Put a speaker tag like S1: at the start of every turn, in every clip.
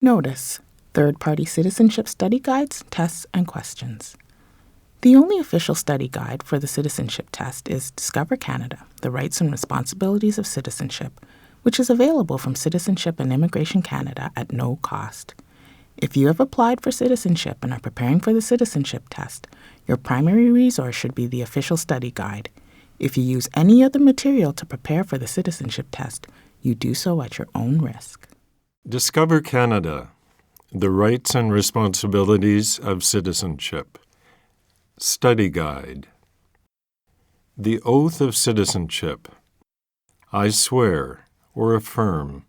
S1: Notice: third-party citizenship study guides, tests, and questions. The only official study guide for the Citizenship Test is Discover Canada, The Rights and Responsibilities of Citizenship, which is available from Citizenship and Immigration Canada at no cost. If you have applied for citizenship and are preparing for the Citizenship Test, your primary resource should be the official study guide. If you use any other material to prepare for the Citizenship Test, you do so at your own risk.
S2: Discover Canada, The Rights and Responsibilities of Citizenship. Study Guide. The Oath of Citizenship. I swear, or affirm,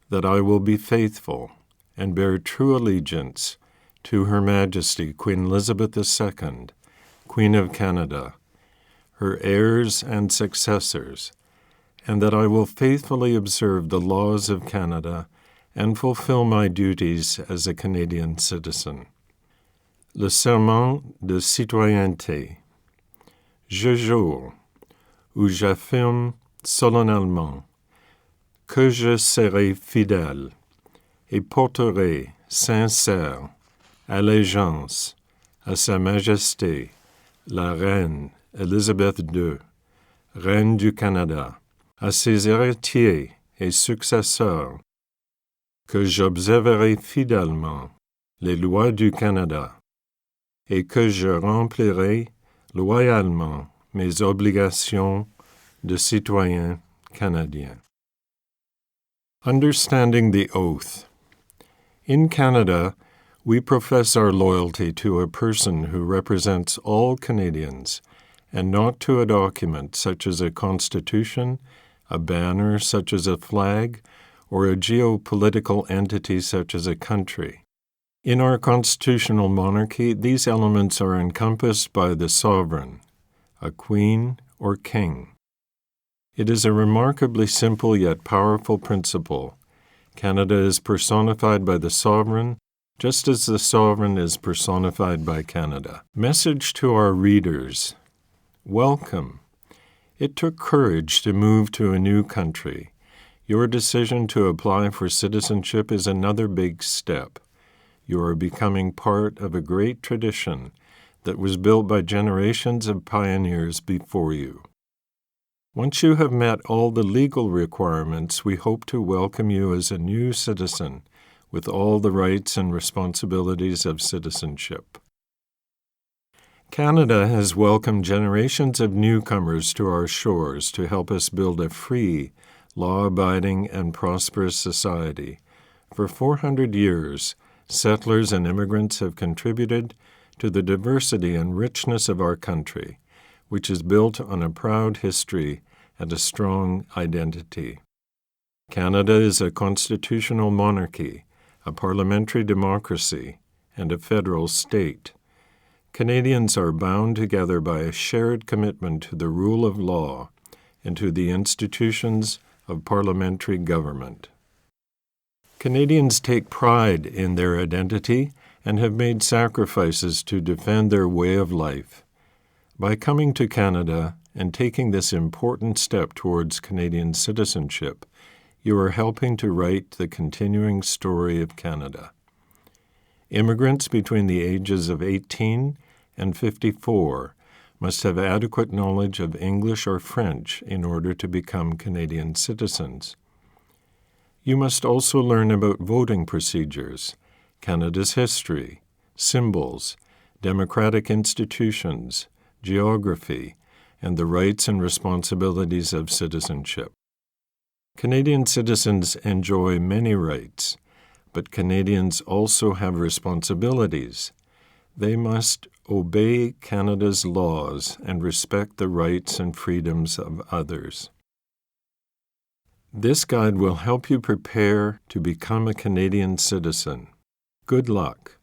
S2: that I will be faithful and bear true allegiance to Her Majesty Queen Elizabeth II, Queen of Canada, her heirs and successors, and that I will faithfully observe the laws of Canada and fulfill my duties as a Canadian citizen. Le serment de citoyenneté. Je jure, ou j'affirme solennellement, que je serai fidèle et porterai sincère allégeance à Sa Majesté, la Reine Élisabeth II, Reine du Canada, à ses héritiers et successeurs, que j'observerai fidèlement les lois du Canada et que je remplirai loyalement mes obligations de citoyen canadien. Understanding the Oath. In Canada, we profess our loyalty to a person who represents all Canadians and not to a document such as a constitution, a banner such as a flag, or a geopolitical entity such as a country. In our constitutional monarchy, these elements are encompassed by the sovereign, a queen or king. It is a remarkably simple yet powerful principle. Canada is personified by the sovereign, just as the sovereign is personified by Canada. Message to our readers. Welcome. It took courage to move to a new country. Your decision to apply for citizenship is another big step. You are becoming part of a great tradition that was built by generations of pioneers before you. Once you have met all the legal requirements, we hope to welcome you as a new citizen with all the rights and responsibilities of citizenship. Canada has welcomed generations of newcomers to our shores to help us build a free, law-abiding, and prosperous society. For 400 years, settlers and immigrants have contributed to the diversity and richness of our country, which is built on a proud history and a strong identity. Canada is a constitutional monarchy, a parliamentary democracy, and a federal state. Canadians are bound together by a shared commitment to the rule of law and to the institutions of parliamentary government. Canadians take pride in their identity and have made sacrifices to defend their way of life. By coming to Canada and taking this important step towards Canadian citizenship, you are helping to write the continuing story of Canada. Immigrants between the ages of 18 and 54 must have adequate knowledge of English or French in order to become Canadian citizens. You must also learn about voting procedures, Canada's history, symbols, democratic institutions, geography, and the rights and responsibilities of citizenship. Canadian citizens enjoy many rights, but Canadians also have responsibilities. They must obey Canada's laws and respect the rights and freedoms of others. This guide will help you prepare to become a Canadian citizen. Good luck.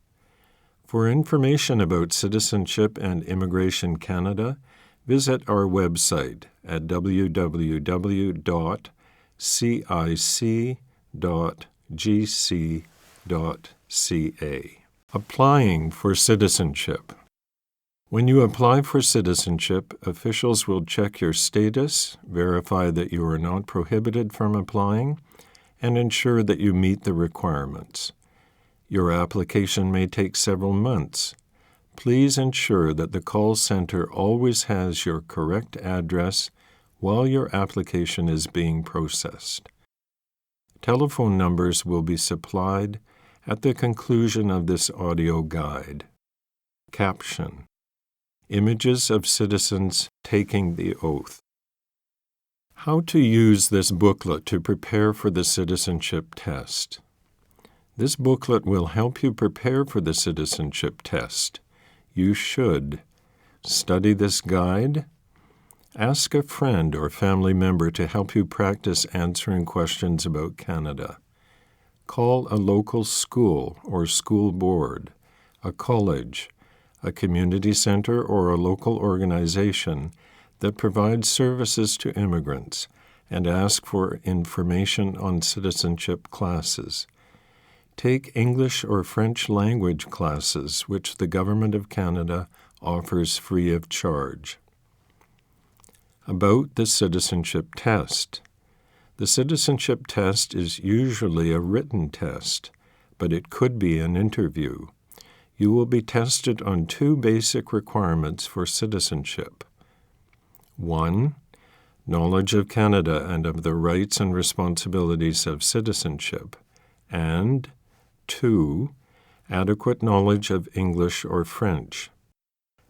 S2: For information about Citizenship and Immigration Canada, visit our website at www.cic.gc.ca. Applying for citizenship. When you apply for citizenship, officials will check your status, verify that you are not prohibited from applying, and ensure that you meet the requirements. Your application may take several months. Please ensure that the call center always has your correct address while your application is being processed. Telephone numbers will be supplied at the conclusion of this audio guide. Caption: Images of citizens taking the oath. How to use this booklet to prepare for the citizenship test. This booklet will help you prepare for the citizenship test. You should study this guide, ask a friend or family member to help you practice answering questions about Canada, call a local school or school board, a college, a community center, or a local organization that provides services to immigrants, and ask for information on citizenship classes. Take English or French language classes, which the Government of Canada offers free of charge. About the citizenship test. The citizenship test is usually a written test, but it could be an interview. You will be tested on two basic requirements for citizenship. 1. Knowledge of Canada and of the rights and responsibilities of citizenship, and 2. Adequate knowledge of English or French.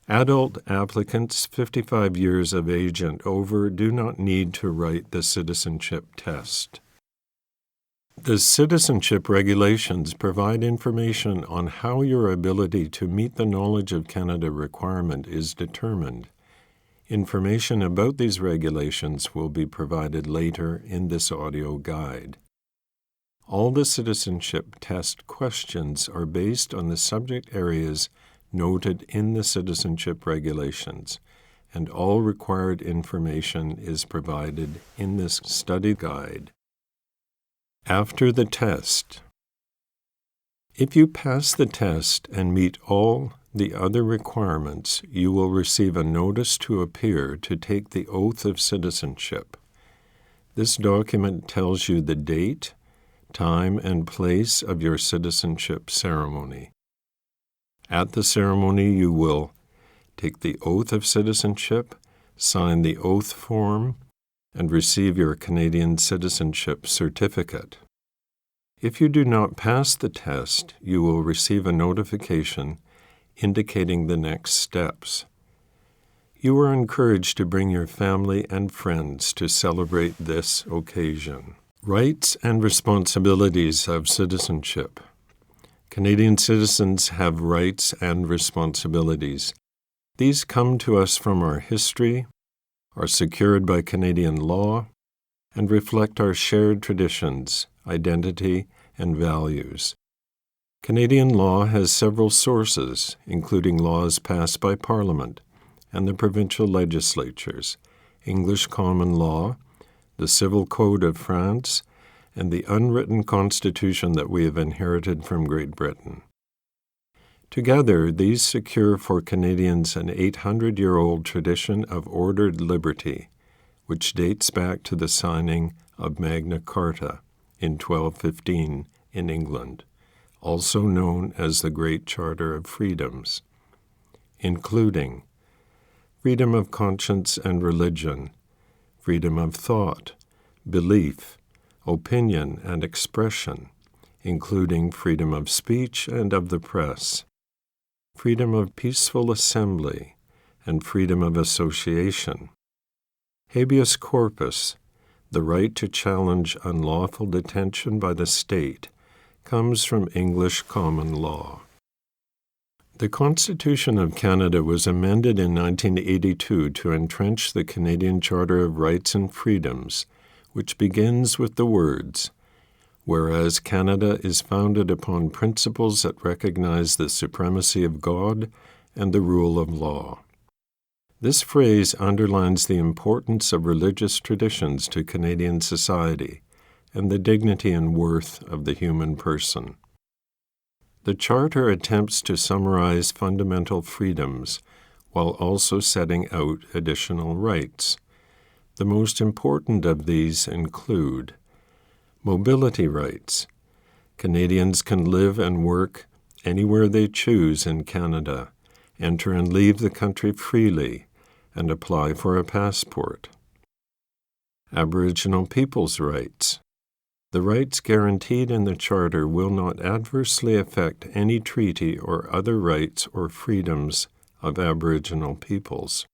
S2: Adult applicants 55 years of age and over do not need to write the citizenship test. The citizenship regulations provide information on how your ability to meet the Knowledge of Canada requirement is determined. Information about these regulations will be provided later in this audio guide. All the citizenship test questions are based on the subject areas noted in the citizenship regulations, and all required information is provided in this study guide. After the test. If you pass the test and meet all the other requirements, you will receive a notice to appear to take the oath of citizenship. This document tells you the date, time, and place of your citizenship ceremony. At the ceremony, you will take the oath of citizenship, sign the oath form, and receive your Canadian citizenship certificate. If you do not pass the test, you will receive a notification indicating the next steps. You are encouraged to bring your family and friends to celebrate this occasion. Rights and responsibilities of citizenship. Canadian citizens have rights and responsibilities. These come to us from our history, are secured by Canadian law, and reflect our shared traditions, identity, and values. Canadian law has several sources, including laws passed by Parliament and the provincial legislatures, English common law, the Civil Code of France, and the unwritten constitution that we have inherited from Great Britain. Together, these secure for Canadians an 800-year-old tradition of ordered liberty, which dates back to the signing of Magna Carta in 1215 in England, also known as the Great Charter of Freedoms, including freedom of conscience and religion, freedom of thought, belief, opinion, and expression, including freedom of speech and of the press, freedom of peaceful assembly, and freedom of association, habeas corpus, the right to challenge unlawful detention by the state, comes from English common law. The Constitution of Canada was amended in 1982 to entrench the Canadian Charter of Rights and Freedoms, which begins with the words, "Whereas Canada is founded upon principles that recognize the supremacy of God and the rule of law." This phrase underlines the importance of religious traditions to Canadian society and the dignity and worth of the human person. The Charter attempts to summarize fundamental freedoms while also setting out additional rights. The most important of these include mobility rights. Canadians can live and work anywhere they choose in Canada, enter and leave the country freely, and apply for a passport. Aboriginal people's rights. The rights guaranteed in the Charter will not adversely affect any treaty or other rights or freedoms of Aboriginal peoples.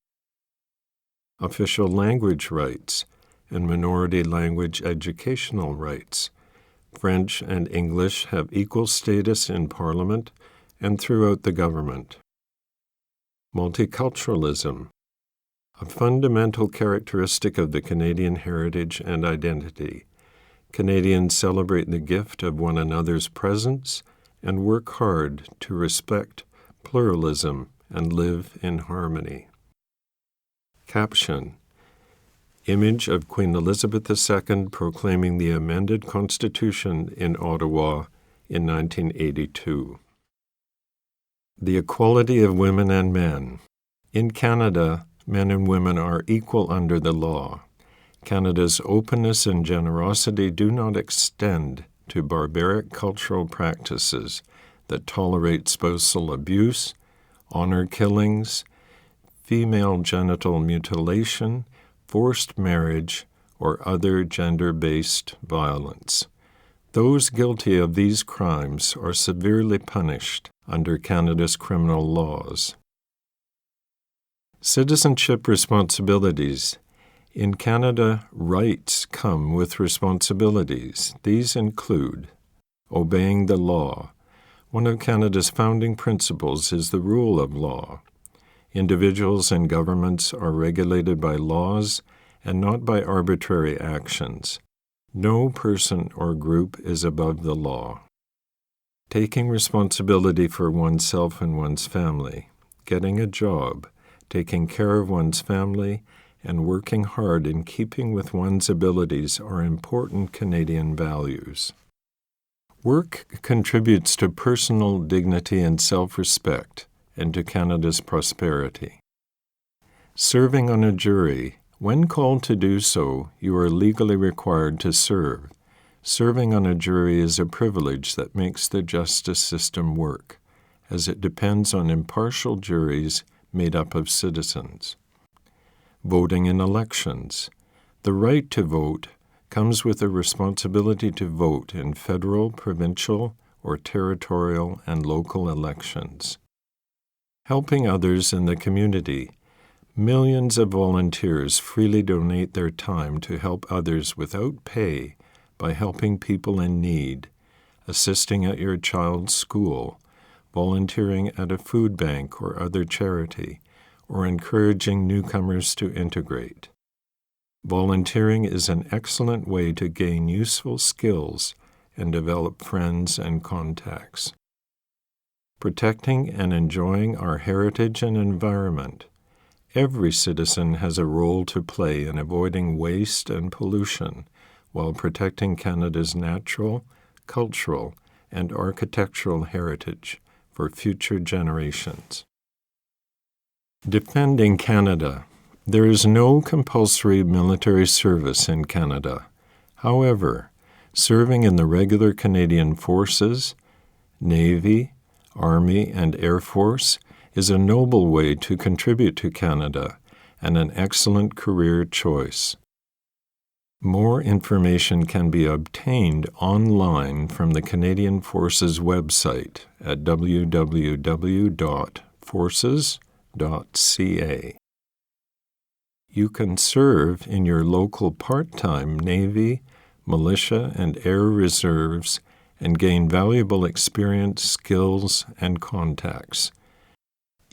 S2: Official language rights and minority language educational rights. French and English have equal status in Parliament and throughout the government. Multiculturalism. A fundamental characteristic of the Canadian heritage and identity. Canadians celebrate the gift of one another's presence and work hard to respect pluralism and live in harmony. Caption: Image of Queen Elizabeth II proclaiming the amended Constitution in Ottawa in 1982. The equality of women and men. In Canada, men and women are equal under the law. Canada's openness and generosity do not extend to barbaric cultural practices that tolerate spousal abuse, honor killings, female genital mutilation, forced marriage, or other gender-based violence. Those guilty of these crimes are severely punished under Canada's criminal laws. Citizenship responsibilities. In Canada, rights come with responsibilities. These include obeying the law. One of Canada's founding principles is the rule of law. Individuals and governments are regulated by laws and not by arbitrary actions. No person or group is above the law. Taking responsibility for oneself and one's family, getting a job, taking care of one's family, and working hard in keeping with one's abilities are important Canadian values. Work contributes to personal dignity and self-respect and to Canada's prosperity. Serving on a jury. When called to do so, you are legally required to serve. Serving on a jury is a privilege that makes the justice system work, as it depends on impartial juries made up of citizens. Voting in elections. The right to vote comes with a responsibility to vote in federal, provincial, or territorial and local elections. Helping others in the community. Millions of volunteers freely donate their time to help others without pay by helping people in need, assisting at your child's school, volunteering at a food bank or other charity, or encouraging newcomers to integrate. Volunteering is an excellent way to gain useful skills and develop friends and contacts. Protecting and enjoying our heritage and environment. Every citizen has a role to play in avoiding waste and pollution while protecting Canada's natural, cultural, and architectural heritage for future generations. Defending Canada. There is no compulsory military service in Canada. However, serving in the regular Canadian Forces, Navy, Army, and Air Force is a noble way to contribute to Canada and an excellent career choice. More information can be obtained online from the Canadian Forces website at www.forces.ca. You can serve in your local part-time Navy, militia, and air reserves and gain valuable experience, skills, and contacts.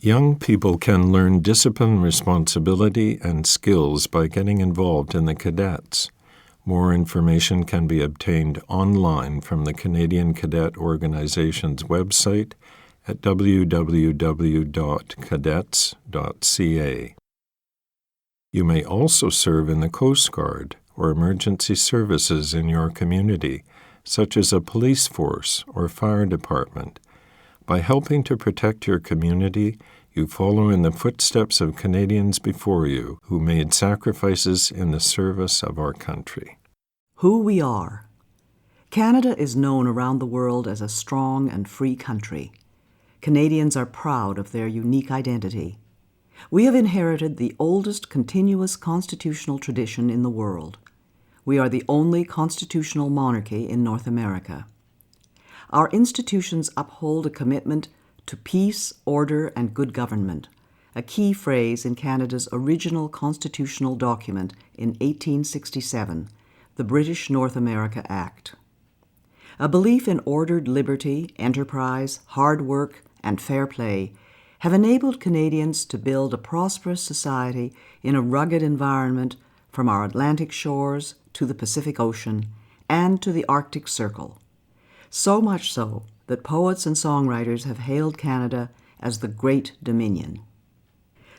S2: Young people can learn discipline, responsibility, and skills by getting involved in the cadets. More information can be obtained online from the Canadian Cadet Organization's website at www.cadets.ca. You may also serve in the Coast Guard or emergency services in your community, such as a police force or fire department. By helping to protect your community, you follow in the footsteps of Canadians before you who made sacrifices in the service of our country.
S3: Who we are. Canada is known around the world as a strong and free country. Canadians are proud of their unique identity. We have inherited the oldest continuous constitutional tradition in the world. We are the only constitutional monarchy in North America. Our institutions uphold a commitment to peace, order, and good government, a key phrase in Canada's original constitutional document in 1867, the British North America Act. A belief in ordered liberty, enterprise, hard work, and fair play have enabled Canadians to build a prosperous society in a rugged environment from our Atlantic shores to the Pacific Ocean and to the Arctic Circle. So much so that poets and songwriters have hailed Canada as the Great Dominion.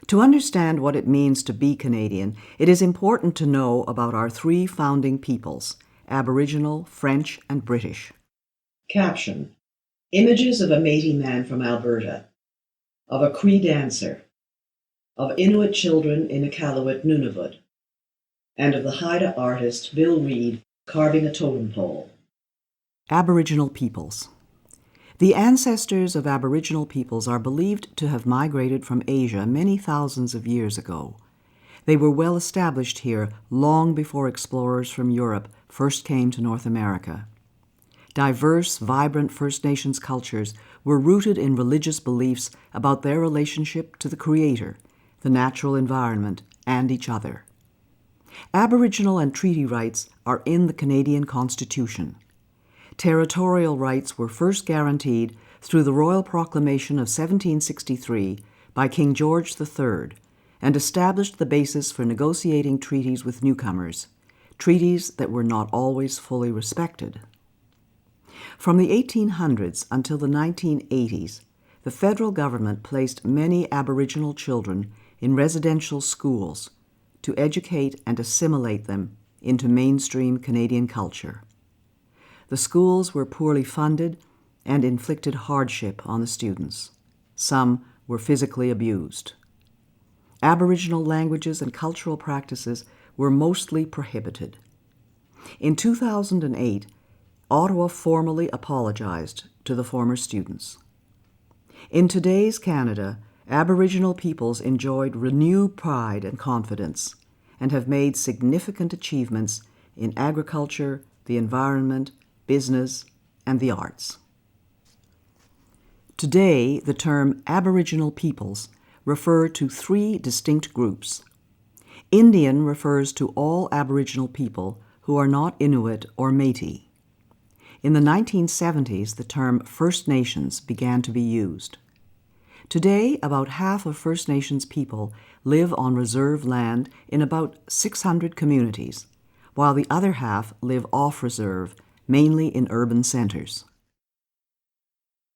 S3: To understand what it means to be Canadian, it is important to know about our three founding peoples, Aboriginal, French, and British.
S4: Caption: Images of a Métis man from Alberta, of a Cree dancer, of Inuit children in Iqaluit, Nunavut, and of the Haida artist Bill Reid carving a totem pole.
S3: Aboriginal peoples. The ancestors of Aboriginal peoples are believed to have migrated from Asia many thousands of years ago. They were well established here long before explorers from Europe first came to North America. Diverse, vibrant First Nations cultures were rooted in religious beliefs about their relationship to the Creator, the natural environment, and each other. Aboriginal and treaty rights are in the Canadian Constitution. Territorial rights were first guaranteed through the Royal Proclamation of 1763 by King George III and established the basis for negotiating treaties with newcomers, treaties that were not always fully respected. From the 1800s until the 1980s, the federal government placed many Aboriginal children in residential schools to educate and assimilate them into mainstream Canadian culture. The schools were poorly funded and inflicted hardship on the students. Some were physically abused. Aboriginal languages and cultural practices were mostly prohibited. In 2008, Ottawa formally apologized to the former students. In today's Canada, Aboriginal peoples enjoyed renewed pride and confidence and have made significant achievements in agriculture, the environment, business, and the arts. Today, the term Aboriginal peoples refer to three distinct groups. Indian refers to all Aboriginal people who are not Inuit or Métis. In the 1970s, the term First Nations began to be used. Today, about half of First Nations people live on reserve land in about 600 communities, while the other half live off-reserve, mainly in urban centers.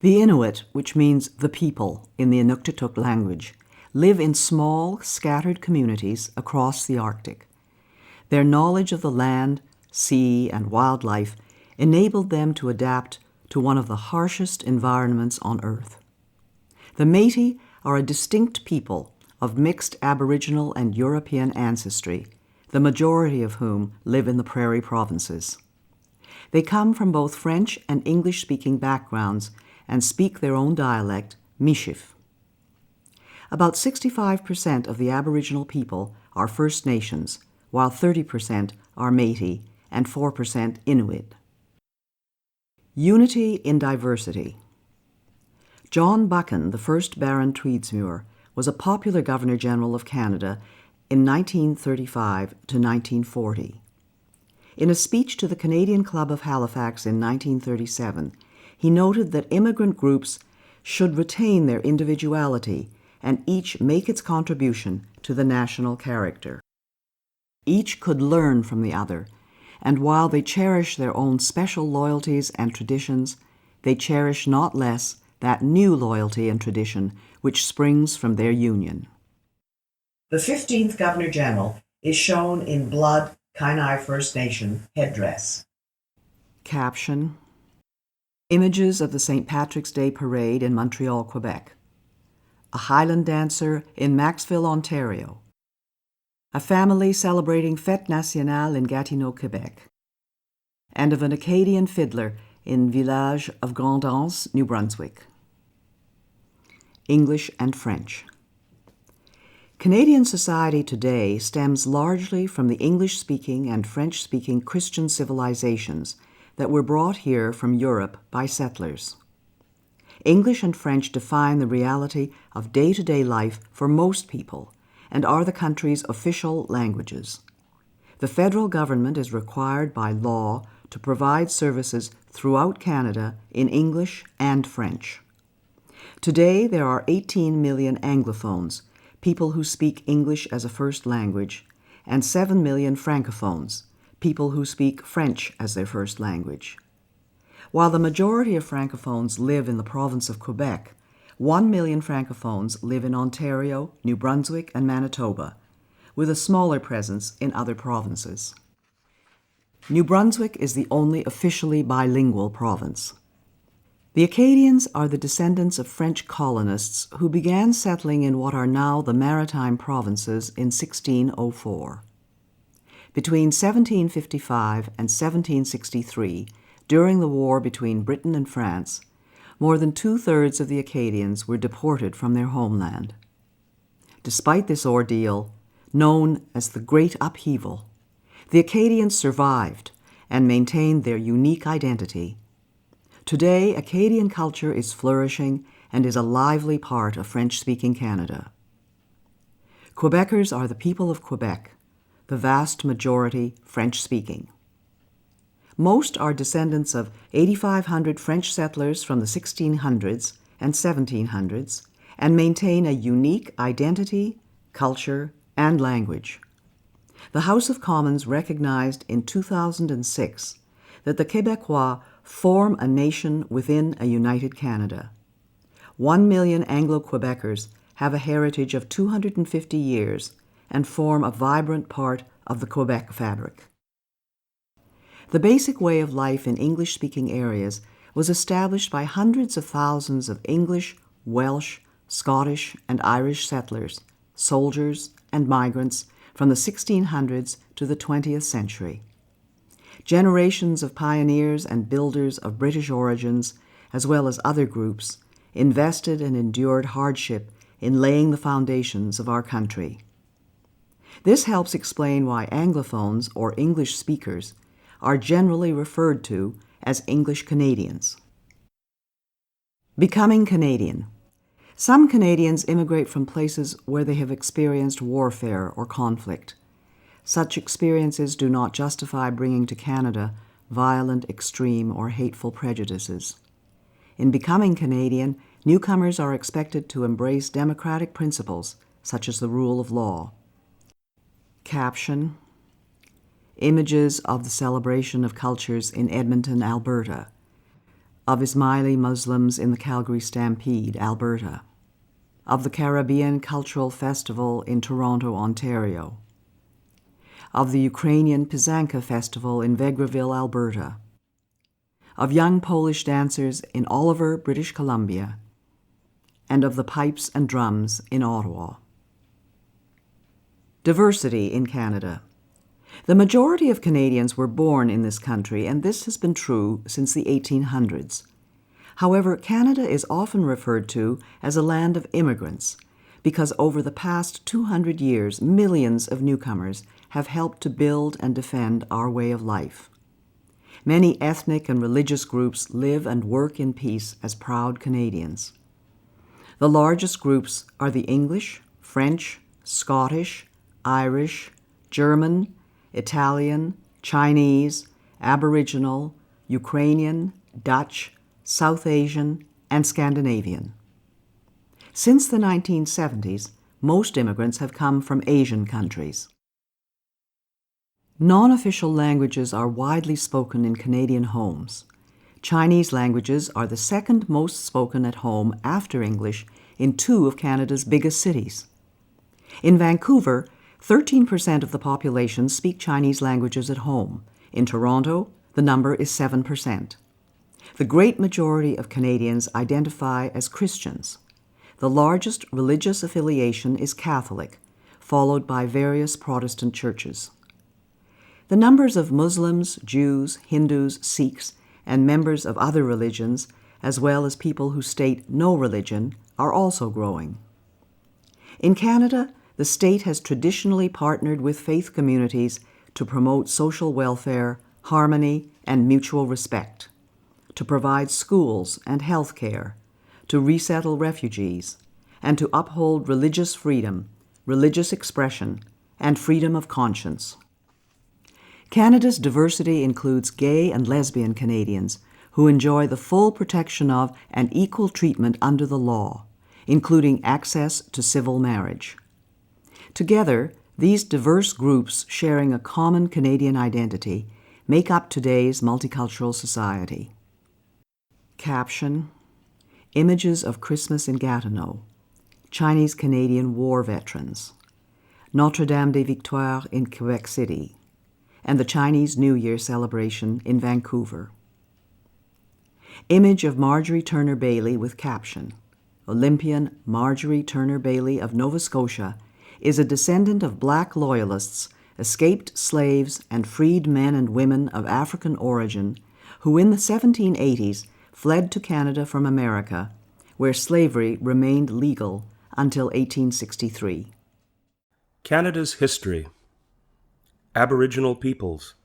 S3: The Inuit, which means the people in the Inuktitut language, live in small, scattered communities across the Arctic. Their knowledge of the land, sea, and wildlife enabled them to adapt to one of the harshest environments on Earth. The Métis are a distinct people of mixed Aboriginal and European ancestry, the majority of whom live in the prairie provinces. They come from both French and English-speaking backgrounds and speak their own dialect, Michif. About 65% of the Aboriginal people are First Nations, while 30% are Métis and 4% Inuit. Unity in diversity. John Buchan, the first Baron Tweedsmuir, was a popular Governor-General of Canada in 1935 to 1940. In a speech to the Canadian Club of Halifax in 1937, he noted that immigrant groups should retain their individuality and each make its contribution to the national character. Each could learn from the other, and while they cherish their own special loyalties and traditions, they cherish not less that new loyalty and tradition which springs from their union.
S4: The 15th Governor-General is shown in blood Kainai First Nation headdress.
S3: Caption: Images of the St. Patrick's Day Parade in Montreal, Quebec. A Highland dancer in Maxville, Ontario. A family celebrating Fête Nationale in Gatineau, Quebec. and of an Acadian fiddler in village of Grand'Anse, New Brunswick. English and French. Canadian society today stems largely from the English-speaking and French-speaking Christian civilizations that were brought here from Europe by settlers. English and French define the reality of day-to-day life for most people and are the country's official languages. The federal government is required by law to provide services throughout Canada in English and French. Today, there are 18 million Anglophones, people who speak English as a first language, and 7 million Francophones, people who speak French as their first language. While the majority of Francophones live in the province of Quebec, 1 million Francophones live in Ontario, New Brunswick, and Manitoba, with a smaller presence in other provinces. New Brunswick is the only officially bilingual province. The Acadians are the descendants of French colonists who began settling in what are now the Maritime Provinces in 1604. Between 1755 and 1763, during the war between Britain and France, more than two-thirds of the Acadians were deported from their homeland. Despite this ordeal, known as the Great Upheaval, the Acadians survived and maintained their unique identity. Today, Acadian culture is flourishing and is a lively part of French-speaking Canada. Quebecers are the people of Quebec, the vast majority French-speaking. Most are descendants of 8,500 French settlers from the 1600s and 1700s and maintain a unique identity, culture, and language. The House of Commons recognized in 2006 that the Québécois form a nation within a united Canada. 1 million Anglo-Quebecers have a heritage of 250 years and form a vibrant part of the Quebec fabric. The basic way of life in English-speaking areas was established by hundreds of thousands of English, Welsh, Scottish, and Irish settlers, soldiers, and migrants from the 1600s to the 20th century. Generations of pioneers and builders of British origins, as well as other groups, invested and endured hardship in laying the foundations of our country. This helps explain why Anglophones, or English speakers, are generally referred to as English Canadians. Becoming Canadian. Some Canadians immigrate from places where they have experienced warfare or conflict. Such experiences do not justify bringing to Canada violent, extreme, or hateful prejudices. In becoming Canadian, newcomers are expected to embrace democratic principles, such as the rule of law. Caption: Images of the celebration of cultures in Edmonton, Alberta, of Ismaili Muslims in the Calgary Stampede, Alberta, of the Caribbean Cultural Festival in Toronto, Ontario, of the Ukrainian Pysanka Festival in Vegreville, Alberta, of young Polish dancers in Oliver, British Columbia, and of the pipes and drums in Ottawa. Diversity in Canada. The majority of Canadians were born in this country, and this has been true since the 1800s. However, Canada is often referred to as a land of immigrants because over the past 200 years, millions of newcomers have helped to build and defend our way of life. Many ethnic and religious groups live and work in peace as proud Canadians. The largest groups are the English, French, Scottish, Irish, German, Italian, Chinese, Aboriginal, Ukrainian, Dutch, South Asian, and Scandinavian. Since the 1970s, most immigrants have come from Asian countries. Non-official languages are widely spoken in Canadian homes. Chinese languages are the second most spoken at home after English in 2 of Canada's biggest cities. In Vancouver, 13% of the population speak Chinese languages at home. In Toronto, the number is 7%. The great majority of Canadians identify as Christians. The largest religious affiliation is Catholic, followed by various Protestant churches. The numbers of Muslims, Jews, Hindus, Sikhs, and members of other religions, as well as people who state no religion, are also growing. In Canada, the state has traditionally partnered with faith communities to promote social welfare, harmony, and mutual respect, to provide schools and health care, to resettle refugees, and to uphold religious freedom, religious expression, and freedom of conscience. Canada's diversity includes gay and lesbian Canadians who enjoy the full protection of and equal treatment under the law, including access to civil marriage. Together, these diverse groups sharing a common Canadian identity make up today's multicultural society. Caption: Images of Christmas in Gatineau, Chinese-Canadian War Veterans, Notre-Dame-des-Victoires in Quebec City, and the Chinese New Year celebration in Vancouver. Image of Marjorie Turner Bailey with caption: Olympian Marjorie Turner Bailey of Nova Scotia is a descendant of Black Loyalists, escaped slaves, and freed men and women of African origin who in the 1780s fled to Canada from America, where slavery remained legal until 1863.
S5: Canada's history. Aboriginal peoples.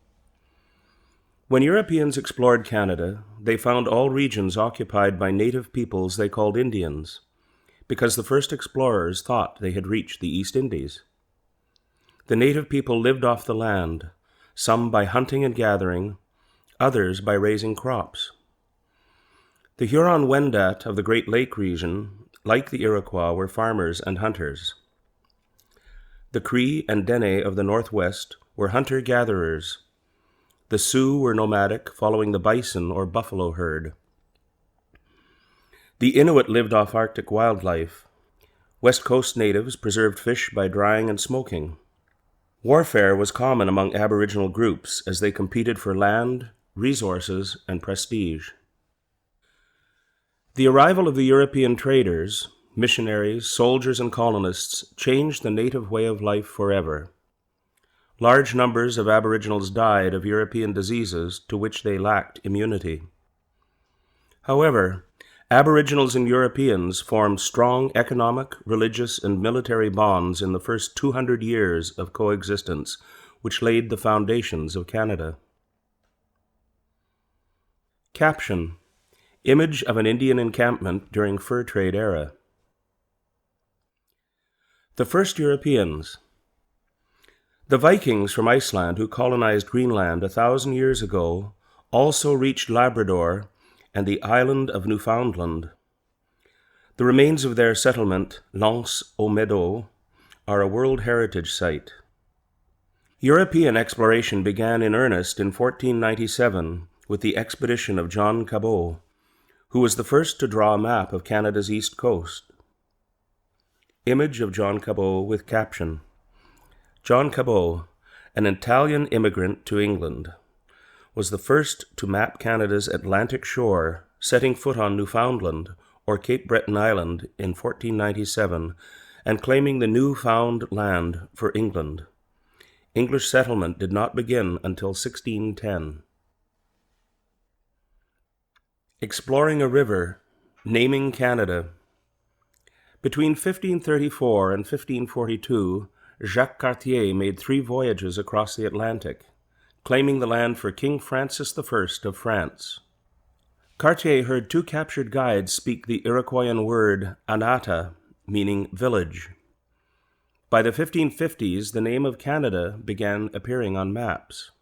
S5: When Europeans explored Canada, they found all regions occupied by native peoples they called Indians, because the first explorers thought they had reached the East Indies. The native people lived off the land, some by hunting and gathering, others by raising crops. The Huron-Wendat of the Great Lake region, like the Iroquois, were farmers and hunters. The Cree and Dene of the Northwest were hunter-gatherers. The Sioux were nomadic, following the bison or buffalo herd. The Inuit lived off Arctic wildlife. West Coast natives preserved fish by drying and smoking. Warfare was common among Aboriginal groups as they competed for land, resources, and prestige. The arrival of the European traders, missionaries, soldiers, and colonists changed the native way of life forever. Large numbers of Aboriginals died of European diseases to which they lacked immunity. However, Aboriginals and Europeans formed strong economic, religious, and military bonds in the first 200 years of coexistence, which laid the foundations of Canada. Caption: Image of an Indian encampment during fur trade era. The first Europeans. The Vikings from Iceland who colonized Greenland 1,000 years ago also reached Labrador and the island of Newfoundland. The remains of their settlement, L'Anse aux Meadows, are a World Heritage Site. European exploration began in earnest in 1497 with the expedition of John Cabot, who was the first to draw a map of Canada's east coast. Image of John Cabot with caption: John Cabot, an Italian immigrant to England, was the first to map Canada's Atlantic shore, setting foot on Newfoundland, or Cape Breton Island, in 1497, and claiming the new-found land for England. English settlement did not begin until 1610. Exploring a river, naming Canada. Between 1534 and 1542, Jacques Cartier made 3 voyages across the Atlantic, claiming the land for King Francis I of France. Cartier heard 2 captured guides speak the Iroquoian word Anata, meaning village. By the 1550s, the name of Canada began appearing on maps.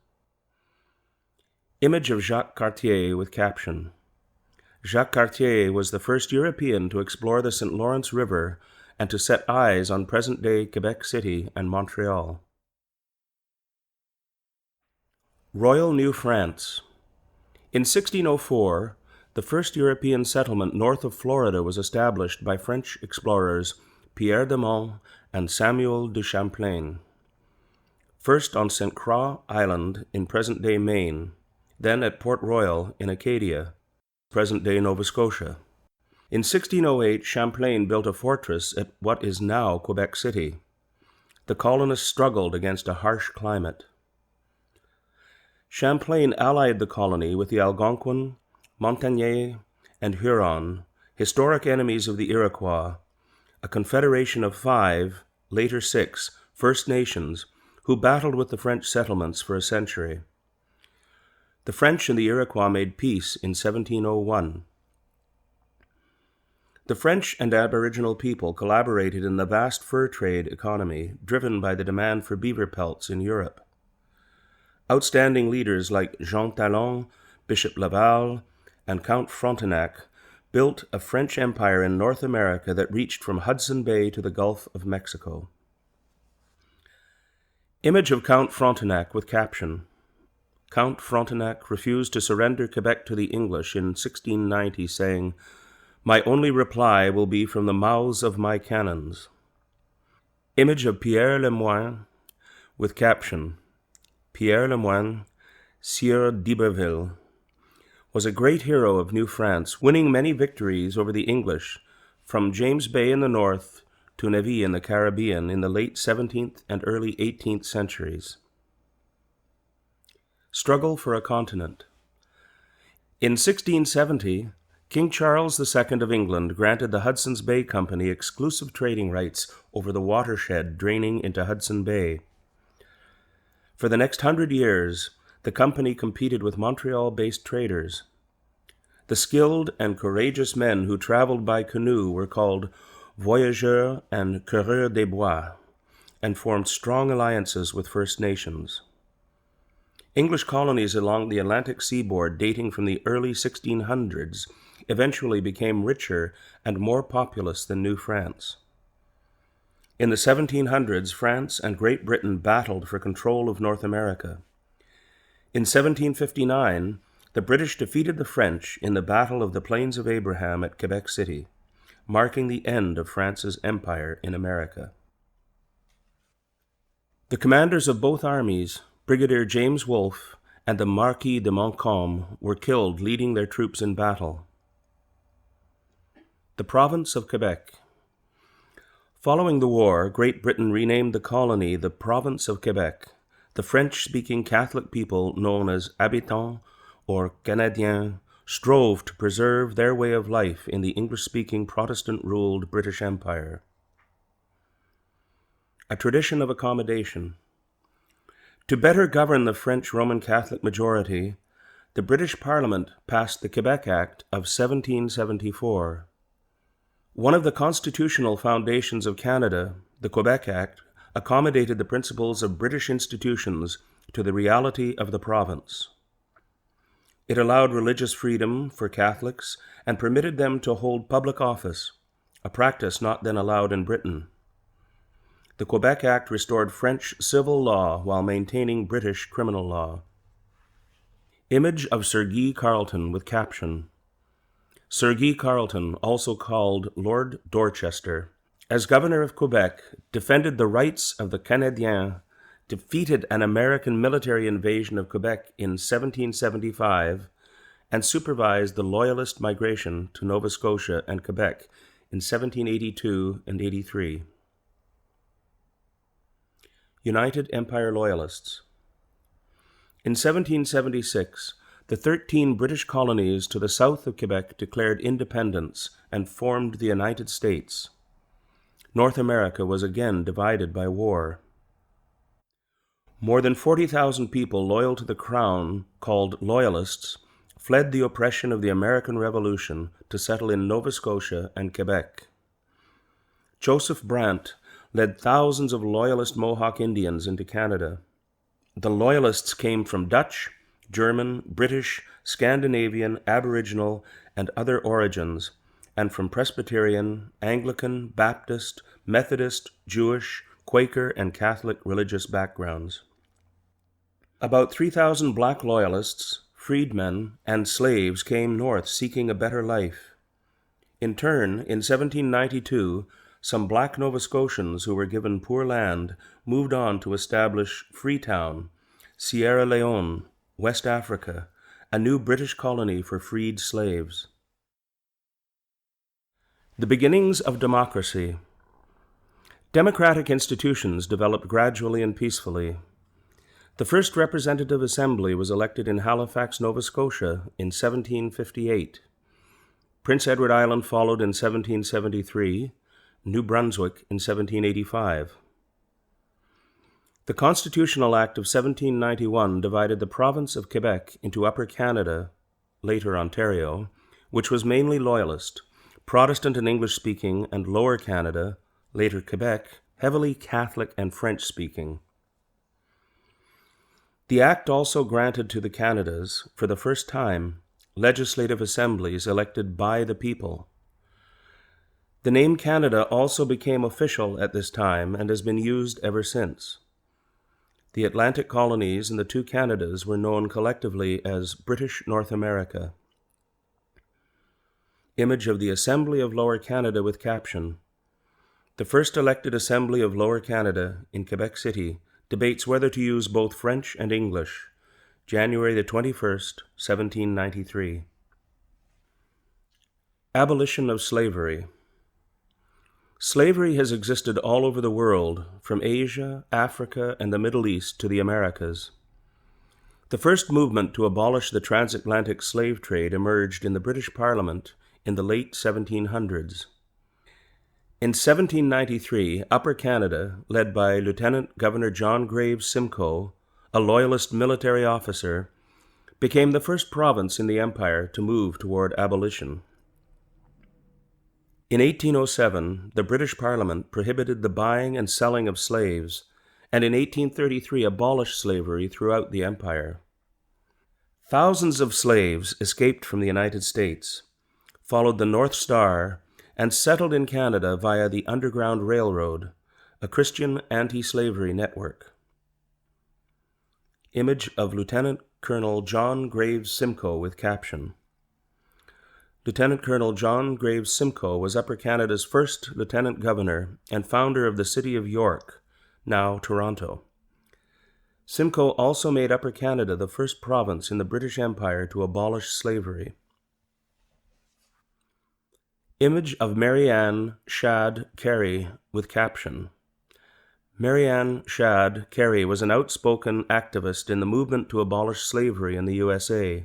S5: Image of Jacques Cartier with caption: Jacques Cartier was the first European to explore the St. Lawrence River and to set eyes on present-day Quebec City and Montreal. Royal New France. In 1604, the first European settlement north of Florida was established by French explorers Pierre de Monts and Samuel de Champlain. First on St. Croix Island in present-day Maine, then at Port Royal in Acadia, present-day Nova Scotia. In 1608, Champlain built a fortress at what is now Quebec City. The colonists struggled against a harsh climate. Champlain allied the colony with the Algonquin, Montagnais, and Huron, historic enemies of the Iroquois, a confederation of 5, later 6, First Nations who battled with the French settlements for a century. The French and the Iroquois made peace in 1701. The French and Aboriginal people collaborated in the vast fur trade economy driven by the demand for beaver pelts in Europe. Outstanding leaders like Jean Talon, Bishop Laval, and Count Frontenac built a French empire in North America that reached from Hudson Bay to the Gulf of Mexico. Image of Count Frontenac with caption. Count Frontenac refused to surrender Quebec to the English in 1690, saying, "My only reply will be from the mouths of my cannons." Image of Pierre Le Moyne with caption. Pierre Le Moyne, Sieur d'Iberville, was a great hero of New France, winning many victories over the English from James Bay in the north to Nevis in the Caribbean in the late 17th and early 18th centuries. Struggle for a continent. In 1670, King Charles II of England granted the Hudson's Bay Company exclusive trading rights over the watershed draining into Hudson Bay. For the next 100 years, the company competed with Montreal-based traders. The skilled and courageous men who traveled by canoe were called voyageurs and coureurs des bois, and formed strong alliances with First Nations. English colonies along the Atlantic seaboard dating from the early 1600s eventually became richer and more populous than New France. In the 1700s, France and Great Britain battled for control of North America. In 1759, the British defeated the French in the Battle of the Plains of Abraham at Quebec City, marking the end of France's empire in America. The commanders of both armies, Brigadier James Wolfe and the Marquis de Montcalm, were killed leading their troops in battle. The province of Quebec. Following the war, Great Britain renamed the colony the Province of Quebec. The French-speaking Catholic people, known as habitants or Canadiens, strove to preserve their way of life in the English-speaking Protestant-ruled British Empire. A tradition of accommodation. To better govern the French Roman Catholic majority, the British Parliament passed the Quebec Act of 1774. One of the constitutional foundations of Canada, the Quebec Act, accommodated the principles of British institutions to the reality of the province. It allowed religious freedom for Catholics and permitted them to hold public office, a practice not then allowed in Britain. The Quebec Act restored French civil law while maintaining British criminal law. Image of Sir Guy Carleton with caption. Sir Guy Carleton, also called Lord Dorchester, as governor of Quebec, defended the rights of the Canadiens, defeated an American military invasion of Quebec in 1775, and supervised the Loyalist migration to Nova Scotia and Quebec in 1782 and 83. United Empire Loyalists. In 1776, the 13 British colonies to the south of Quebec declared independence and formed the United States. North America was again divided by war. More than 40,000 people loyal to the Crown, called Loyalists, fled the oppression of the American Revolution to settle in Nova Scotia and Quebec. Joseph Brant led thousands of Loyalist Mohawk Indians into Canada. The Loyalists came from Dutch, German, British, Scandinavian, Aboriginal, and other origins, and from Presbyterian, Anglican, Baptist, Methodist, Jewish, Quaker, and Catholic religious backgrounds. About 3,000 black Loyalists, freedmen, and slaves came north seeking a better life. In turn, in 1792, some black Nova Scotians who were given poor land moved on to establish Freetown, Sierra Leone, West Africa, a new British colony for freed slaves. The beginnings of democracy. Democratic institutions developed gradually and peacefully. The first representative assembly was elected in Halifax, Nova Scotia in 1758. Prince Edward Island followed in 1773, New Brunswick in 1785. The Constitutional Act of 1791 divided the province of Quebec into Upper Canada, later Ontario, which was mainly Loyalist, Protestant and English-speaking, and Lower Canada, later Quebec, heavily Catholic and French-speaking. The Act also granted to the Canadas, for the first time, legislative assemblies elected by the people. The name Canada also became official at this time and has been used ever since. The Atlantic colonies and the two Canadas were known collectively as British North America. Image of the Assembly of Lower Canada with caption. The first elected Assembly of Lower Canada in Quebec City debates whether to use both French and English. January the 21st, 1793. Abolition of slavery. Slavery has existed all over the world, from Asia, Africa, and the Middle East to the Americas. The first movement to abolish the transatlantic slave trade emerged in the British Parliament in the late 1700s. In 1793, Upper Canada, led by Lieutenant Governor John Graves Simcoe, a Loyalist military officer, became the first province in the Empire to move toward abolition. In 1807, the British Parliament prohibited the buying and selling of slaves, and in 1833 abolished slavery throughout the Empire. Thousands of slaves escaped from the United States, followed the North Star, and settled in Canada via the Underground Railroad, a Christian anti-slavery network. Image of Lieutenant Colonel John Graves Simcoe with caption. Lieutenant Colonel John Graves Simcoe was Upper Canada's first lieutenant governor and founder of the city of York, now Toronto. Simcoe also made Upper Canada the first province in the British Empire to abolish slavery. Image of Marianne Shad Carey with caption. Marianne Shad Carey was an outspoken activist in the movement to abolish slavery in the USA.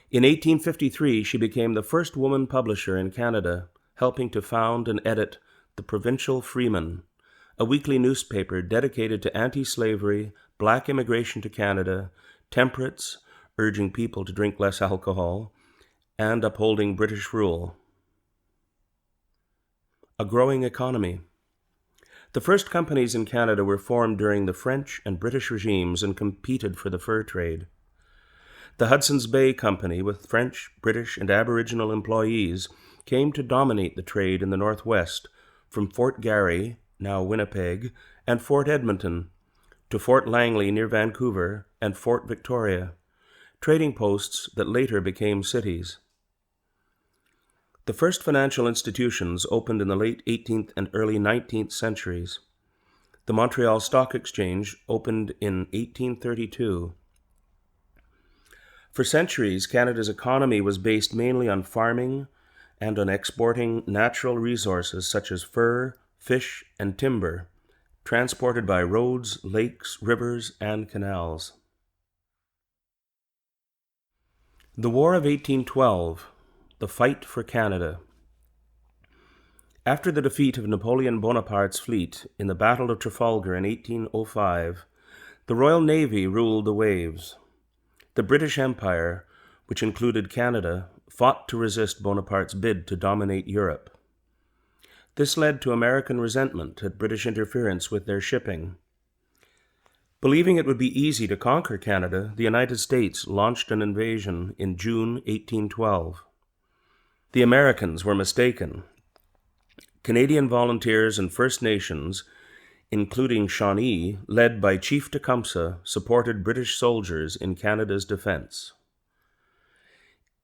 S5: In 1853, she became the first woman publisher in Canada, helping to found and edit the Provincial Freeman, a weekly newspaper dedicated to anti-slavery, black immigration to Canada, temperance, urging people to drink less alcohol, and upholding British rule. A growing economy. The first companies in Canada were formed during the French and British regimes and competed for the fur trade. The Hudson's Bay Company, with French, British, and Aboriginal employees, came to dominate the trade in the Northwest, from Fort Garry, now Winnipeg, and Fort Edmonton, to Fort Langley near Vancouver, and Fort Victoria, trading posts that later became cities. The first financial institutions opened in the late 18th and early 19th centuries. The Montreal Stock Exchange opened in 1832. For centuries, Canada's economy was based mainly on farming and on exporting natural resources such as fur, fish, and timber, transported by roads, lakes, rivers, and canals. The War of 1812, the fight for Canada. After the defeat of Napoleon Bonaparte's fleet in the Battle of Trafalgar in 1805, the Royal Navy ruled the waves. The British Empire, which included Canada, fought to resist Bonaparte's bid to dominate Europe. This led to American resentment at British interference with their shipping. Believing it would be easy to conquer Canada, the United States launched an invasion in June 1812. The Americans were mistaken. Canadian volunteers and First Nations, including Shawnee, led by Chief Tecumseh, supported British soldiers in Canada's defense.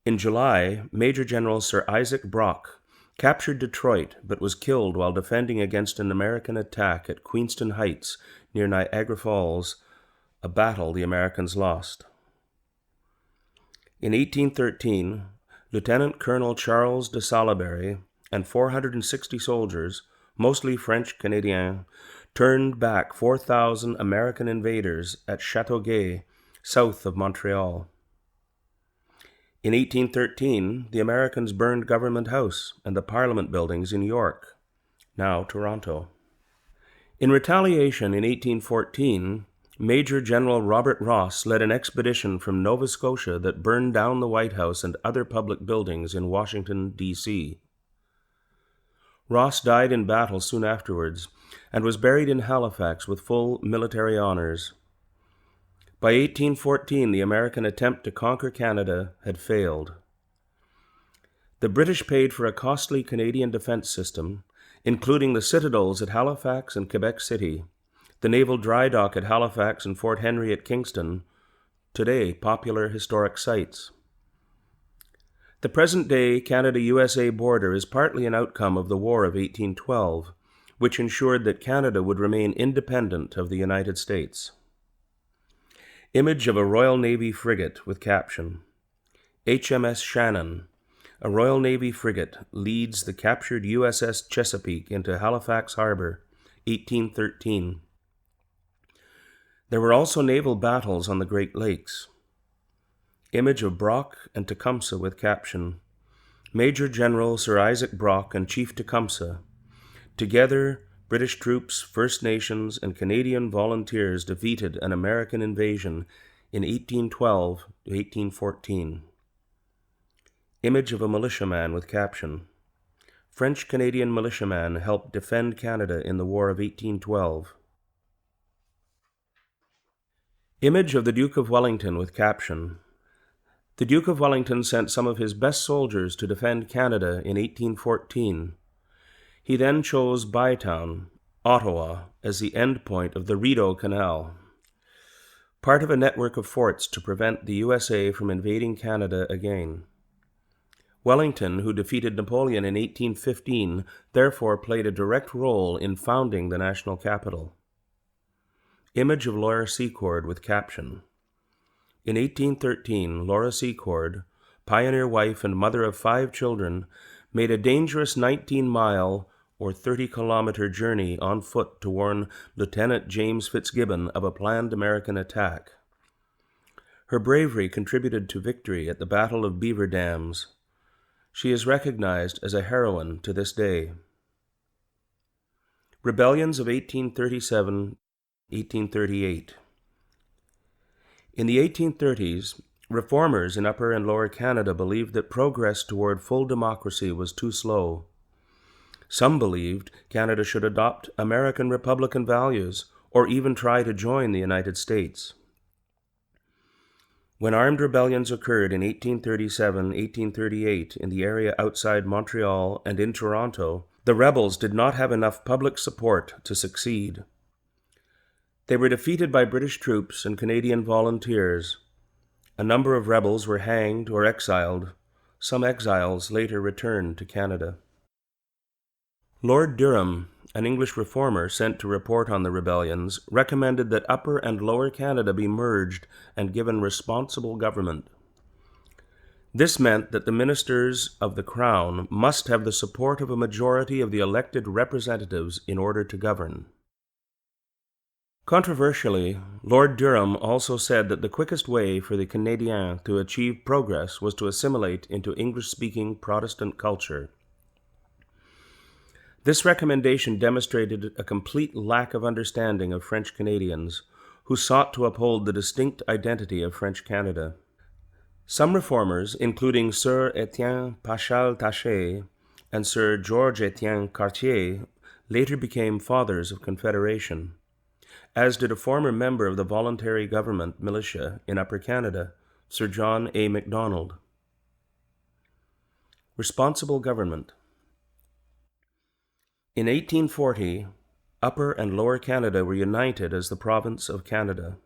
S5: In July, Major General Sir Isaac Brock captured Detroit but was killed while defending against an American attack at Queenston Heights near Niagara Falls, a battle the Americans lost. In 1813, Lieutenant Colonel Charles de Salaberry and 460 soldiers, mostly French Canadians, turned back 4,000 American invaders at Châteauguay, south of Montreal. In 1813, the Americans burned Government House and the Parliament buildings in York, now Toronto. In retaliation, in 1814, Major General Robert Ross led an expedition from Nova Scotia that burned down the White House and other public buildings in Washington, D.C. Ross died in battle soon afterwards and was buried in Halifax with full military honors. By 1814, the American attempt to conquer Canada had failed. The British paid for a costly Canadian defense system, including the citadels at Halifax and Quebec City, the naval dry dock at Halifax and Fort Henry at Kingston, today popular historic sites. The present-day Canada-USA border is partly an outcome of the War of 1812, which ensured that Canada would remain independent of the United States. Image of a Royal Navy frigate with caption, HMS Shannon, a Royal Navy frigate, leads the captured USS Chesapeake into Halifax Harbor, 1813. There were also naval battles on the Great Lakes. Image of Brock and Tecumseh with caption, Major General Sir Isaac Brock and Chief Tecumseh. Together, British troops, First Nations, and Canadian volunteers defeated an American invasion in 1812 to 1814. Image of a militiaman with caption, French-Canadian militiaman helped defend Canada in the War of 1812. Image of the Duke of Wellington with caption, The Duke of Wellington sent some of his best soldiers to defend Canada in 1814. He then chose Bytown, Ottawa, as the end point of the Rideau Canal, part of a network of forts to prevent the USA from invading Canada again. Wellington, who defeated Napoleon in 1815, therefore played a direct role in founding the national capital. Image of Laura Secord with caption, In 1813, Laura Secord, pioneer wife and mother of 5 children, made a dangerous 19-mile or 30-kilometer journey on foot to warn Lieutenant James Fitzgibbon of a planned American attack. Her bravery contributed to victory at the Battle of Beaver Dams. She is recognized as a heroine to this day. Rebellions of 1837-1838. In the 1830s, reformers in Upper and Lower Canada believed that progress toward full democracy was too slow. Some believed Canada should adopt American Republican values or even try to join the United States. When armed rebellions occurred in 1837-1838 in the area outside Montreal and in Toronto, the rebels did not have enough public support to succeed. They were defeated by British troops and Canadian volunteers. A number of rebels were hanged or exiled. Some exiles later returned to Canada. Lord Durham, an English reformer sent to report on the rebellions, recommended that Upper and Lower Canada be merged and given responsible government. This meant that the ministers of the Crown must have the support of a majority of the elected representatives in order to govern. Controversially, Lord Durham also said that the quickest way for the Canadiens to achieve progress was to assimilate into English-speaking Protestant culture. This recommendation demonstrated a complete lack of understanding of French Canadians, who sought to uphold the distinct identity of French Canada. Some reformers, including Sir Etienne Paschal-Taché and Sir Georges Etienne Cartier, later became fathers of Confederation, as did a former member of the voluntary government militia in Upper Canada, Sir John A. Macdonald. Responsible government. In 1840, Upper and Lower Canada were united as the province of Canada.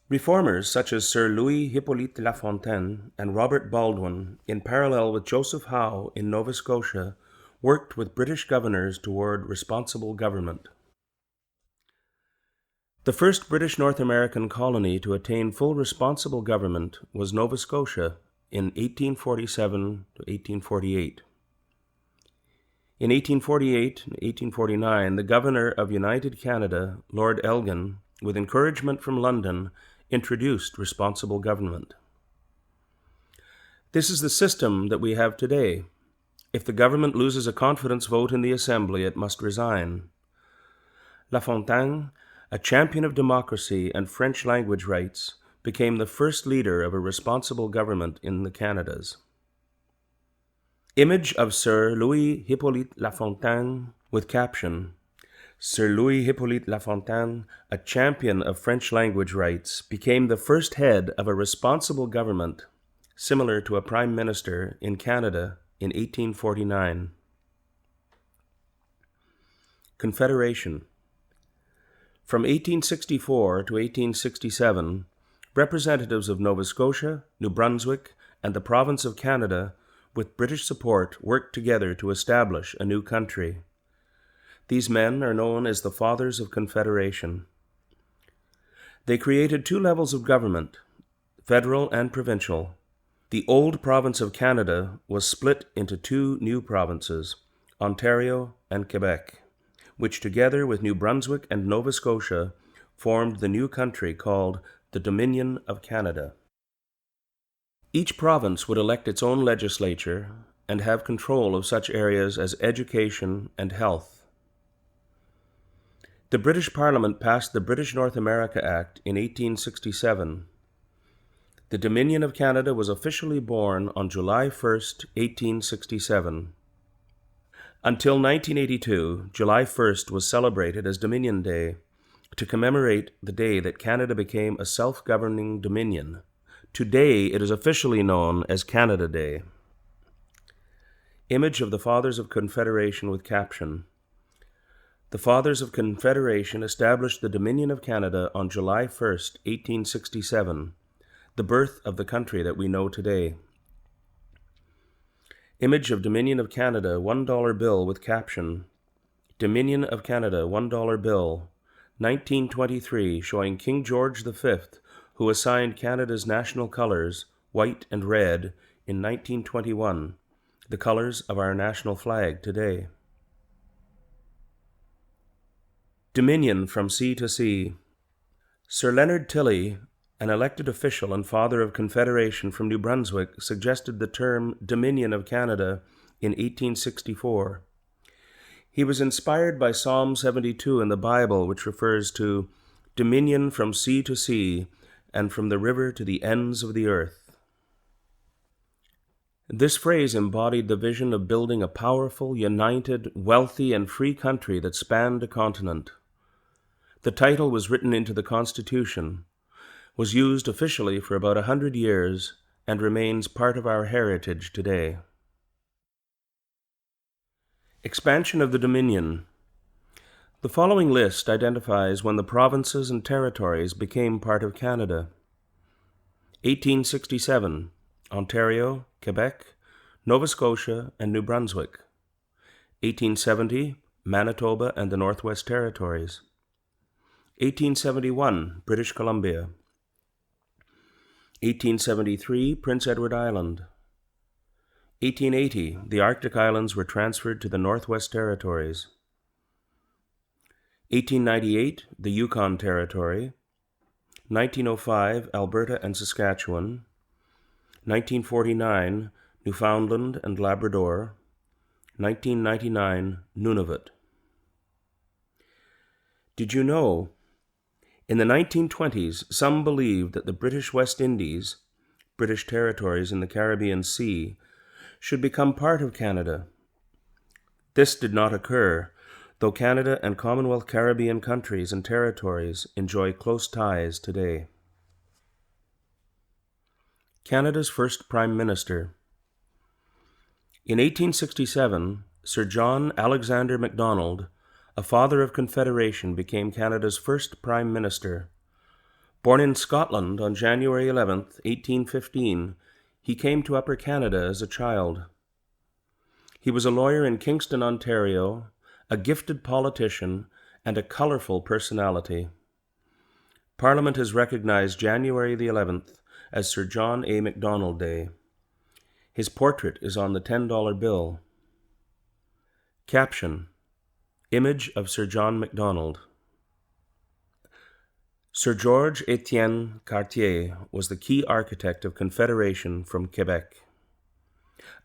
S5: Reformers such as Sir Louis Hippolyte Lafontaine and Robert Baldwin, in parallel with Joseph Howe in Nova Scotia, worked with British governors toward responsible government. The first British North American colony to attain full responsible government was Nova Scotia in 1847 to 1848. In 1848 and 1849, the Governor of United Canada, Lord Elgin, with encouragement from London, introduced responsible government. This is the system that we have today. If the government loses a confidence vote in the Assembly, it must resign. La Fontaine, a champion of democracy and French language rights, became the first leader of a responsible government in the Canadas. Image of Sir Louis Hippolyte La Fontaine with caption, Sir Louis Hippolyte La Fontaine, a champion of French language rights, became the first head of a responsible government, similar to a prime minister, in Canada in 1849. Confederation. From 1864 to 1867, representatives of Nova Scotia, New Brunswick, and the province of Canada, with British support, worked together to establish a new country. These men are known as the Fathers of Confederation. They created two levels of government, federal and provincial. The old province of Canada was split into two new provinces, Ontario and Quebec, which together with New Brunswick and Nova Scotia formed the new country called the Dominion of Canada. Each province would elect its own legislature and have control of such areas as education and health. The British Parliament passed the British North America Act in 1867. The Dominion of Canada was officially born on July 1, 1867. Until 1982, July 1st was celebrated as Dominion Day to commemorate the day that Canada became a self-governing dominion. Today, it is officially known as Canada Day. Image of the Fathers of Confederation with caption, The Fathers of Confederation established the Dominion of Canada on July 1, 1867, the birth of the country that we know today. Image of Dominion of Canada $1 bill with caption, Dominion of Canada $1 bill, 1923, showing King George V, who assigned Canada's national colors, white and red, in 1921, the colors of our national flag today. Dominion from sea to sea. Sir Leonard Tilley, an elected official and father of Confederation from New Brunswick, suggested the term Dominion of Canada in 1864. He was inspired by Psalm 72 in the Bible, which refers to dominion from sea to sea and from the river to the ends of the earth. This phrase embodied the vision of building a powerful, united, wealthy, and free country that spanned a continent. The title was written into the Constitution, was used officially for about 100 years, and remains part of our heritage today. Expansion of the Dominion. The following list identifies when the provinces and territories became part of Canada. 1867, Ontario, Quebec, Nova Scotia, and New Brunswick. 1870, Manitoba and the Northwest Territories. 1871, British Columbia. 1873, Prince Edward Island. 1880, the Arctic Islands were transferred to the Northwest Territories. 1898, the Yukon Territory. 1905, Alberta and Saskatchewan. 1949, Newfoundland and Labrador. 1999, Nunavut. Did you know? In the 1920s, some believed that the British West Indies, British territories in the Caribbean Sea, should become part of Canada. This did not occur, though Canada and Commonwealth Caribbean countries and territories enjoy close ties today. Canada's first Prime Minister. In 1867, Sir John Alexander Macdonald, a father of Confederation, became Canada's first Prime Minister. Born in Scotland on January 11, 1815, he came to Upper Canada as a child. He was a lawyer in Kingston, Ontario, a gifted politician, and a colorful personality. Parliament has recognized January the 11th as Sir John A. Macdonald Day. His portrait is on the $10 bill. Caption: Image of Sir John Macdonald. Sir George Etienne Cartier was the key architect of Confederation from Quebec.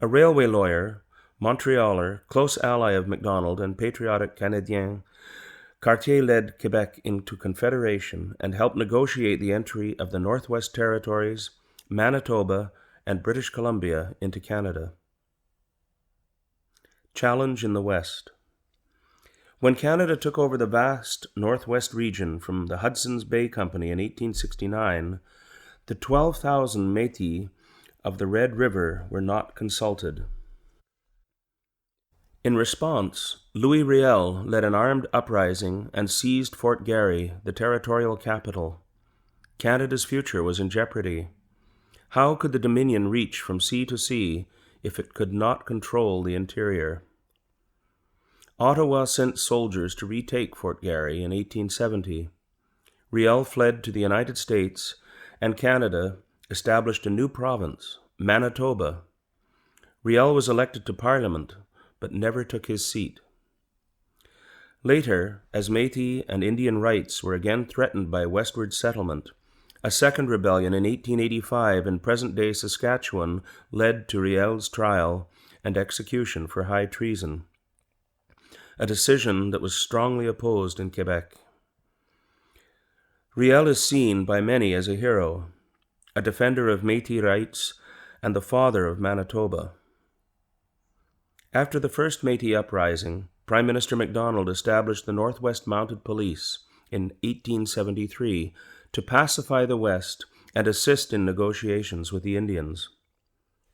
S5: A railway lawyer, Montrealer, close ally of Macdonald and patriotic Canadien, Cartier led Quebec into Confederation and helped negotiate the entry of the Northwest Territories, Manitoba, and British Columbia into Canada. Challenge in the West. When Canada took over the vast Northwest region from the Hudson's Bay Company in 1869, the 12,000 Métis of the Red River were not consulted. In response, Louis Riel led an armed uprising and seized Fort Garry, the territorial capital. Canada's future was in jeopardy. How could the Dominion reach from sea to sea if it could not control the interior? Ottawa sent soldiers to retake Fort Garry in 1870. Riel fled to the United States, and Canada established a new province, Manitoba. Riel was elected to Parliament, but never took his seat. Later, as Métis and Indian rights were again threatened by westward settlement, a second rebellion in 1885 in present-day Saskatchewan led to Riel's trial and execution for high treason, a decision that was strongly opposed in Quebec. Riel is seen by many as a hero, a defender of Métis rights and the father of Manitoba. After the first Métis uprising, Prime Minister Macdonald established the Northwest Mounted Police in 1873 to pacify the West and assist in negotiations with the Indians.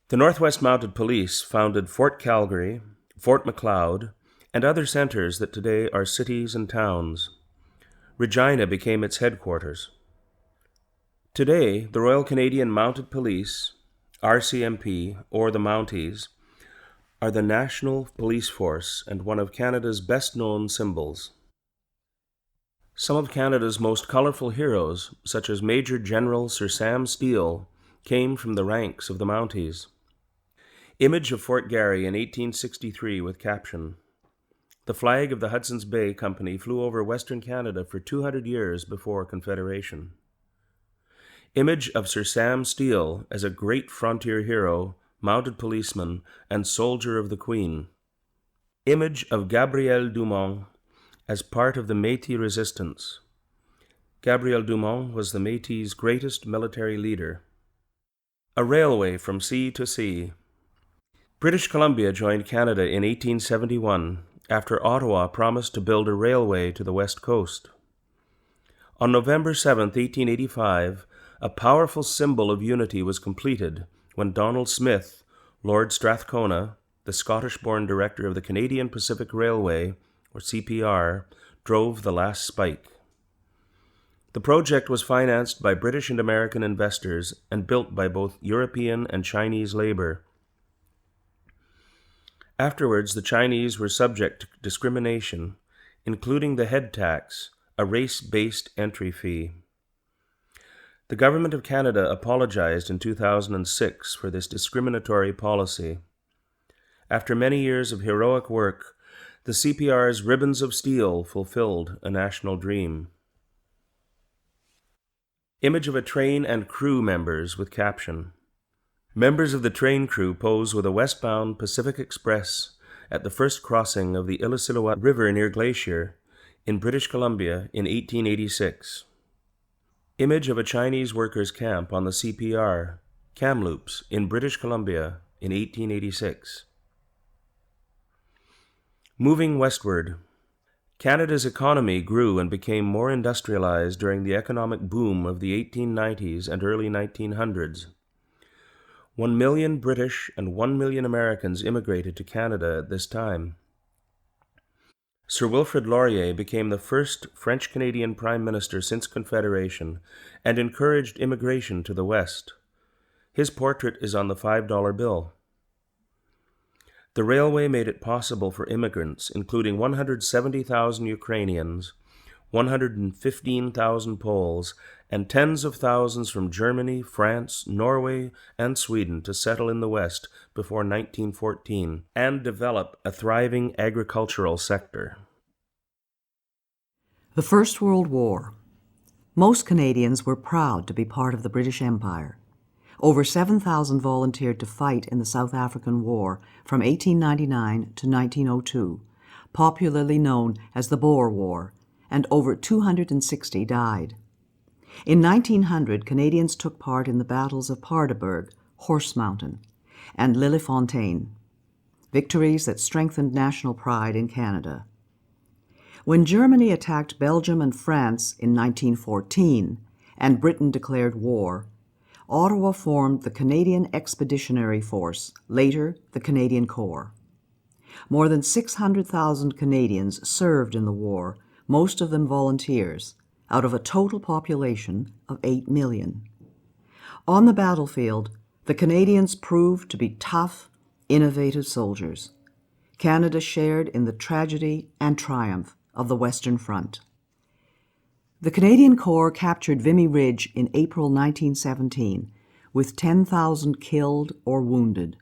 S5: The Northwest Mounted Police founded Fort Calgary, Fort Macleod, and other centers that today are cities and towns. Regina became its headquarters. Today, the Royal Canadian Mounted Police, RCMP, or the Mounties, are the national police force and one of Canada's best-known symbols. Some of Canada's most colorful heroes, such as Major General Sir Sam Steele, came from the ranks of the Mounties. Image of Fort Garry in 1863 with caption: The flag of the Hudson's Bay Company flew over Western Canada for 200 years before Confederation. Image of Sir Sam Steele as a great frontier hero, mounted policeman, and soldier of the Queen. Image of Gabriel Dumont as part of the Métis resistance. Gabriel Dumont was the Métis' greatest military leader. A railway from sea to sea. British Columbia joined Canada in 1871 after Ottawa promised to build a railway to the west coast. On November 7, 1885, a powerful symbol of unity was completed when Donald Smith, Lord Strathcona, the Scottish-born director of the Canadian Pacific Railway, or CPR, drove the last spike. The project was financed by British and American investors and built by both European and Chinese labor. Afterwards, the Chinese were subject to discrimination, including the head tax, a race-based entry fee. The Government of Canada apologized in 2006 for this discriminatory policy. After many years of heroic work, the CPR's ribbons of steel fulfilled a national dream. Image of a train and crew members with caption: Members of the train crew pose with a westbound Pacific Express at the first crossing of the Illecillewaet River near Glacier in British Columbia in 1886. Image of a Chinese workers' camp on the CPR, Kamloops, in British Columbia in 1886. Moving westward. Canada's economy grew and became more industrialized during the economic boom of the 1890s and early 1900s. 1 million British and 1 million Americans immigrated to Canada at this time. Sir Wilfrid Laurier became the first French-Canadian Prime Minister since Confederation and encouraged immigration to the West. His portrait is on the $5 bill. The railway made it possible for immigrants, including 170,000 Ukrainians, 115,000 Poles, and tens of thousands from Germany, France, Norway, and Sweden to settle in the West before 1914 and develop a thriving agricultural sector.
S3: The First World War. Most Canadians were proud to be part of the British Empire. Over 7,000 volunteered to fight in the South African War from 1899 to 1902, popularly known as the Boer War, and over 260 died. In 1900, Canadians took part in the battles of Paardeberg, Horse Mountain, and Lillefontaine, victories that strengthened national pride in Canada. When Germany attacked Belgium and France in 1914 and Britain declared war, Ottawa formed the Canadian Expeditionary Force, later the Canadian Corps. More than 600,000 Canadians served in the war, most of them volunteers, out of a total population of 8 million. On the battlefield, the Canadians proved to be tough, innovative soldiers. Canada shared in the tragedy and triumph of the Western Front. The Canadian Corps captured Vimy Ridge in April 1917 with 10,000 killed or wounded,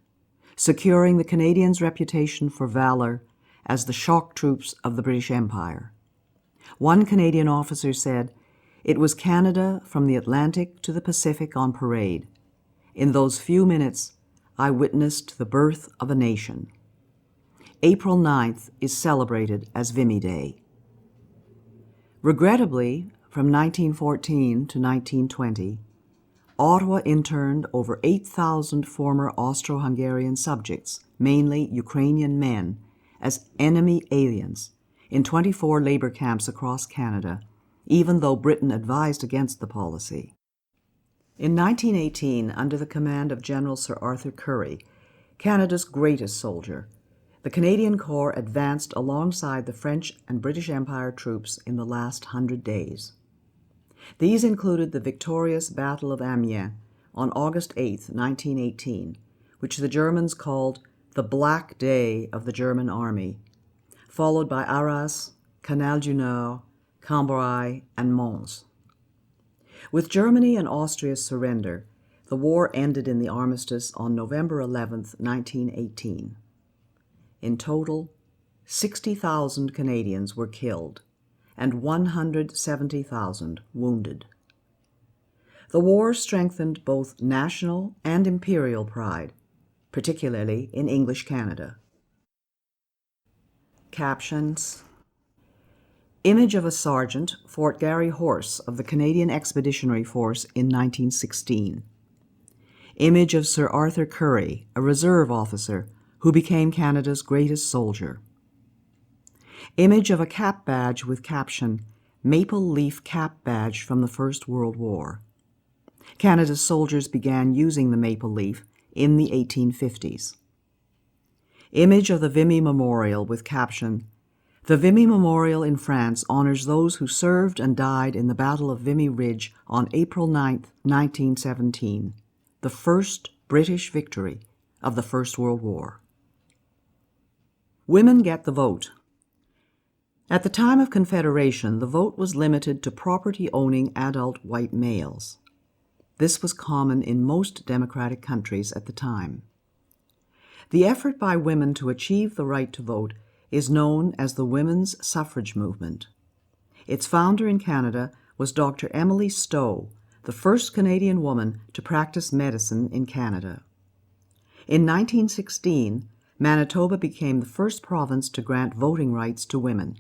S3: securing the Canadians' reputation for valor as the shock troops of the British Empire. One Canadian officer said, "It was Canada from the Atlantic to the Pacific on parade. In those few minutes, I witnessed the birth of a nation." April 9th is celebrated as Vimy Day. Regrettably, from 1914 to 1920, Ottawa interned over 8,000 former Austro-Hungarian subjects, mainly Ukrainian men, as enemy aliens in 24 labor camps across Canada, even though Britain advised against the policy. In 1918, under the command of General Sir Arthur Currie, Canada's greatest soldier, the Canadian Corps advanced alongside the French and British Empire troops in the last 100 days. These included the victorious Battle of Amiens on August 8, 1918, which the Germans called the Black Day of the German Army, followed by Arras, Canal du Nord, Cambrai, and Mons. With Germany and Austria's surrender, the war ended in the armistice on November 11, 1918. In total, 60,000 Canadians were killed and 170,000 wounded. The war strengthened both national and imperial pride, particularly in English Canada. Captions: Image of a sergeant, Fort Garry Horse of the Canadian Expeditionary Force in 1916. Image of Sir Arthur Currie, a reserve officer who became Canada's greatest soldier. Image of a cap badge with caption, "Maple Leaf Cap Badge from the First World War." Canada's soldiers began using the maple leaf in the 1850s. Image of the Vimy Memorial with caption, "The Vimy Memorial in France honors those who served and died in the Battle of Vimy Ridge on April 9, 1917, the first British victory of the First World War." Women get the vote. At the time of Confederation, the vote was limited to property-owning adult white males. This was common in most democratic countries at the time. The effort by women to achieve the right to vote is known as the women's suffrage movement. Its founder in Canada was Dr. Emily Stowe, the first Canadian woman to practice medicine in Canada. In 1916, Manitoba became the first province to grant voting rights to women.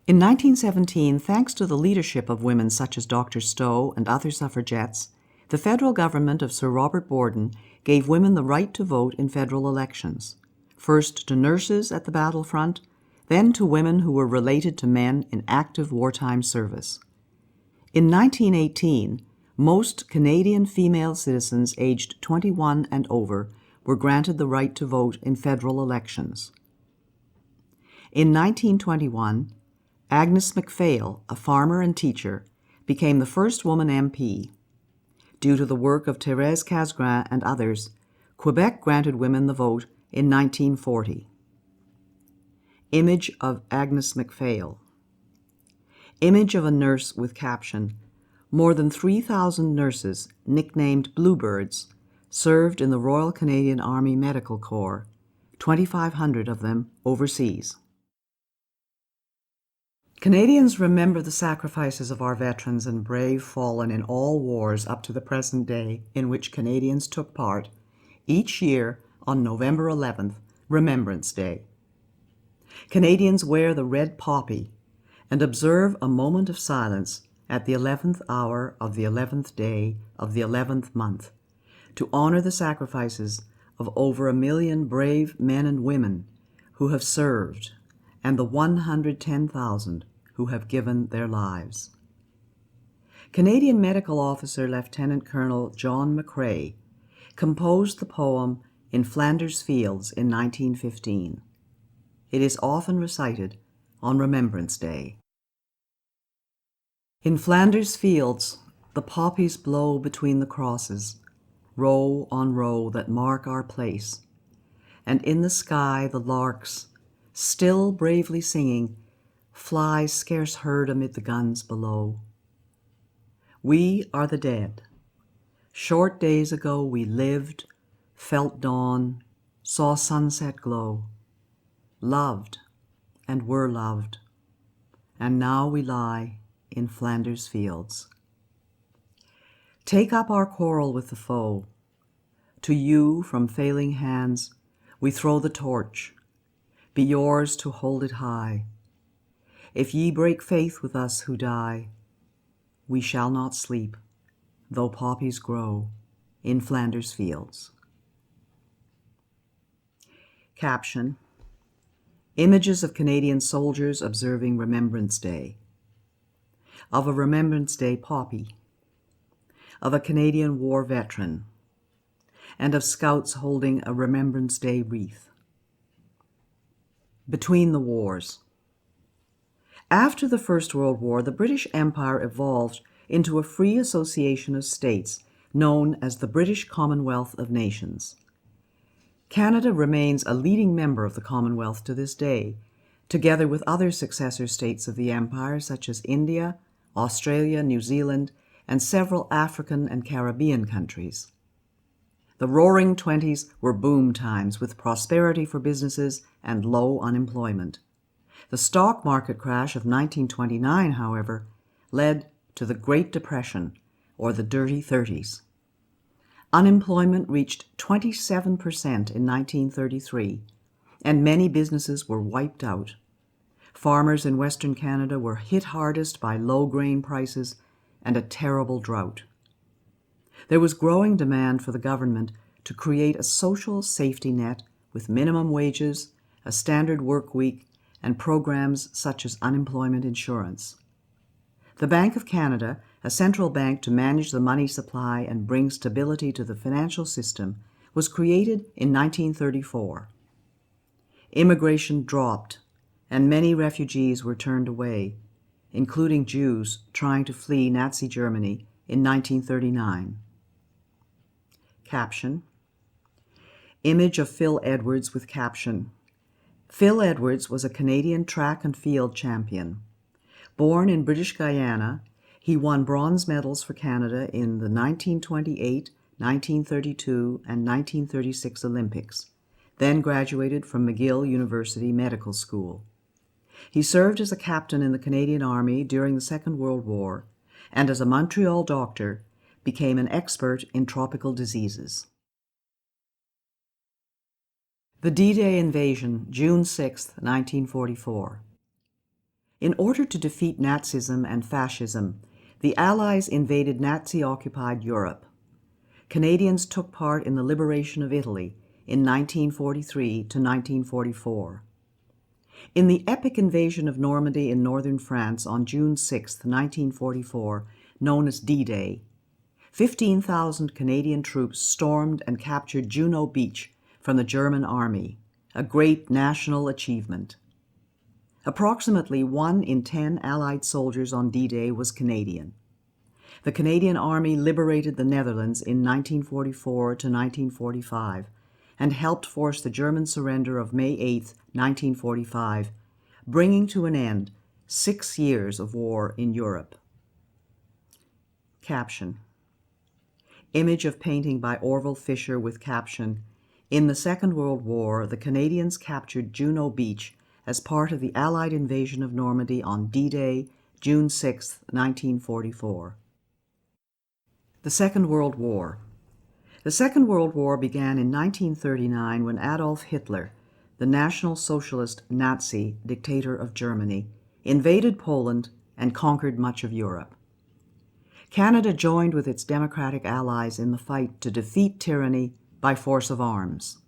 S3: In 1917, thanks to the leadership of women such as Dr. Stowe and other suffragettes, the federal government of Sir Robert Borden gave women the right to vote in federal elections, first to nurses at the battlefront, then to women who were related to men in active wartime service. In 1918, most Canadian female citizens aged 21 and over were granted the right to vote in federal elections. In 1921, Agnes MacPhail, a farmer and teacher, became the first woman MP. Due to the work of Thérèse Casgrain and others, Quebec granted women the vote in 1940. Image of Agnes MacPhail. Image of a nurse with caption, more than 3,000 nurses, nicknamed Bluebirds, served in the Royal Canadian Army Medical Corps, 2,500 of them overseas. Canadians remember the sacrifices of our veterans and brave fallen in all wars up to the present day in which Canadians took part, each year on November 11th, Remembrance Day. Canadians wear the red poppy and observe a moment of silence at the 11th hour of the 11th day of the 11th month to honor the sacrifices of over 1 million brave men and women who have served and the 110,000 who have given their lives. Canadian Medical Officer Lieutenant Colonel John McCrae composed the poem In Flanders Fields in 1915. It is often recited on Remembrance Day. In Flanders fields, the poppies blow between the crosses, row on row that mark our place, and in the sky the larks, still bravely singing, fly scarce heard amid the guns below. We are the dead. Short days ago we lived, felt dawn, saw sunset glow, loved and were loved, and now we lie in Flanders fields. Take up our quarrel with the foe. To you from failing hands we throw the torch. Be yours to hold it high. If ye break faith with us who die, we shall not sleep, though poppies grow in Flanders fields. Caption: Images of Canadian soldiers observing Remembrance Day. Of a Remembrance Day poppy. Of a Canadian War veteran. And of scouts holding a Remembrance Day wreath. Between the wars. After the First World War, the British Empire evolved into a free association of states known as the British Commonwealth of Nations. Canada remains a leading member of the Commonwealth to this day, together with other successor states of the Empire such as India, Australia, New Zealand, and several African and Caribbean countries. The Roaring Twenties were boom times with prosperity for businesses and low unemployment. The stock market crash of 1929, however, led to the Great Depression, or the Dirty Thirties. Unemployment reached 27% in 1933, and many businesses were wiped out. Farmers in Western Canada were hit hardest by low grain prices and a terrible drought. There was growing demand for the government to create a social safety net with minimum wages, a standard work week, and programs such as unemployment insurance. The Bank of Canada, a central bank to manage the money supply and bring stability to the financial system, was created in 1934. Immigration dropped, and many refugees were turned away, including Jews trying to flee Nazi Germany in 1939. Caption: Image of Phil Edwards with caption: Phil Edwards was a Canadian track and field champion. Born in British Guyana, he won bronze medals for Canada in the 1928, 1932, and 1936 Olympics, then graduated from McGill University Medical School. He served as a captain in the Canadian Army during the Second World War, and as a Montreal doctor, became an expert in tropical diseases. The D-Day invasion, June 6, 1944. In order to defeat Nazism and fascism, the Allies invaded Nazi-occupied Europe. Canadians took part in the liberation of Italy in 1943 to 1944. In the epic invasion of Normandy in northern France on June 6, 1944, known as D-Day, 15,000 Canadian troops stormed and captured Juno Beach from the German army, a great national achievement. Approximately 1 in 10 Allied soldiers on D-Day was Canadian. The Canadian Army liberated the Netherlands in 1944 to 1945 and helped force the German surrender of May 8, 1945, bringing to an end 6 years of war in Europe. Caption. Image of painting by Orville Fisher with caption, "In the Second World War, the Canadians captured Juno Beach as part of the Allied invasion of Normandy on D-Day, June 6, 1944. The Second World War. The Second World War began in 1939 when Adolf Hitler, the National Socialist Nazi dictator of Germany, invaded Poland and conquered much of Europe. Canada joined with its democratic allies in the fight to defeat tyranny by force of arms.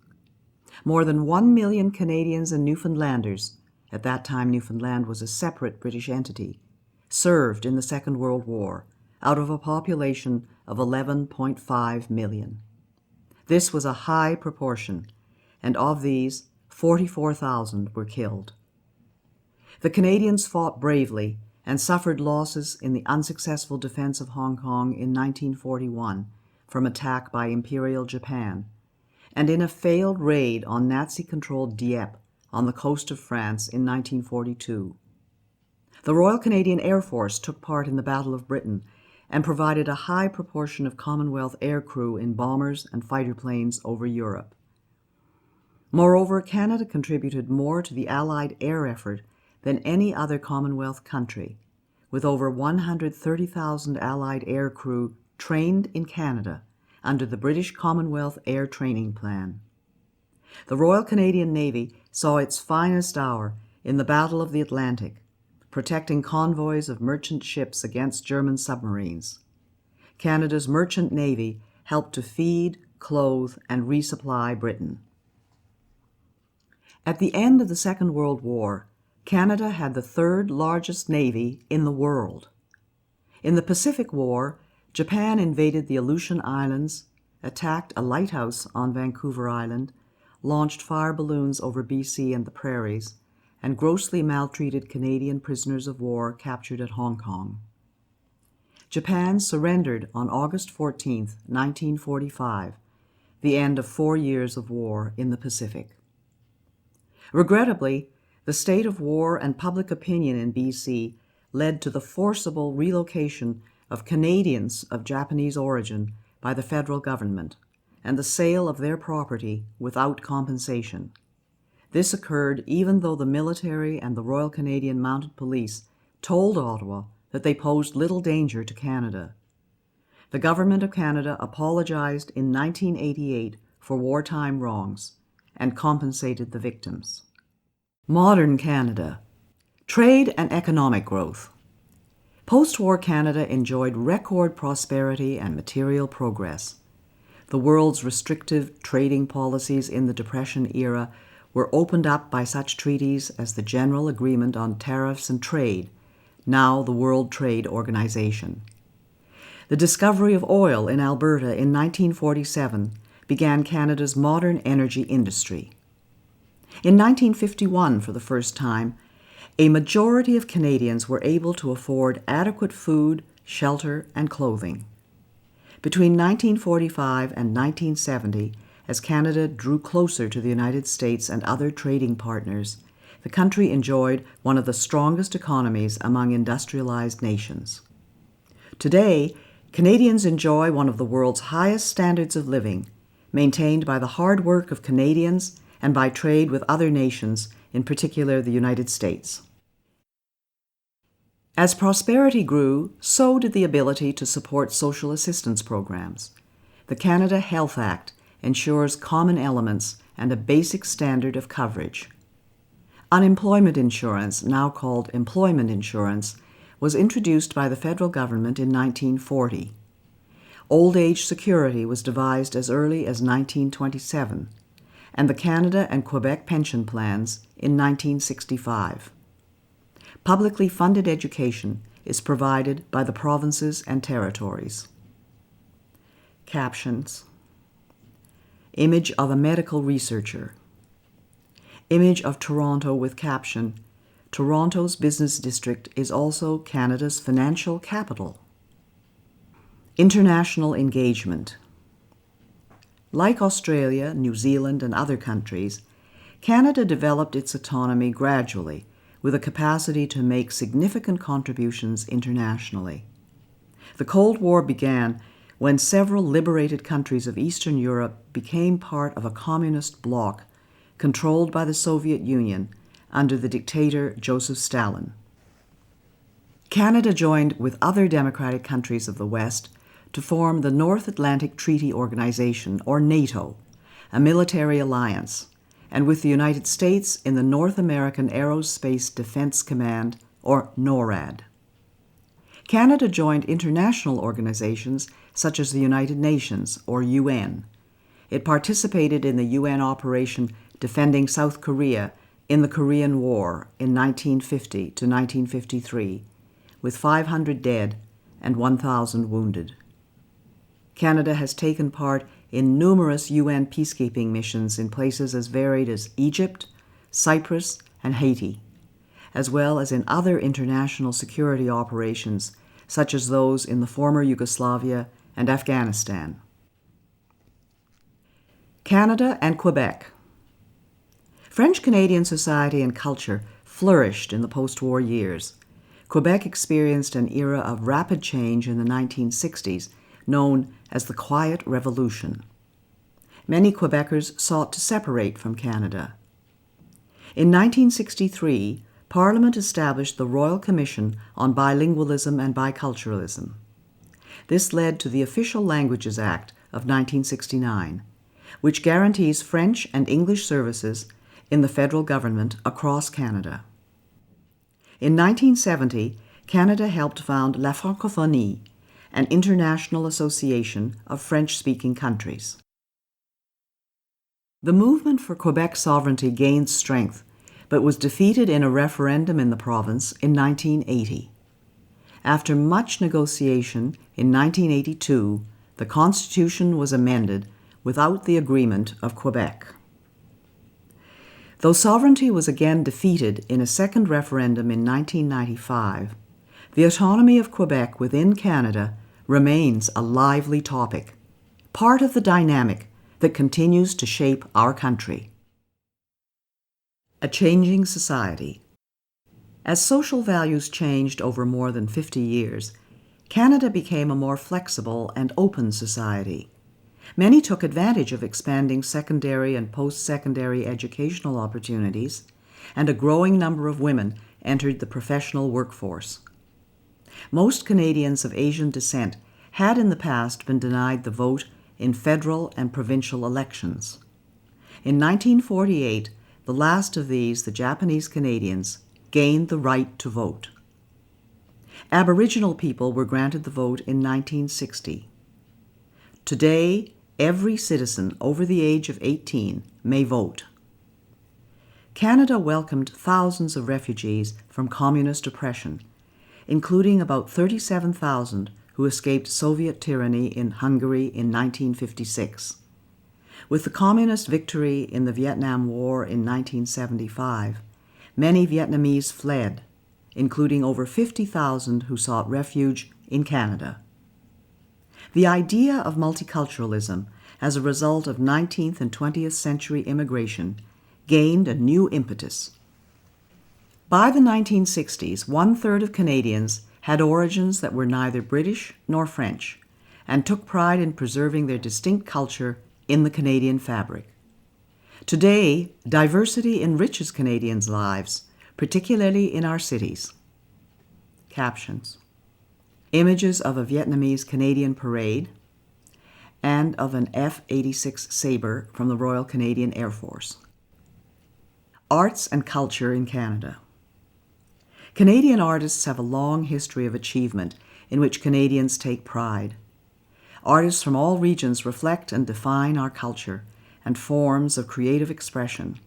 S3: More than 1 million Canadians and Newfoundlanders, at that time Newfoundland was a separate British entity, served in the Second World War, out of a population of 11.5 million. This was a high proportion, and of these, 44,000 were killed. The Canadians fought bravely and suffered losses in the unsuccessful defense of Hong Kong in 1941 from attack by Imperial Japan, and in a failed raid on Nazi-controlled Dieppe on the coast of France in 1942. The Royal Canadian Air Force took part in the Battle of Britain and provided a high proportion of Commonwealth aircrew in bombers and fighter planes over Europe. Moreover, Canada contributed more to the Allied air effort than any other Commonwealth country, with over 130,000 Allied aircrew trained in Canada under the British Commonwealth Air Training Plan. The Royal Canadian Navy saw its finest hour in the Battle of the Atlantic, protecting convoys of merchant ships against German submarines. Canada's merchant navy helped to feed, clothe, and resupply Britain. At the end of the Second World War, Canada had the third largest navy in the world. In the Pacific War, Japan invaded the Aleutian Islands, attacked a lighthouse on Vancouver Island, launched fire balloons over BC and the prairies, and grossly maltreated Canadian prisoners of war captured at Hong Kong. Japan surrendered on August 14, 1945, the end of 4 years of war in the Pacific. Regrettably, the state of war and public opinion in BC led to the forcible relocation of Canadians of Japanese origin by the federal government and the sale of their property without compensation. This occurred even though the military and the Royal Canadian Mounted Police told Ottawa that they posed little danger to Canada. The Government of Canada apologized in 1988 for wartime wrongs and compensated the victims. Modern Canada. Trade and economic growth. Post-war Canada enjoyed record prosperity and material progress. The world's restrictive trading policies in the Depression era were opened up by such treaties as the General Agreement on Tariffs and Trade, now the World Trade Organization. The discovery of oil in Alberta in 1947 began Canada's modern energy industry. In 1951, for the first time, a majority of Canadians were able to afford adequate food, shelter, and clothing. Between 1945 and 1970, as Canada drew closer to the United States and other trading partners, the country enjoyed one of the strongest economies among industrialized nations. Today, Canadians enjoy one of the world's highest standards of living, maintained by the hard work of Canadians and by trade with other nations, in particular the United States. As prosperity grew, so did the ability to support social assistance programs. The Canada Health Act ensures common elements and a basic standard of coverage. Unemployment insurance, now called employment insurance, was introduced by the federal government in 1940. Old age security was devised as early as 1927, and the Canada and Quebec pension plans in 1965. Publicly funded education is provided by the provinces and territories. Captions. Image of a medical researcher. Image of Toronto with caption, "Toronto's business district is also Canada's financial capital." International engagement. Like Australia, New Zealand, and other countries, Canada developed its autonomy gradually, with a capacity to make significant contributions internationally. The Cold War began when several liberated countries of Eastern Europe became part of a communist bloc controlled by the Soviet Union under the dictator Joseph Stalin. Canada joined with other democratic countries of the West to form the North Atlantic Treaty Organization, or NATO, a military alliance, and with the United States in the North American Aerospace Defense Command, or NORAD. Canada joined international organizations such as the United Nations, or UN. It participated in the UN operation defending South Korea in the Korean War in 1950 to 1953, with 500 dead and 1,000 wounded. Canada has taken part in numerous UN peacekeeping missions in places as varied as Egypt, Cyprus, and Haiti, as well as in other international security operations such as those in the former Yugoslavia and Afghanistan. Canada and Quebec. French-Canadian society and culture flourished in the post-war years. Quebec experienced an era of rapid change in the 1960s, known as the Quiet Revolution. Many Quebecers sought to separate from Canada. In 1963, Parliament established the Royal Commission on Bilingualism and Biculturalism. This led to the Official Languages Act of 1969, which guarantees French and English services in the federal government across Canada. In 1970, Canada helped found La Francophonie, an international association of French-speaking countries. The movement for Quebec sovereignty gained strength, but was defeated in a referendum in the province in 1980. After much negotiation, in 1982, the Constitution was amended without the agreement of Quebec. Though sovereignty was again defeated in a second referendum in 1995, the autonomy of Quebec within Canada remains a lively topic, part of the dynamic that continues to shape our country. A changing society. As social values changed over more than 50 years, Canada became a more flexible and open society. Many took advantage of expanding secondary and post-secondary educational opportunities, and a growing number of women entered the professional workforce. Most Canadians of Asian descent had in the past been denied the vote in federal and provincial elections. In 1948, the last of these, the Japanese Canadians, gained the right to vote. Aboriginal people were granted the vote in 1960. Today, every citizen over the age of 18 may vote. Canada welcomed thousands of refugees from communist oppression, including about 37,000 who escaped Soviet tyranny in Hungary in 1956. With the communist victory in the Vietnam War in 1975, many Vietnamese fled, including over 50,000 who sought refuge in Canada. The idea of multiculturalism as a result of 19th and 20th century immigration gained a new impetus. By the 1960s, 1/3 of Canadians had origins that were neither British nor French, and took pride in preserving their distinct culture in the Canadian fabric. Today, diversity enriches Canadians' lives, particularly in our cities. Captions. Images of a Vietnamese Canadian parade and of an F-86 Sabre from the Royal Canadian Air Force. Arts and culture in Canada. Canadian artists have a long history of achievement in which Canadians take pride. Artists from all regions reflect and define our culture and forms of creative expression,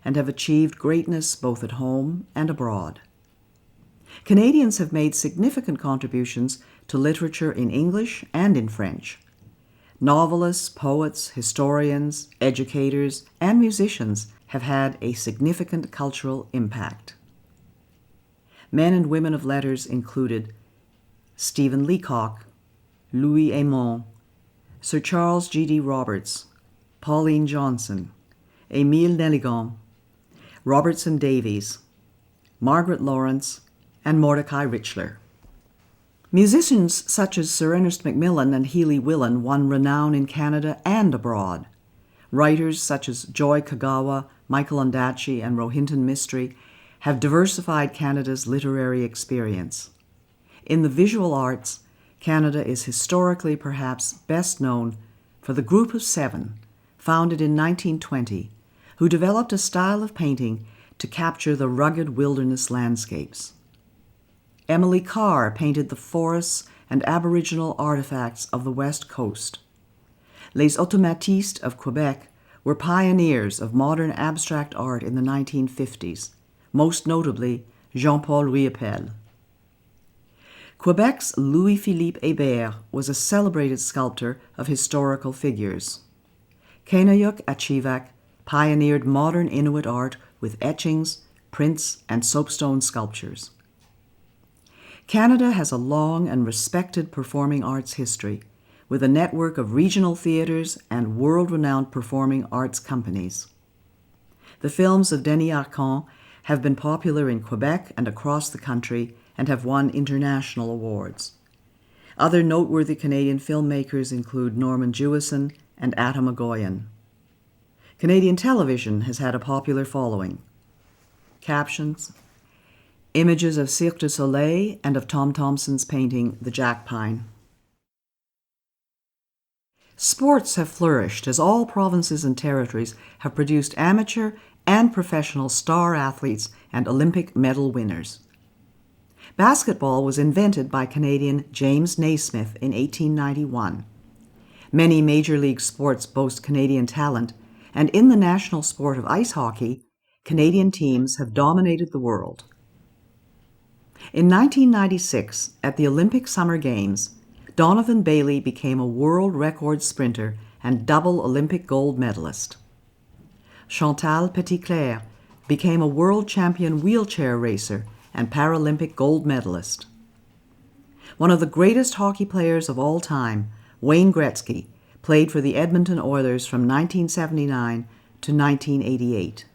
S3: and have achieved greatness both at home and abroad. Canadians have made significant contributions to literature in English and in French. Novelists, poets, historians, educators, and musicians have had a significant cultural impact. Men and women of letters included Stephen Leacock, Louis Aymon, Sir Charles G.D. Roberts, Pauline Johnson, Émile Nelligan, Robertson Davies, Margaret Lawrence, and Mordecai Richler. Musicians such as Sir Ernest Macmillan and Healy Willan won renown in Canada and abroad. Writers such as Joy Kagawa, Michael Ondaatje, and Rohinton Mistry have diversified Canada's literary experience. In the visual arts, Canada is historically perhaps best known for the Group of Seven, founded in 1920, who developed a style of painting to capture the rugged wilderness landscapes. Emily Carr painted the forests and Aboriginal artifacts of the West Coast. Les Automatistes of Quebec were pioneers of modern abstract art in the 1950s, most notably Jean-Paul Riopelle. Quebec's Louis-Philippe Hébert was a celebrated sculptor of historical figures. Kainayuk Achivak pioneered modern Inuit art with etchings, prints, and soapstone sculptures. Canada has a long and respected performing arts history, with a network of regional theaters and world-renowned performing arts companies. The films of Denis Arcand have been popular in Quebec and across the country and have won international awards. Other noteworthy Canadian filmmakers include Norman Jewison and Atta Magoyan. Canadian television has had a popular following. Captions: images of Cirque du Soleil and of Tom Thomson's painting The Jack Pine. Sports have flourished as all provinces and territories have produced amateur and professional star athletes and Olympic medal winners. Basketball was invented by Canadian James Naismith in 1891. Many major league sports boast Canadian talent, and in the national sport of ice hockey, Canadian teams have dominated the world. In 1996, at the Olympic Summer Games, Donovan Bailey became a world record sprinter and double Olympic gold medalist. Chantal Petitclerc became a world champion wheelchair racer and Paralympic gold medalist. One of the greatest hockey players of all time, Wayne Gretzky, played for the Edmonton Oilers from 1979 to 1988.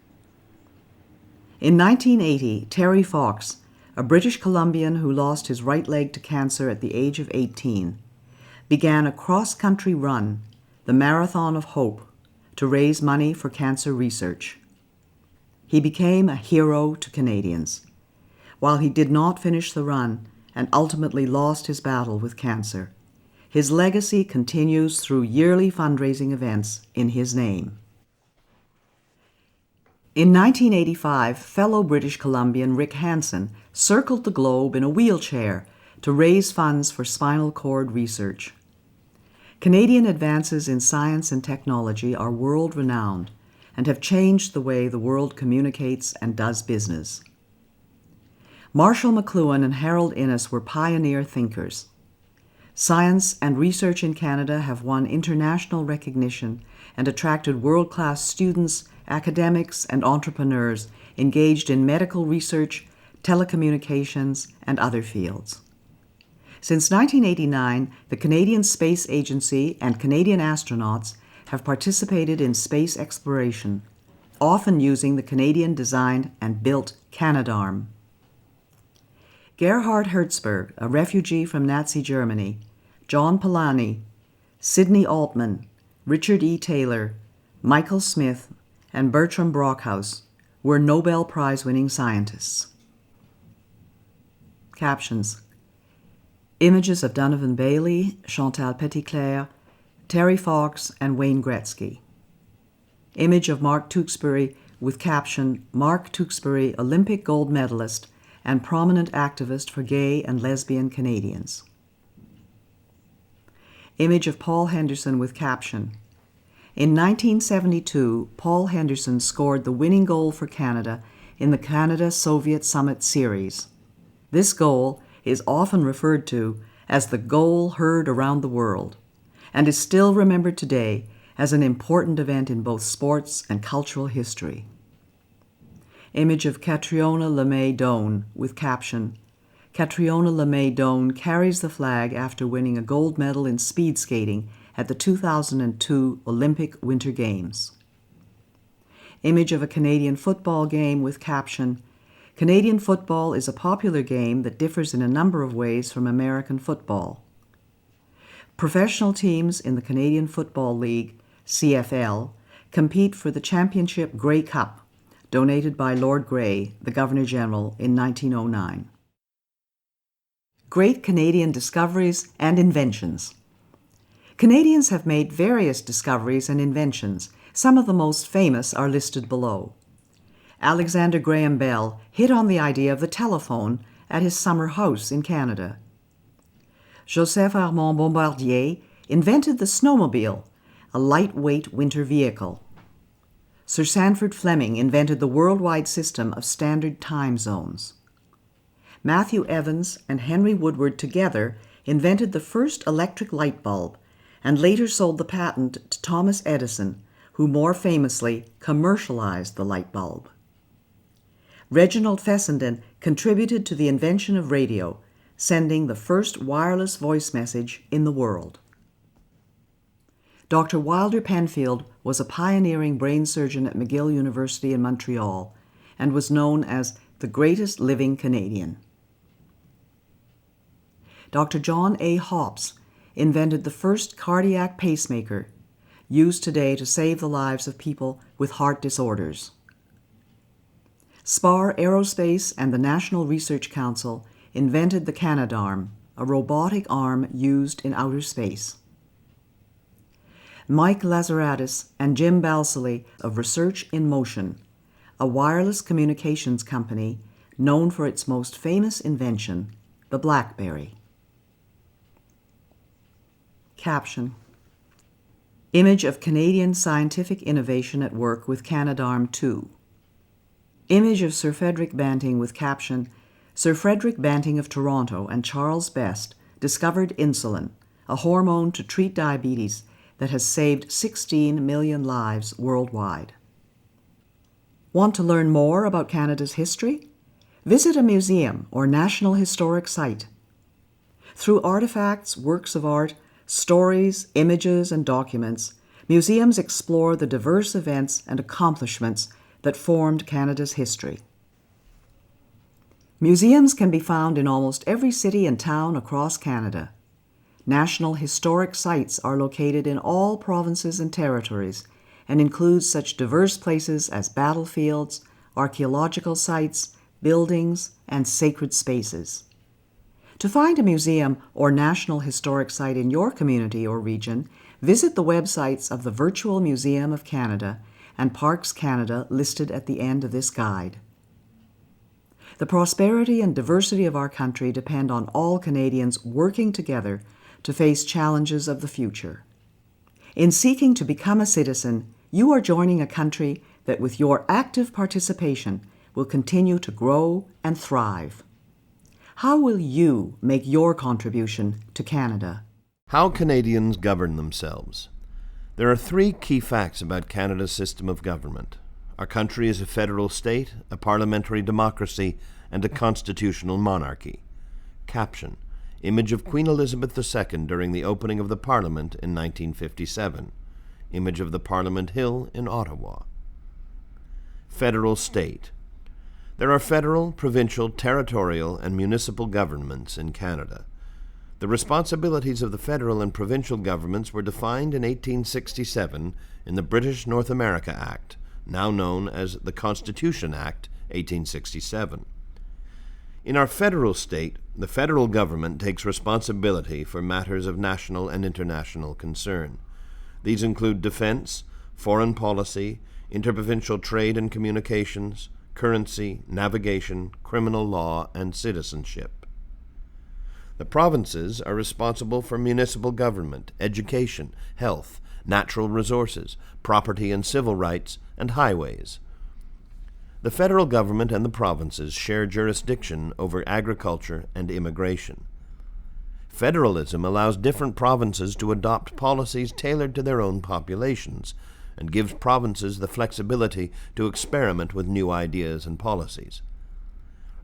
S3: In 1980, Terry Fox, a British Columbian who lost his right leg to cancer at the age of 18, began a cross-country run, the Marathon of Hope, to raise money for cancer research. He became a hero to Canadians. While he did not finish the run and ultimately lost his battle with cancer, his legacy continues through yearly fundraising events in his name. In 1985, fellow British Columbian Rick Hansen circled the globe in a wheelchair to raise funds for spinal cord research. Canadian advances in science and technology are world-renowned and have changed the way the world communicates and does business. Marshall McLuhan and Harold Innis were pioneer thinkers. Science and research in Canada have won international recognition and attracted world-class students, academics, and entrepreneurs engaged in medical research, telecommunications, and other fields. Since 1989, the Canadian Space Agency and Canadian astronauts have participated in space exploration, often using the Canadian-designed and built Canadarm. Gerhard Hertzberg, a refugee from Nazi Germany, John Polanyi, Sidney Altman, Richard E. Taylor, Michael Smith, and Bertram Brockhaus were Nobel Prize-winning scientists. Captions: images of Donovan Bailey, Chantal Petitclerc, Terry Fox, and Wayne Gretzky. Image of Mark Tewksbury with caption, Mark Tewksbury, Olympic gold medalist and prominent activist for gay and lesbian Canadians. Image of Paul Henderson with caption, in 1972, Paul Henderson scored the winning goal for Canada in the Canada-Soviet Summit Series. This goal is often referred to as the goal heard around the world and is still remembered today as an important event in both sports and cultural history. Image of Catriona LeMay Doan with caption, Catriona LeMay Doan carries the flag after winning a gold medal in speed skating at the 2002 Olympic Winter Games. Image of a Canadian football game with caption, Canadian football is a popular game that differs in a number of ways from American football. Professional teams in the Canadian Football League, CFL, compete for the Championship Grey Cup, donated by Lord Grey, the Governor-General, in 1909. Great Canadian discoveries and inventions. Canadians have made various discoveries and inventions. Some of the most famous are listed below. Alexander Graham Bell hit on the idea of the telephone at his summer house in Canada. Joseph Armand Bombardier invented the snowmobile, a lightweight winter vehicle. Sir Sandford Fleming invented the worldwide system of standard time zones. Matthew Evans and Henry Woodward together invented the first electric light bulb and later sold the patent to Thomas Edison, who more famously commercialized the light bulb. Reginald Fessenden contributed to the invention of radio, sending the first wireless voice message in the world. Dr. Wilder Penfield was a pioneering brain surgeon at McGill University in Montreal and was known as the greatest living Canadian. Dr. John A. Hopps invented the first cardiac pacemaker, used today to save the lives of people with heart disorders. Spar Aerospace and the National Research Council invented the Canadarm, a robotic arm used in outer space. Mike Lazaradis and Jim Balsillie of Research in Motion, a wireless communications company known for its most famous invention, the BlackBerry. Caption: Image of Canadian scientific innovation at work with Canadarm 2. Image of Sir Frederick Banting with caption: Sir Frederick Banting of Toronto and Charles Best discovered insulin, a hormone to treat diabetes that has saved 16 million lives worldwide. Want to learn more about Canada's history? Visit a museum or national historic site. Through artifacts, works of art, stories, images, and documents, museums explore the diverse events and accomplishments that formed Canada's history. Museums can be found in almost every city and town across Canada. National historic sites are located in all provinces and territories and include such diverse places as battlefields, archaeological sites, buildings, and sacred spaces. To find a museum or national historic site in your community or region, visit the websites of the Virtual Museum of Canada and Parks Canada listed at the end of this guide. The prosperity and diversity of our country depend on all Canadians working together to face challenges of the future. In seeking to become a citizen, you are joining a country that with your active participation will continue to grow and thrive. How will you make your contribution to Canada?
S6: How Canadians govern themselves. There are three key facts about Canada's system of government. Our country is a federal state, a parliamentary democracy, and a constitutional monarchy. Caption: Image of Queen Elizabeth II during the opening of the Parliament in 1957. Image of the Parliament Hill in Ottawa. Federal state. There are federal, provincial, territorial, and municipal governments in Canada. The responsibilities of the federal and provincial governments were defined in 1867 in the British North America Act, now known as the Constitution Act, 1867. In our federal state, the federal government takes responsibility for matters of national and international concern. These include defense, foreign policy, interprovincial trade and communications, currency, navigation, criminal law, and citizenship. The provinces are responsible for municipal government, education, health, natural resources, property and civil rights, and highways. The federal government and the provinces share jurisdiction over agriculture and immigration. Federalism allows different provinces to adopt policies tailored to their own populations and gives provinces the flexibility to experiment with new ideas and policies.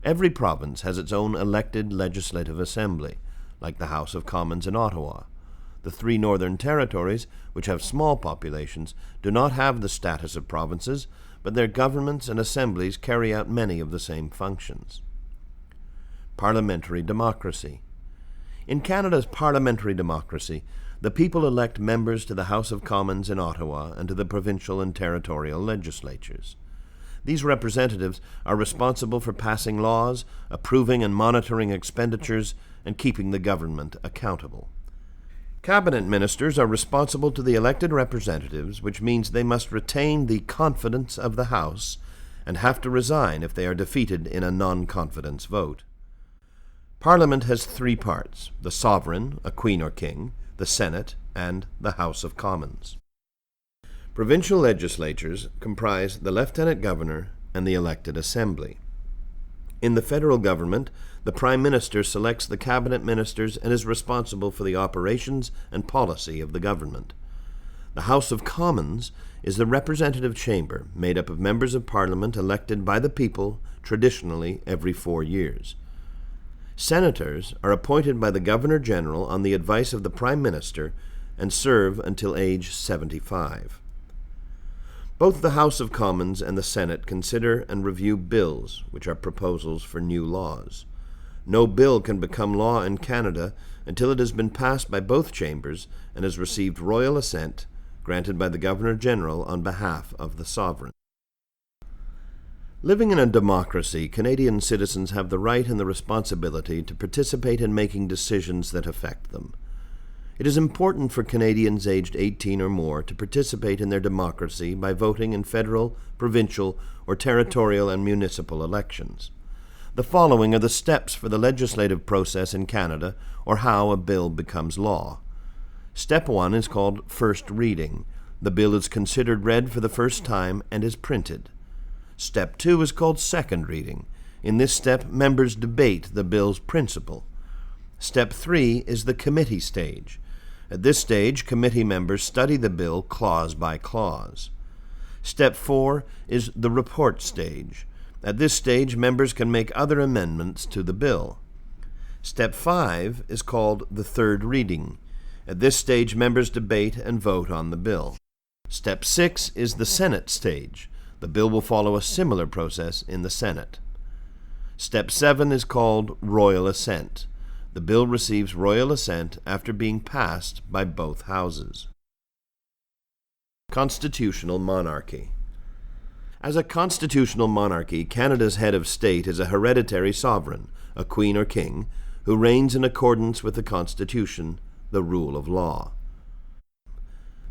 S6: Every province has its own elected legislative assembly, like the House of Commons in Ottawa. The three northern territories, which have small populations, do not have the status of provinces, but their governments and assemblies carry out many of the same functions. Parliamentary democracy. In Canada's parliamentary democracy, the people elect members to the House of Commons in Ottawa and to the provincial and territorial legislatures. These representatives are responsible for passing laws, approving and monitoring expenditures, and keeping the government accountable. Cabinet ministers are responsible to the elected representatives, which means they must retain the confidence of the House and have to resign if they are defeated in a non-confidence vote. Parliament has three parts: the sovereign, a queen or king, the Senate, and the House of Commons. Provincial legislatures comprise the Lieutenant Governor and the elected Assembly. In the federal government, the Prime Minister selects the cabinet ministers and is responsible for the operations and policy of the government. The House of Commons is the representative chamber made up of members of Parliament elected by the people, traditionally every 4 years. Senators are appointed by the Governor-General on the advice of the Prime Minister and serve until age 75. Both the House of Commons and the Senate consider and review bills, which are proposals for new laws. No bill can become law in Canada until it has been passed by both chambers and has received royal assent, granted by the Governor-General on behalf of the sovereign. Living in a democracy, Canadian citizens have the right and the responsibility to participate in making decisions that affect them. It is important for Canadians aged 18 or more to participate in their democracy by voting in federal, provincial, or territorial and municipal elections. The following are the steps for the legislative process in Canada, or how a bill becomes law. Step 1 is called first reading. The bill is considered read for the first time and is printed. Step 2 is called second reading. In this step, members debate the bill's principle. Step 3 is the committee stage. At this stage, committee members study the bill clause by clause. Step 4 is the report stage. At this stage, members can make other amendments to the bill. Step 5 is called the third reading. At this stage, members debate and vote on the bill. Step 6 is the Senate stage. The bill will follow a similar process in the Senate. Step 7 is called royal assent. The bill receives royal assent after being passed by both houses. Constitutional monarchy. As a constitutional monarchy, Canada's head of state is a hereditary sovereign, a queen or king, who reigns in accordance with the Constitution, the rule of law.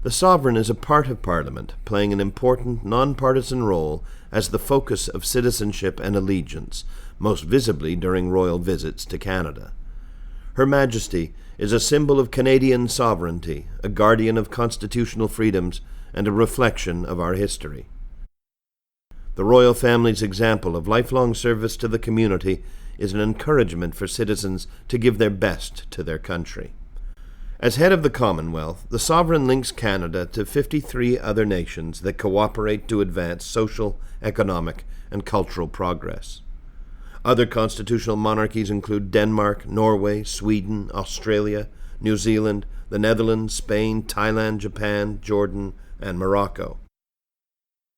S6: The sovereign is a part of Parliament, playing an important non-partisan role as the focus of citizenship and allegiance, most visibly during royal visits to Canada. Her Majesty is a symbol of Canadian sovereignty, a guardian of constitutional freedoms, and a reflection of our history. The royal family's example of lifelong service to the community is an encouragement for citizens to give their best to their country. As head of the Commonwealth, the sovereign links Canada to 53 other nations that cooperate to advance social, economic, and cultural progress. Other constitutional monarchies include Denmark, Norway, Sweden, Australia, New Zealand, the Netherlands, Spain, Thailand, Japan, Jordan, and Morocco.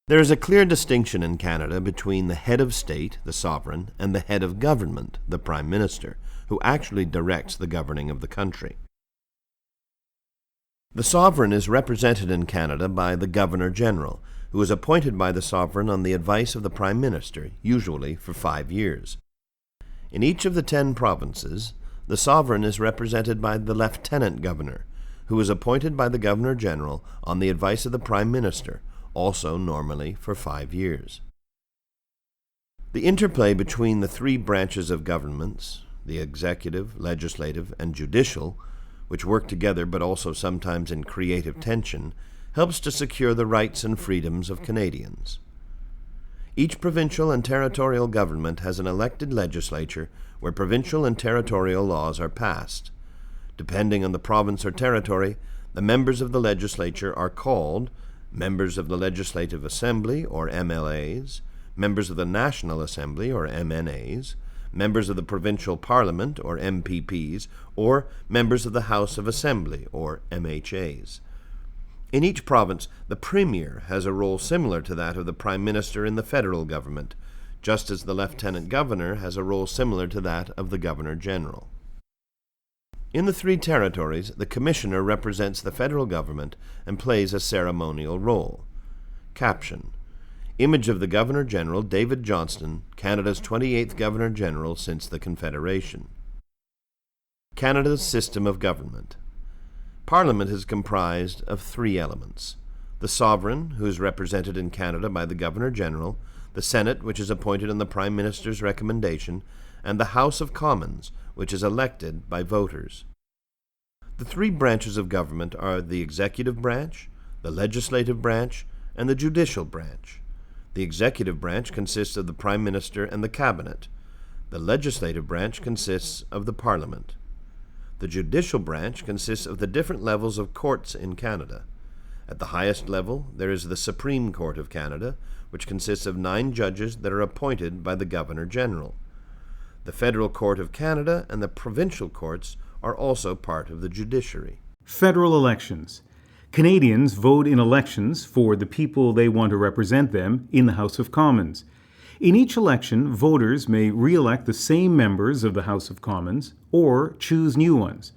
S6: There is a clear distinction in Canada between the head of state, the sovereign, and the head of government, the Prime Minister, who actually directs the governing of the country. The sovereign is represented in Canada by the Governor-General, who is appointed by the sovereign on the advice of the Prime Minister, usually for 5 years. In each of the 10 provinces, the sovereign is represented by the Lieutenant Governor, who is appointed by the Governor-General on the advice of the Prime Minister, also normally for 5 years. The interplay between the 3 branches of governments, the executive, legislative, and judicial, which work together but also sometimes in creative tension, helps to secure the rights and freedoms of Canadians. Each provincial and territorial government has an elected legislature where provincial and territorial laws are passed. Depending on the province or territory, the members of the legislature are called members of the Legislative Assembly, or MLAs, members of the National Assembly, or MNAs, members of the Provincial Parliament, or MPPs, or members of the House of Assembly, or MHAs. In each province, the Premier has a role similar to that of the Prime Minister in the federal government, just as the Lieutenant Governor has a role similar to that of the Governor-General. In the 3 territories, the Commissioner represents the federal government and plays a ceremonial role. Caption: Image of the Governor-General David Johnston, Canada's 28th Governor-General since the Confederation. Canada's system of government. Parliament is comprised of 3 elements: the Sovereign, who is represented in Canada by the Governor-General, the Senate, which is appointed on the Prime Minister's recommendation, and the House of Commons, which is elected by voters. The 3 branches of government are the executive branch, the legislative branch, and the judicial branch. The executive branch consists of the Prime Minister and the Cabinet. The legislative branch consists of the Parliament. The judicial branch consists of the different levels of courts in Canada. At the highest level, there is the Supreme Court of Canada, which consists of 9 judges that are appointed by the Governor-General. The Federal Court of Canada and the provincial courts are also part of the judiciary.
S7: Federal elections. Canadians vote in elections for the people they want to represent them in the House of Commons. In each election, voters may re-elect the same members of the House of Commons or choose new ones.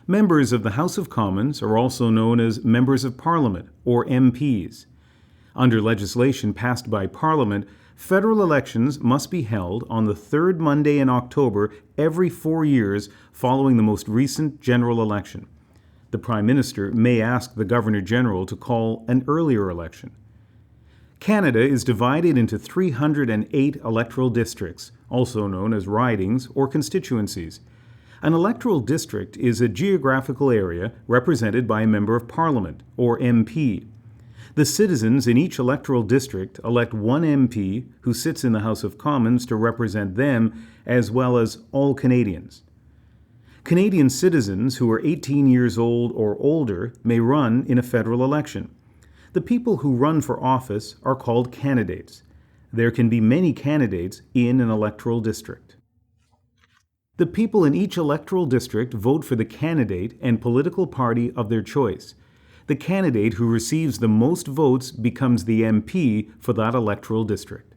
S7: Members of the House of Commons are also known as Members of Parliament, or MPs. Under legislation passed by Parliament, federal elections must be held on the 3rd Monday in October every 4 years following the most recent general election. The Prime Minister may ask the Governor-General to call an earlier election. Canada is divided into 308 electoral districts, also known as ridings or constituencies. An electoral district is a geographical area represented by a Member of Parliament, or MP. The citizens in each electoral district elect one MP who sits in the House of Commons to represent them, as well as all Canadians. Canadian citizens who are 18 years old or older may run in a federal election. The people who run for office are called candidates. There can be many candidates in an electoral district. The people in each electoral district vote for the candidate and political party of their choice. The candidate who receives the most votes becomes the MP for that electoral district.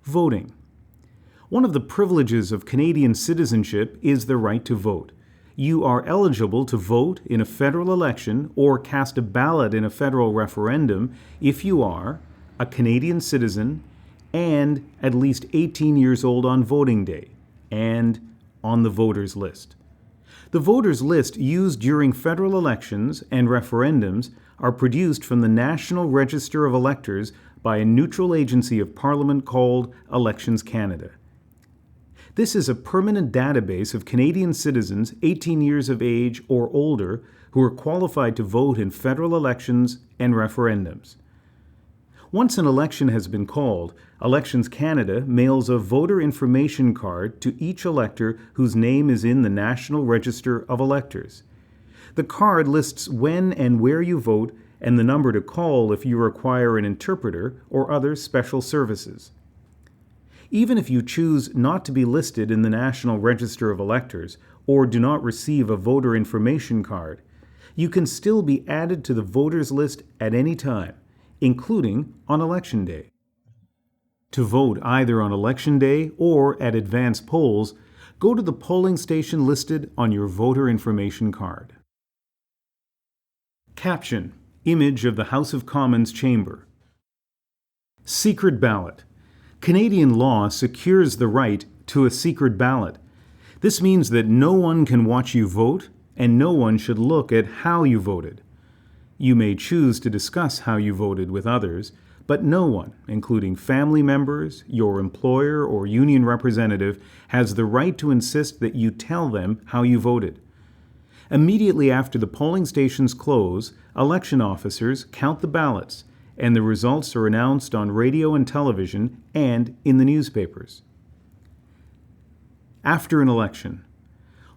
S7: Voting. One of the privileges of Canadian citizenship is the right to vote. You are eligible to vote in a federal election or cast a ballot in a federal referendum if you are a Canadian citizen and at least 18 years old on voting day and on the voters list. The voters list used during federal elections and referendums are produced from the National Register of Electors by a neutral agency of Parliament called Elections Canada. This is a permanent database of Canadian citizens 18 years of age or older who are qualified to vote in federal elections and referendums. Once an election has been called, Elections Canada mails a voter information card to each elector whose name is in the National Register of Electors. The card lists when and where you vote and the number to call if you require an interpreter or other special services. Even if you choose not to be listed in the National Register of Electors or do not receive a voter information card, you can still be added to the voters list at any time, including on Election Day. To vote either on Election Day or at advance polls, go to the polling station listed on your voter information card. Caption: Image of the House of Commons chamber. Secret ballot. Canadian law secures the right to a secret ballot. This means that no one can watch you vote, and no one should look at how you voted. You may choose to discuss how you voted with others, but no one, including family members, your employer, or union representative, has the right to insist that you tell them how you voted. Immediately after the polling stations close, election officers count the ballots, and the results are announced on radio and television and in the newspapers. After an election.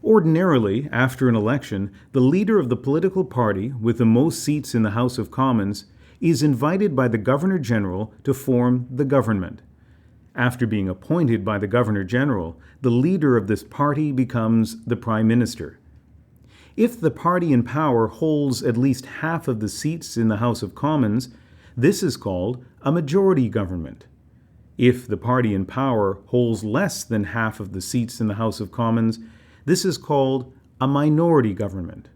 S7: Ordinarily, after an election, the leader of the political party with the most seats in the House of Commons is invited by the Governor-General to form the government. After being appointed by the Governor-General, the leader of this party becomes the Prime Minister. If the party in power holds at least half of the seats in the House of Commons, this is called a majority government. If the party in power holds less than half of the seats in the House of Commons, this is called a minority government.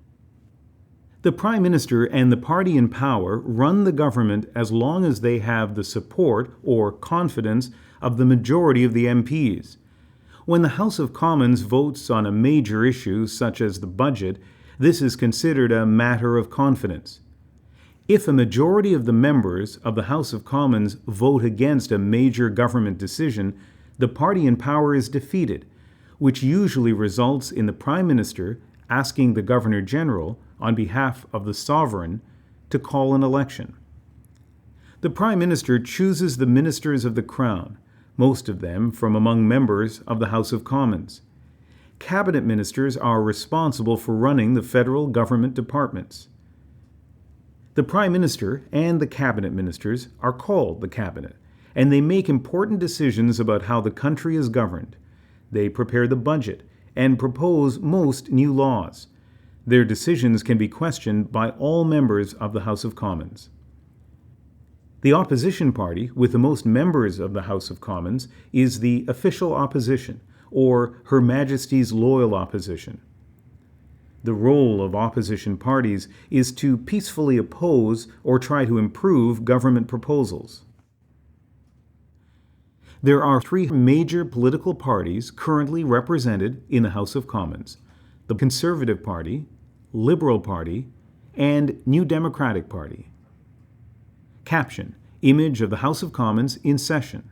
S7: The Prime Minister and the party in power run the government as long as they have the support or confidence of the majority of the MPs. When the House of Commons votes on a major issue such as the budget, this is considered a matter of confidence. If a majority of the members of the House of Commons vote against a major government decision, the party in power is defeated, which usually results in the Prime Minister asking the Governor-General, on behalf of the sovereign, to call an election. The Prime Minister chooses the ministers of the Crown, most of them from among members of the House of Commons. Cabinet ministers are responsible for running the federal government departments. The Prime Minister and the Cabinet ministers are called the Cabinet, and they make important decisions about how the country is governed. They prepare the budget and propose most new laws. Their decisions can be questioned by all members of the House of Commons. The opposition party, with the most members of the House of Commons, is the official opposition, or Her Majesty's loyal opposition. The role of opposition parties is to peacefully oppose or try to improve government proposals. There are three major political parties currently represented in the House of Commons: the Conservative Party, Liberal Party, and New Democratic Party. Caption: Image of the House of Commons in session.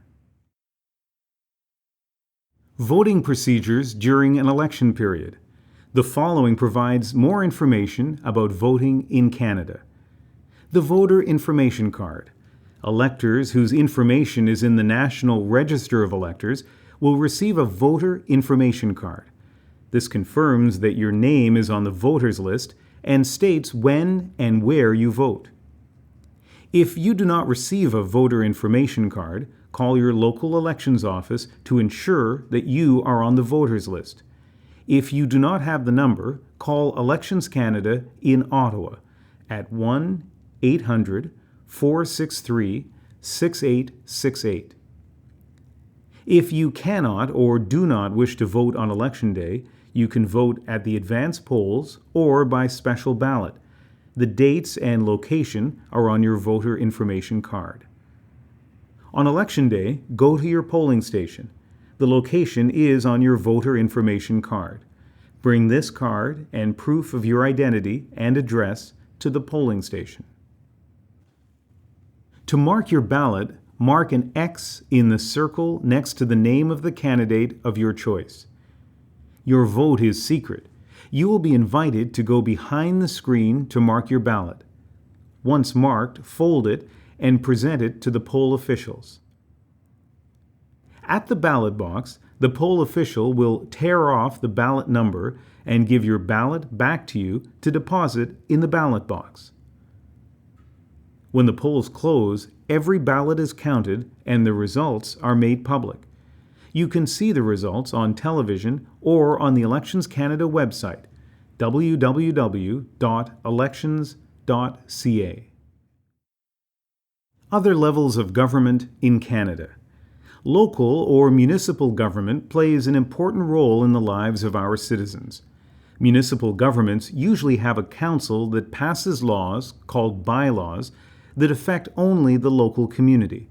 S7: Voting procedures during an election period. The following provides more information about voting in Canada. The Voter Information Card. Electors whose information is in the National Register of Electors will receive a Voter Information Card. This confirms that your name is on the voters list and states when and where you vote. If you do not receive a Voter Information Card, call your local elections office to ensure that you are on the voters list. If you do not have the number, call Elections Canada in Ottawa at 1-800-463-6868. If you cannot or do not wish to vote on Election Day, you can vote at the advance polls or by special ballot. The dates and location are on your voter information card. On Election Day, go to your polling station. The location is on your voter information card. Bring this card and proof of your identity and address to the polling station. To mark your ballot, mark an X in the circle next to the name of the candidate of your choice. Your vote is secret. You will be invited to go behind the screen to mark your ballot. Once marked, fold it and present it to the poll officials. At the ballot box, the poll official will tear off the ballot number and give your ballot back to you to deposit in the ballot box. When the polls close, every ballot is counted and the results are made public. You can see the results on television or on the Elections Canada website, www.elections.ca. Other levels of government in Canada. Local or municipal government plays an important role in the lives of our citizens. Municipal governments usually have a council that passes laws, called bylaws, that affect only the local community.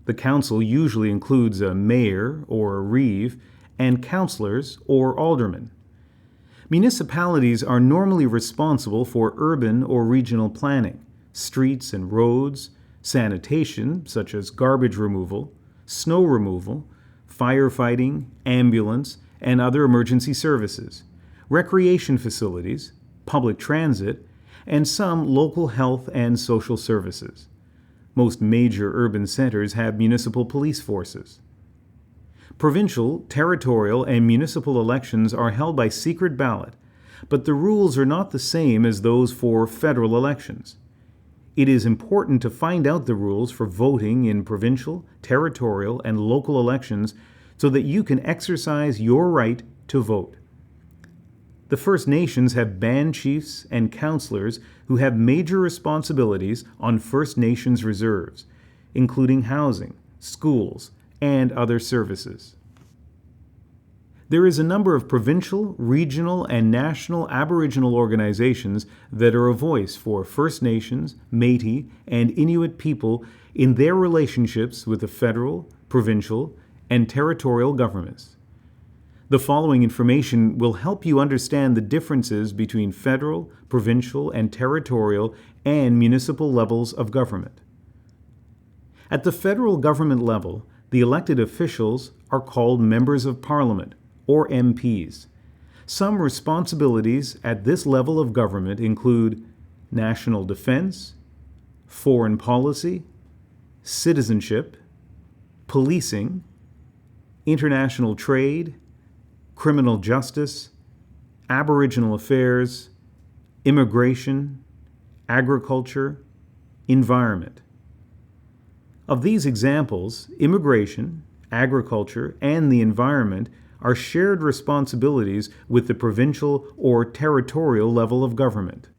S7: The council usually includes a mayor or a reeve and councillors or aldermen. Municipalities are normally responsible for urban or regional planning, streets and roads, sanitation, such as garbage removal, snow removal, firefighting, ambulance, and other emergency services, recreation facilities, public transit, and some local health and social services. Most major urban centers have municipal police forces. Provincial, territorial, and municipal elections are held by secret ballot, but the rules are not the same as those for federal elections. It is important to find out the rules for voting in provincial, territorial, and local elections so that you can exercise your right to vote. The First Nations have band chiefs and councillors who have major responsibilities on First Nations reserves, including housing, schools, and other services. There is a number of provincial, regional, and national Aboriginal organizations that are a voice for First Nations, Métis, and Inuit people in their relationships with the federal, provincial, and territorial governments. The following information will help you understand the differences between federal, provincial, and territorial and municipal levels of government. At the federal government level, the elected officials are called Members of Parliament, or MPs. Some responsibilities at this level of government include national defense, foreign policy, citizenship, policing, international trade, criminal justice, Aboriginal affairs, immigration, agriculture, environment. Of these examples, immigration, agriculture, and the environment are shared responsibilities with the provincial or territorial level of government.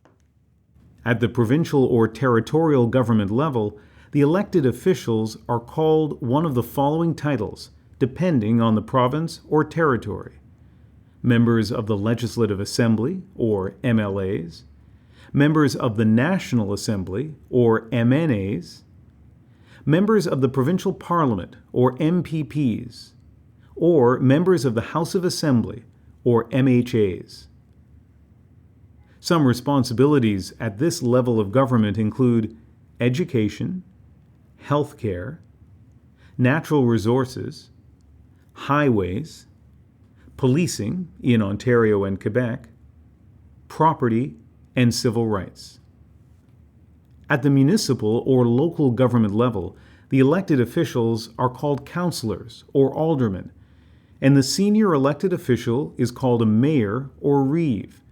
S7: At the provincial or territorial government level, the elected officials are called one of the following titles, depending on the province or territory: members of the Legislative Assembly, or MLAs, members of the National Assembly, or MNAs, members of the Provincial Parliament, or MPPs, or members of the House of Assembly, or MHAs. Some responsibilities at this level of government include education, healthcare, natural resources, highways, policing in Ontario and Quebec, property, and civil rights. At the municipal or local government level, the elected officials are called councillors or aldermen, and the senior elected official is called a mayor or reeve.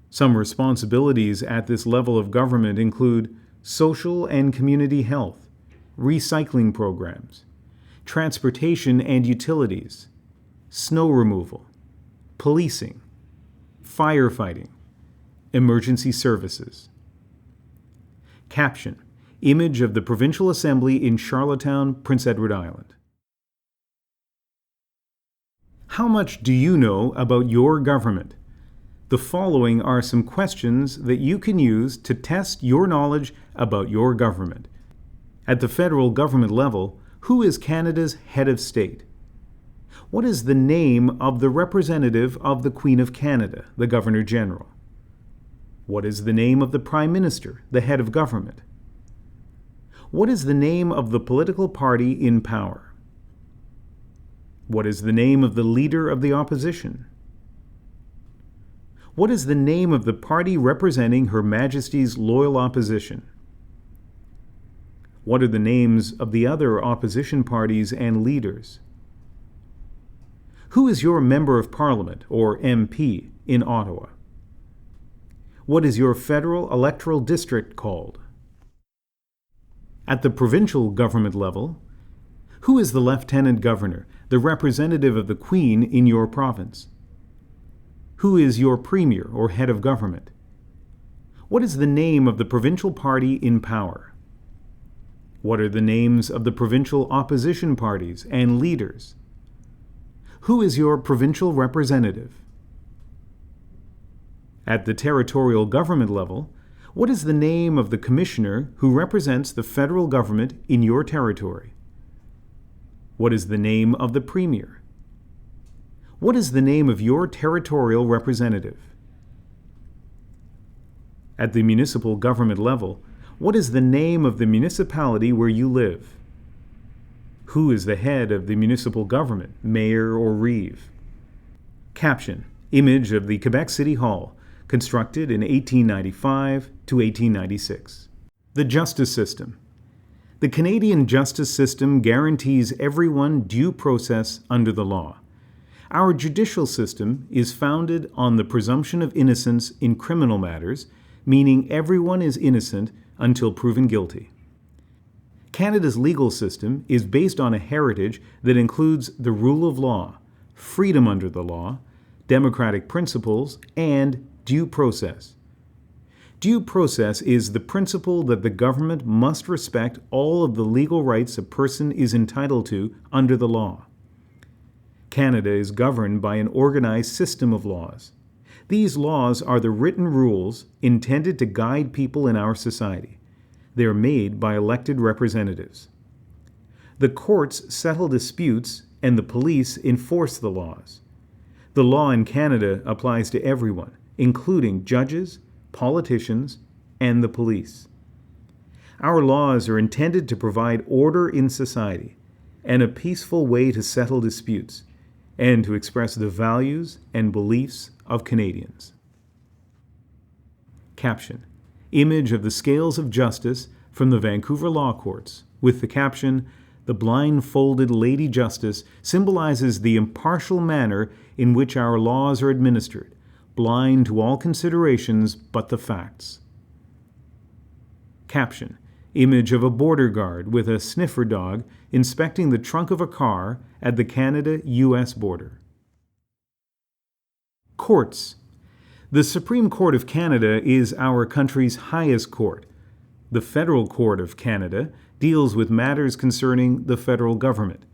S7: Some responsibilities at this level of government include social and community health, recycling programs, transportation and utilities, snow removal, policing, firefighting, emergency services. Caption: Image of the Provincial Assembly in Charlottetown, Prince Edward Island. How much do you know about your government? The following are some questions that you can use to test your knowledge about your government. At the federal government level, who is Canada's head of state? What is the name of the representative of the Queen of Canada, the Governor General? What is the name of the Prime Minister, the head of government? What is the name of the political party in power? What is the name of the leader of the opposition? What is the name of the party representing Her Majesty's loyal opposition? What are the names of the other opposition parties and leaders? Who is your Member of Parliament, or MP, in Ottawa? What is your federal electoral district called? At the provincial government level, who is the Lieutenant Governor, the representative of the Queen in your province? Who is your Premier or head of government? What is the name of the provincial party in power? What are the names of the provincial opposition parties and leaders? Who is your provincial representative? At the territorial government level, what is the name of the commissioner who represents the federal government in your territory? What is the name of the premier? What is the name of your territorial representative? At the municipal government level, what is the name of the municipality where you live? Who is the head of the municipal government, mayor or reeve? Caption: Image of the Quebec City Hall, constructed in 1895 to 1896. The justice system. The Canadian justice system guarantees everyone due process under the law. Our judicial system is founded on the presumption of innocence in criminal matters, meaning everyone is innocent until proven guilty. Canada's legal system is based on a heritage that includes the rule of law, freedom under the law, democratic principles, and due process. Due process is the principle that the government must respect all of the legal rights a person is entitled to under the law. Canada is governed by an organized system of laws. These laws are the written rules intended to guide people in our society. They are made by elected representatives. The courts settle disputes and the police enforce the laws. The law in Canada applies to everyone, including judges, politicians, and the police. Our laws are intended to provide order in society and a peaceful way to settle disputes and to express the values and beliefs of Canadians. Caption: Image of the scales of justice from the Vancouver Law Courts, with the caption, "The blindfolded Lady Justice symbolizes the impartial manner in which our laws are administered, blind to all considerations but the facts." Caption: Image of a border guard with a sniffer dog inspecting the trunk of a car at the Canada-US border. Courts. The Supreme Court of Canada is our country's highest court. The Federal Court of Canada deals with matters concerning the federal government.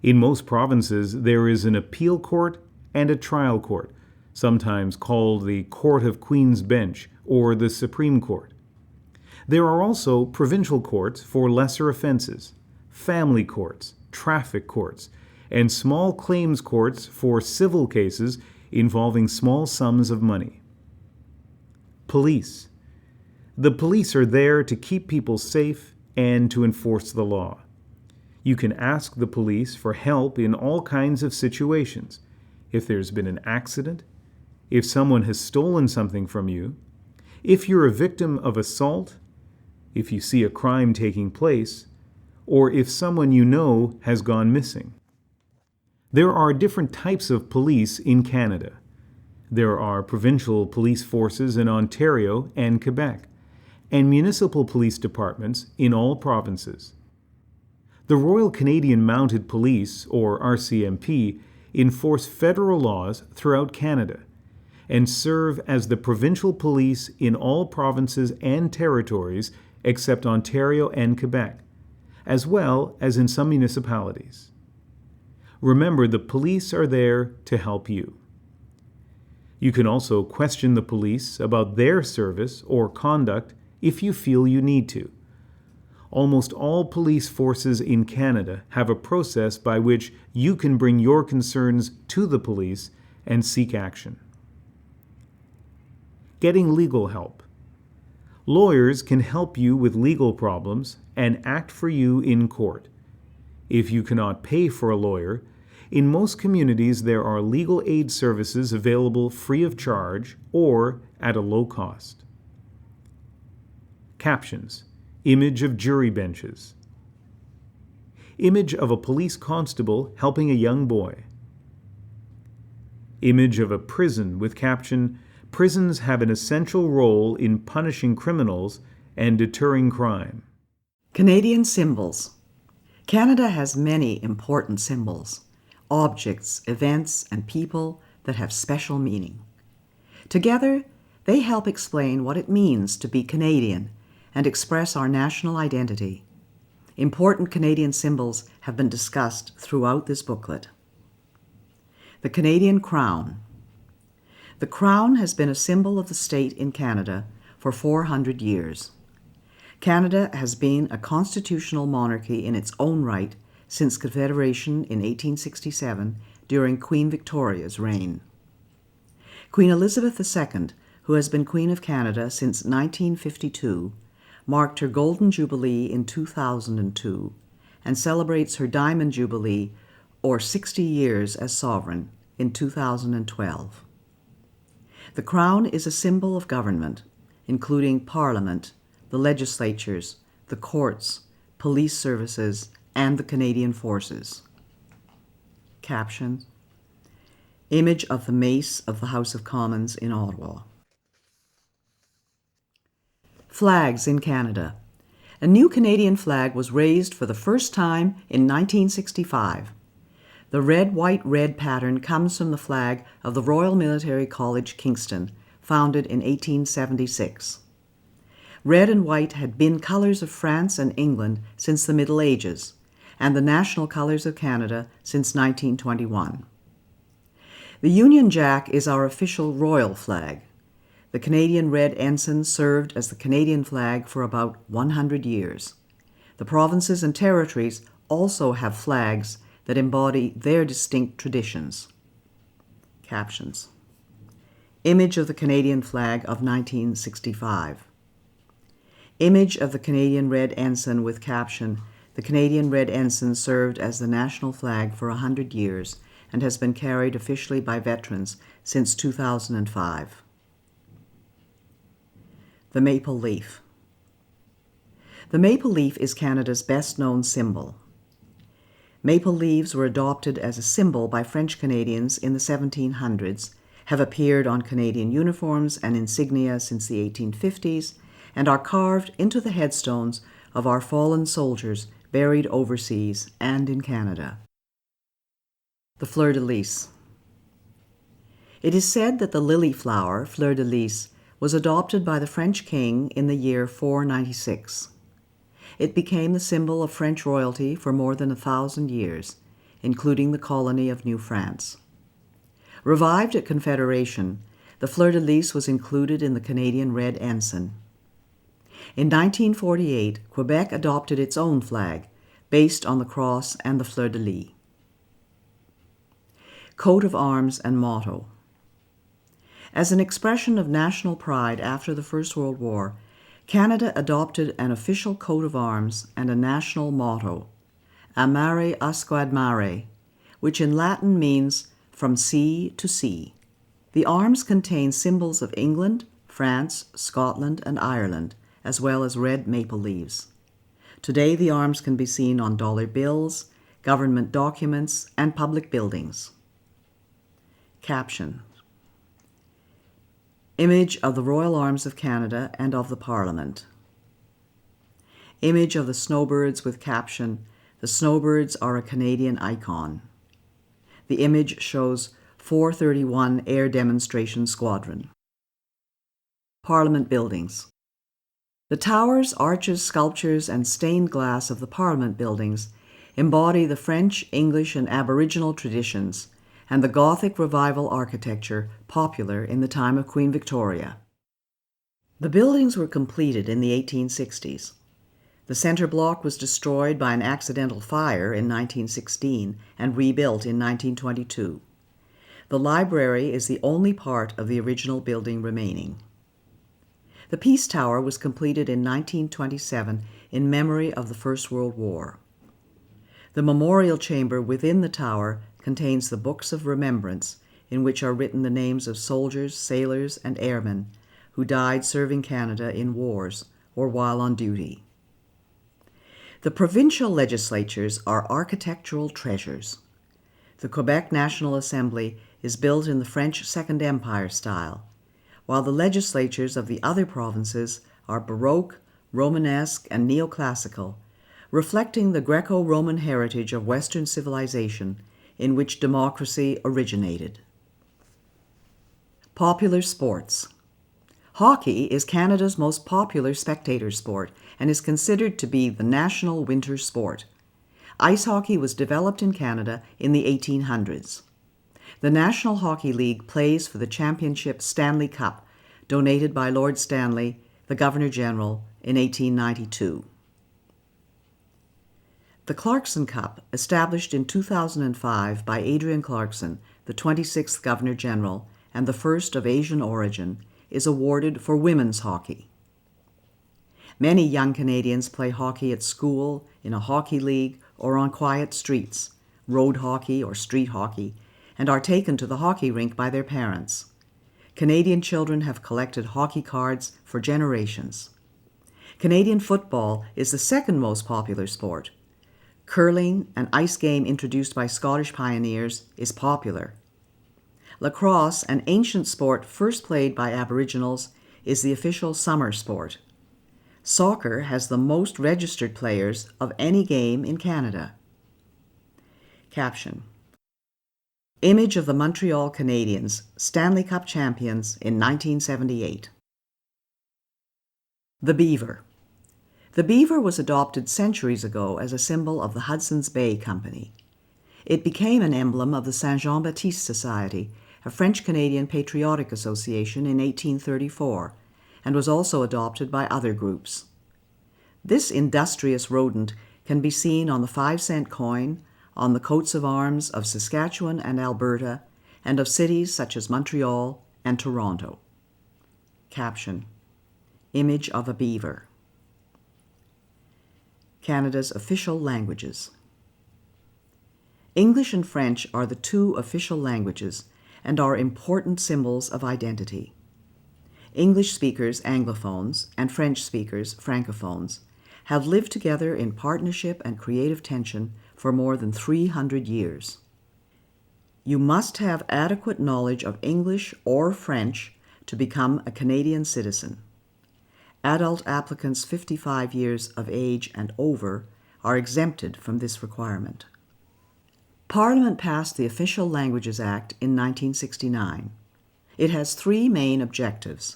S7: In most provinces, there is an appeal court and a trial court, sometimes called the Court of Queen's Bench or the Supreme Court. There are also provincial courts for lesser offenses, family courts, traffic courts, and small claims courts for civil cases involving small sums of money. Police. The police are there to keep people safe and to enforce the law. You can ask the police for help in all kinds of situations. If there's been an accident, if someone has stolen something from you, if you're a victim of assault, if you see a crime taking place, or if someone you know has gone missing. There are different types of police in Canada. There are provincial police forces in Ontario and Quebec, and municipal police departments in all provinces. The Royal Canadian Mounted Police, or RCMP, enforce federal laws throughout Canada and serve as the provincial police in all provinces and territories except Ontario and Quebec, as well as in some municipalities. Remember, the police are there to help you. You can also question the police about their service or conduct if you feel you need to. Almost all police forces in Canada have a process by which you can bring your concerns to the police and seek action. Getting legal help. Lawyers can help you with legal problems and act for you in court. If you cannot pay for a lawyer, in most communities there are legal aid services available free of charge or at a low cost. Captions. Image of jury benches. Image of a police constable helping a young boy. Image of a prison with caption, "Prisons have an essential role in punishing criminals and deterring crime."
S3: Canadian symbols. Canada has many important symbols, objects, events, and people that have special meaning. Together, they help explain what it means to be Canadian and express our national identity. Important Canadian symbols have been discussed throughout this booklet. The Canadian Crown. The Crown has been a symbol of the state in Canada for 400 years. Canada has been a constitutional monarchy in its own right since Confederation in 1867 during Queen Victoria's reign. Queen Elizabeth II, who has been Queen of Canada since 1952, marked her Golden Jubilee in 2002 and celebrates her Diamond Jubilee, or 60 years as sovereign, in 2012. The Crown is a symbol of government, including Parliament, the legislatures, the courts, police services, and the Canadian Forces. Caption. Image of the Mace of the House of Commons in Ottawa. Flags in Canada. A new Canadian flag was raised for the first time in 1965. The red, white, red pattern comes from the flag of the Royal Military College, Kingston, founded in 1876. Red and white had been colors of France and England since the Middle Ages, and the national colors of Canada since 1921. The Union Jack is our official royal flag. The Canadian red ensign served as the Canadian flag for about 100 years. The provinces and territories also have flags that embody their distinct traditions. Captions. Image of the Canadian flag of 1965. Image of the Canadian red ensign with caption, "The Canadian red ensign served as the national flag for 100 years and has been carried officially by veterans since 2005. The maple leaf. The maple leaf is Canada's best-known symbol. Maple leaves were adopted as a symbol by French Canadians in the 1700s, have appeared on Canadian uniforms and insignia since the 1850s, and are carved into the headstones of our fallen soldiers buried overseas and in Canada. The fleur-de-lis. It is said that the lily flower, fleur-de-lis, was adopted by the French king in the year 496. It became the symbol of French royalty for more than 1,000 years, including the colony of New France. Revived at Confederation, the fleur-de-lis was included in the Canadian red ensign. In 1948, Quebec adopted its own flag, based on the cross and the fleur-de-lis. Coat of arms and motto. As an expression of national pride after the First World War, Canada adopted an official coat of arms and a national motto, A mare usquad mare, which in Latin means from sea to sea. The arms contain symbols of England, France, Scotland, and Ireland, as well as red maple leaves. Today, the arms can be seen on dollar bills, government documents, and public buildings. Caption. Image of the Royal Arms of Canada and of the Parliament. Image of the snowbirds with caption, "The snowbirds are a Canadian icon." The image shows 431 Air Demonstration Squadron. Parliament buildings. The towers, arches, sculptures, and stained glass of the Parliament buildings embody the French, English, and Aboriginal traditions and the Gothic Revival architecture popular in the time of Queen Victoria. The buildings were completed in the 1860s. The center block was destroyed by an accidental fire in 1916 and rebuilt in 1922. The library is the only part of the original building remaining. The Peace Tower was completed in 1927 in memory of the First World War. The memorial chamber within the tower contains the Books of Remembrance, in which are written the names of soldiers, sailors, and airmen who died serving Canada in wars or while on duty. The provincial legislatures are architectural treasures. The Quebec National Assembly is built in the French Second Empire style, while the legislatures of the other provinces are Baroque, Romanesque, and neoclassical, reflecting the Greco-Roman heritage of Western civilization in which democracy originated. Popular sports. Hockey is Canada's most popular spectator sport and is considered to be the national winter sport. Ice hockey was developed in Canada in the 1800s. The National Hockey League plays for the championship Stanley Cup, donated by Lord Stanley, the Governor-General, in 1892. The Clarkson Cup, established in 2005 by Adrian Clarkson, the 26th Governor-General and the first of Asian origin, is awarded for women's hockey. Many young Canadians play hockey at school, in a hockey league, or on quiet streets, road hockey or street hockey, and are taken to the hockey rink by their parents. Canadian children have collected hockey cards for generations. Canadian football is the second most popular sport. Curling, an ice game introduced by Scottish pioneers, is popular. Lacrosse, an ancient sport first played by Aboriginals, is the official summer sport. Soccer has the most registered players of any game in Canada. Caption. Image of the Montreal Canadiens, Stanley Cup champions in 1978. The beaver. The beaver was adopted centuries ago as a symbol of the Hudson's Bay Company. It became an emblem of the Saint-Jean-Baptiste Society, a French-Canadian patriotic association, in 1834, and was also adopted by other groups. This industrious rodent can be seen on the 5-cent coin, on the coats of arms of Saskatchewan and Alberta, and of cities such as Montreal and Toronto. Caption: Image of a beaver. Canada's official languages. English and French are the two official languages and are important symbols of identity. English speakers, Anglophones, and French speakers, Francophones, have lived together in partnership and creative tension for more than 300 years. You must have adequate knowledge of English or French to become a Canadian citizen. Adult applicants 55 years of age and over are exempted from this requirement. Parliament passed the Official Languages Act in 1969. It has three main objectives: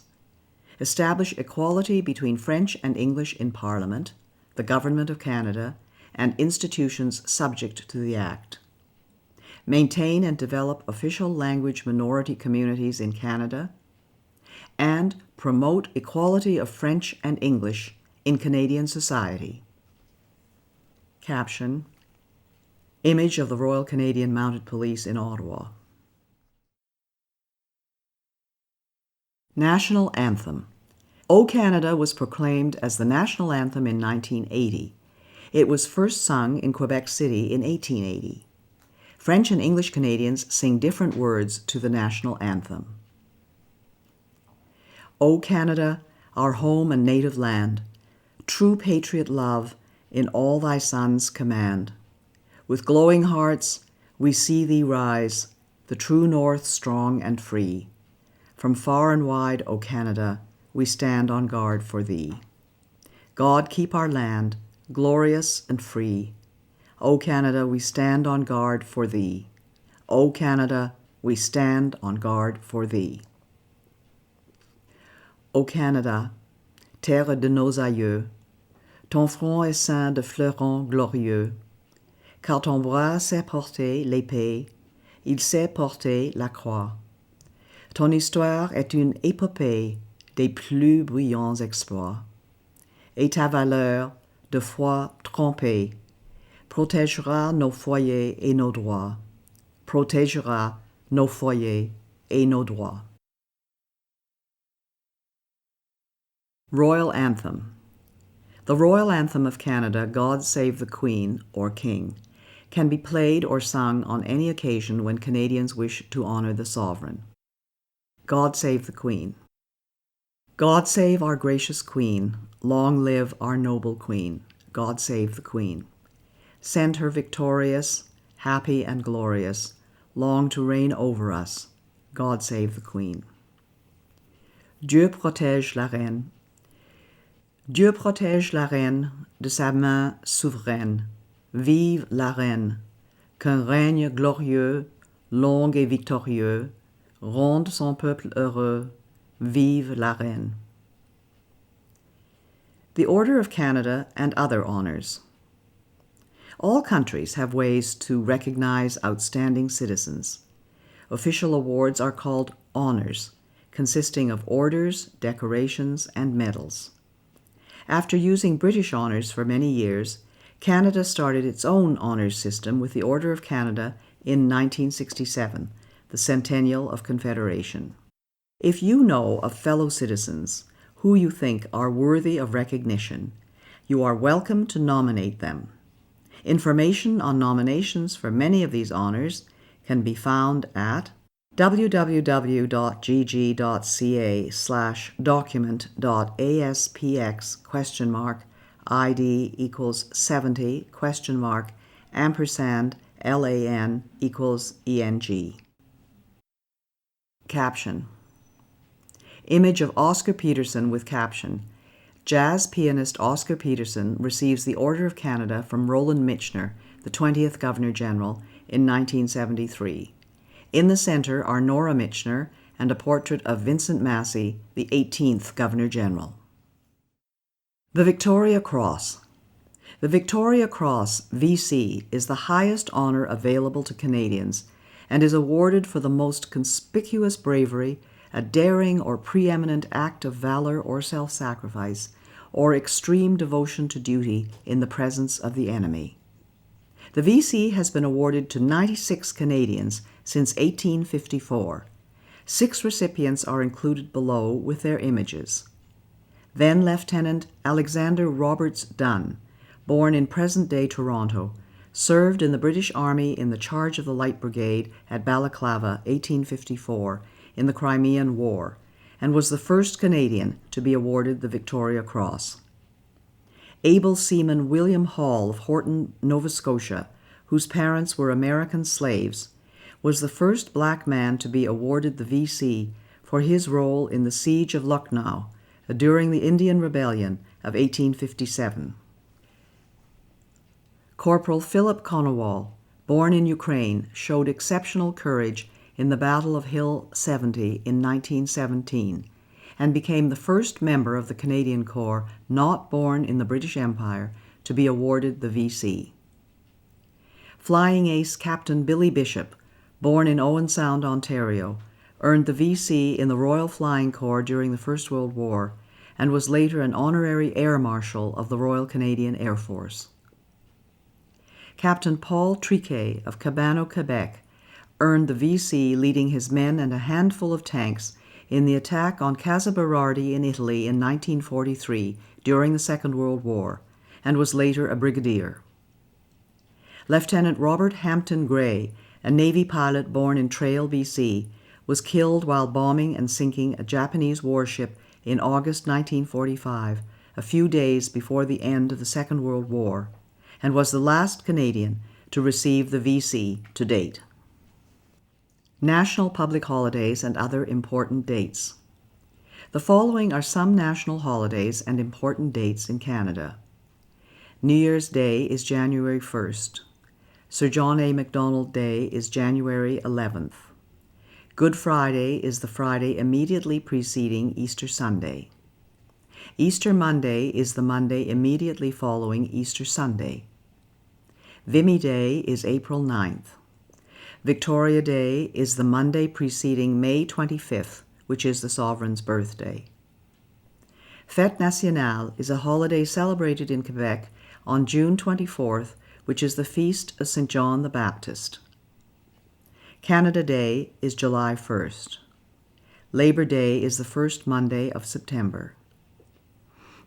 S3: establish equality between French and English in Parliament, the Government of Canada, and institutions subject to the Act; maintain and develop official language minority communities in Canada; and promote equality of French and English in Canadian society. Caption: Image of the Royal Canadian Mounted Police in Ottawa. National Anthem. O Canada was proclaimed as the national anthem in 1980. It was first sung in Quebec City in 1880. French and English Canadians sing different words to the national anthem. O Canada, our home and native land, true patriot love in all thy sons command. With glowing hearts we see thee rise, the true north strong and free. From far and wide, O Canada, we stand on guard for thee. God keep our land, glorious and free. O Canada, we stand on guard for thee. O Canada, we stand on guard for thee. O Canada, terre de nos aïeux, ton front est ceint de fleurons glorieux, car ton bras sait porter l'épée, il sait porter la croix. Ton histoire est une épopée des plus brillants exploits, et ta valeur, de foi trompée, protégera nos foyers et nos droits, protégera nos foyers et nos droits. Royal Anthem. The Royal Anthem of Canada, God Save the Queen, or King, can be played or sung on any occasion when Canadians wish to honor the sovereign. God Save the Queen. God save our gracious Queen, long live our noble Queen. God save the Queen. Send her victorious, happy and glorious, long to reign over us. God save the Queen. Dieu protège la reine. Dieu protège la reine de sa main souveraine. Vive la reine, qu'un règne glorieux, long et victorieux, ronde son peuple heureux. Vive la reine. The Order of Canada and other honors. All countries have ways to recognize outstanding citizens. Official awards are called honors, consisting of orders, decorations, and medals. After using British honors for many years, Canada started its own honors system with the Order of Canada in 1967, the centennial of Confederation. If you know of fellow citizens who you think are worthy of recognition, you are welcome to nominate them. Information on nominations for many of these honors can be found at www.gg.ca/document.aspx?ID = 70 $LAN = ENG. Caption. Image of Oscar Peterson with caption. Jazz pianist Oscar Peterson receives the Order of Canada from Roland Michener, the 20th Governor-General, in 1973. In the center are Nora Michener and a portrait of Vincent Massey, the 18th Governor General. The Victoria Cross. The Victoria Cross, VC, is the highest honor available to Canadians and is awarded for the most conspicuous bravery, a daring or preeminent act of valor or self-sacrifice, or extreme devotion to duty in the presence of the enemy. The VC has been awarded to 96 Canadians since 1854. 6 recipients are included below with their images. Then Lieutenant Alexander Roberts Dunn, born in present-day Toronto, served in the British Army in the charge of the Light Brigade at Balaclava, 1854, in the Crimean War, and was the first Canadian to be awarded the Victoria Cross. Able seaman William Hall of Horton, Nova Scotia, whose parents were American slaves, was the first black man to be awarded the VC for his role in the Siege of Lucknow during the Indian Rebellion of 1857. Corporal Philip Konowal, born in Ukraine, showed exceptional courage in the Battle of Hill 70 in 1917 and became the first member of the Canadian Corps not born in the British Empire to be awarded the VC. Flying ace Captain Billy Bishop, born in Owen Sound, Ontario, earned the VC in the Royal Flying Corps during the First World War and was later an honorary Air Marshal of the Royal Canadian Air Force. Captain Paul Triquet of Cabano, Quebec, earned the VC leading his men and a handful of tanks in the attack on Casa Berardi in Italy in 1943 during the Second World War, and was later a brigadier. Lieutenant Robert Hampton Gray, a Navy pilot born in Trail, BC, was killed while bombing and sinking a Japanese warship in August 1945, a few days before the end of the Second World War, and was the last Canadian to receive the VC to date. National public holidays and other important dates. The following are some national holidays and important dates in Canada. New Year's Day is January 1st. Sir John A. Macdonald Day is January 11th. Good Friday is the Friday immediately preceding Easter Sunday. Easter Monday is the Monday immediately following Easter Sunday. Vimy Day is April 9th. Victoria Day is the Monday preceding May 25th, which is the Sovereign's birthday. Fête Nationale is a holiday celebrated in Quebec on June 24th, which is the feast of St. John the Baptist. Canada Day is July 1st. Labor Day is the first Monday of September.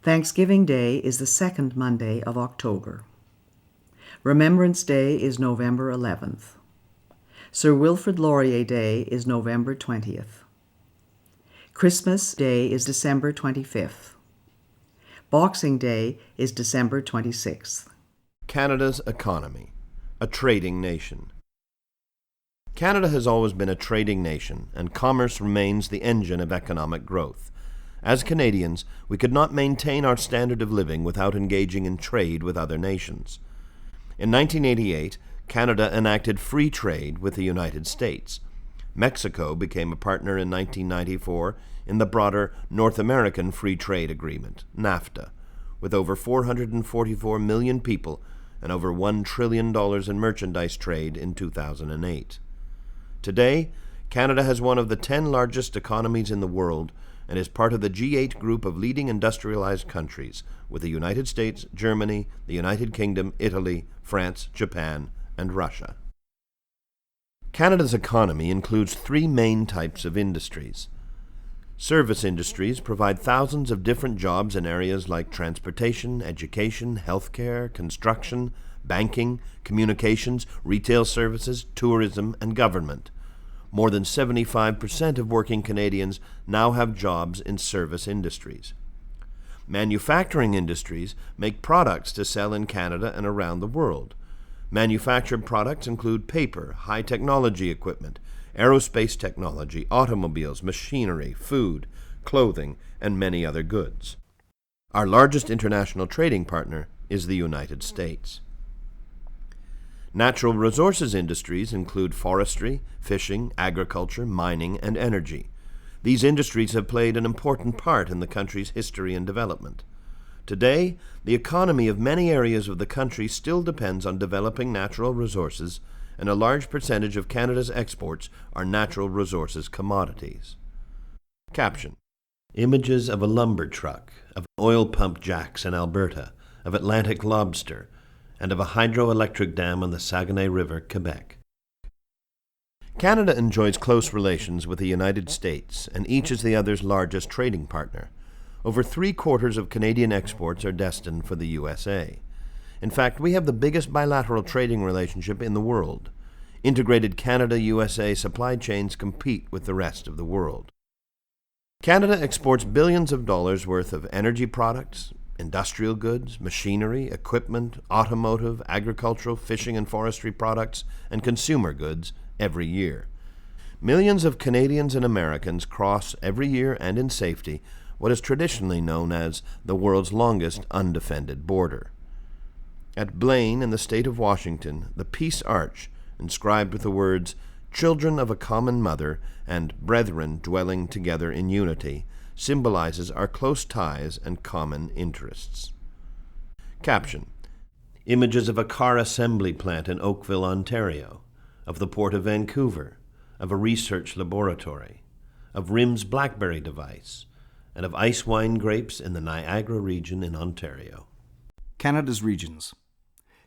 S3: Thanksgiving Day is the second Monday of October. Remembrance Day is November 11th. Sir Wilfrid Laurier Day is November 20th. Christmas Day is December 25th. Boxing Day is December 26th.
S6: Canada's economy, a trading nation. Canada has always been a trading nation, and commerce remains the engine of economic growth. As Canadians, we could not maintain our standard of living without engaging in trade with other nations. In 1988, Canada enacted free trade with the United States. Mexico became a partner in 1994 in the broader North American Free Trade Agreement, NAFTA, with over 444 million people and over $1 trillion in merchandise trade in 2008. Today, Canada has one of the 10 largest economies in the world and is part of the G8 group of leading industrialized countries, with the United States, Germany, the United Kingdom, Italy, France, Japan, and Russia. Canada's economy includes 3 main types of industries. Service industries provide thousands of different jobs in areas like transportation, education, healthcare, construction, banking, communications, retail services, tourism, and government. More than 75% of working Canadians now have jobs in service industries. Manufacturing industries make products to sell in Canada and around the world. Manufactured products include paper, high-technology equipment, aerospace technology, automobiles, machinery, food, clothing, and many other goods. Our largest international trading partner is the United States. Natural resources industries include forestry, fishing, agriculture, mining, and energy. These industries have played an important part in the country's history and development. Today, the economy of many areas of the country still depends on developing natural resources, and a large percentage of Canada's exports are natural resources commodities. Caption: Images of a lumber truck, of oil pump jacks in Alberta, of Atlantic lobster, and of a hydroelectric dam on the Saguenay River, Quebec. Canada enjoys close relations with the United States, and each is the other's largest trading partner. Over 3/4 of Canadian exports are destined for the USA. In fact, we have the biggest bilateral trading relationship in the world. Integrated Canada-USA supply chains compete with the rest of the world. Canada exports billions of dollars worth of energy products, industrial goods, machinery, equipment, automotive, agricultural, fishing and forestry products, and consumer goods every year. Millions of Canadians and Americans cross every year and in safety what is traditionally known as the world's longest undefended border. At Blaine in the state of Washington, the Peace Arch, inscribed with the words, "Children of a common mother" and "Brethren dwelling together in unity," symbolizes our close ties and common interests. Caption: Images of a car assembly plant in Oakville, Ontario, of the Port of Vancouver, of a research laboratory, of RIM's BlackBerry device, and of ice wine grapes in the Niagara region in Ontario.
S8: Canada's regions.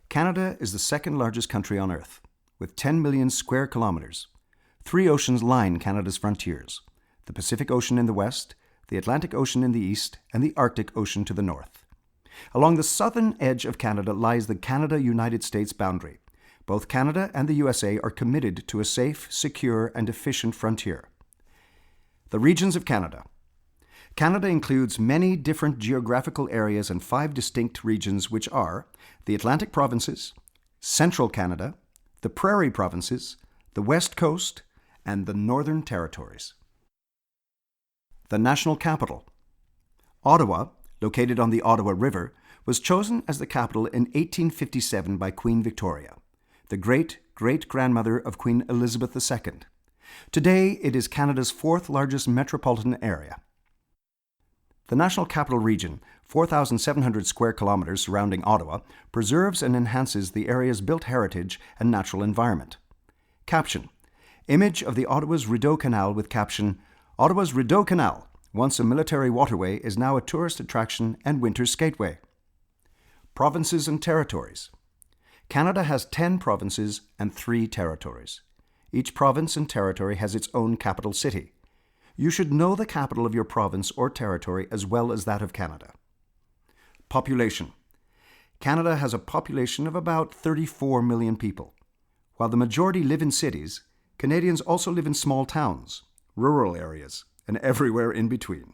S8: Canada is the second largest country on Earth, with 10 million square kilometers. 3 oceans line Canada's frontiers: the Pacific Ocean in the west, the Atlantic Ocean in the east, and the Arctic Ocean to the north. Along the southern edge of Canada lies the Canada-United States boundary. Both Canada and the USA are committed to a safe, secure, and efficient frontier. The regions of Canada. Canada includes many different geographical areas and 5 distinct regions, which are the Atlantic Provinces, Central Canada, the Prairie Provinces, the West Coast, and the Northern Territories. The national capital. Ottawa, located on the Ottawa River, was chosen as the capital in 1857 by Queen Victoria, the great-great-grandmother of Queen Elizabeth II. Today, it is Canada's 4th largest metropolitan area. The National Capital Region, 4,700 square kilometers surrounding Ottawa, preserves and enhances the area's built heritage and natural environment. Caption: Image of the Ottawa's Rideau Canal with caption: Ottawa's Rideau Canal, once a military waterway, is now a tourist attraction and winter skateway. Provinces and territories. Canada has 10 provinces and 3 territories. Each province and territory has its own capital city. You should know the capital of your province or territory as well as that of Canada. Population. Canada has a population of about 34 million people. While the majority live in cities, Canadians also live in small towns, rural areas, and everywhere in between.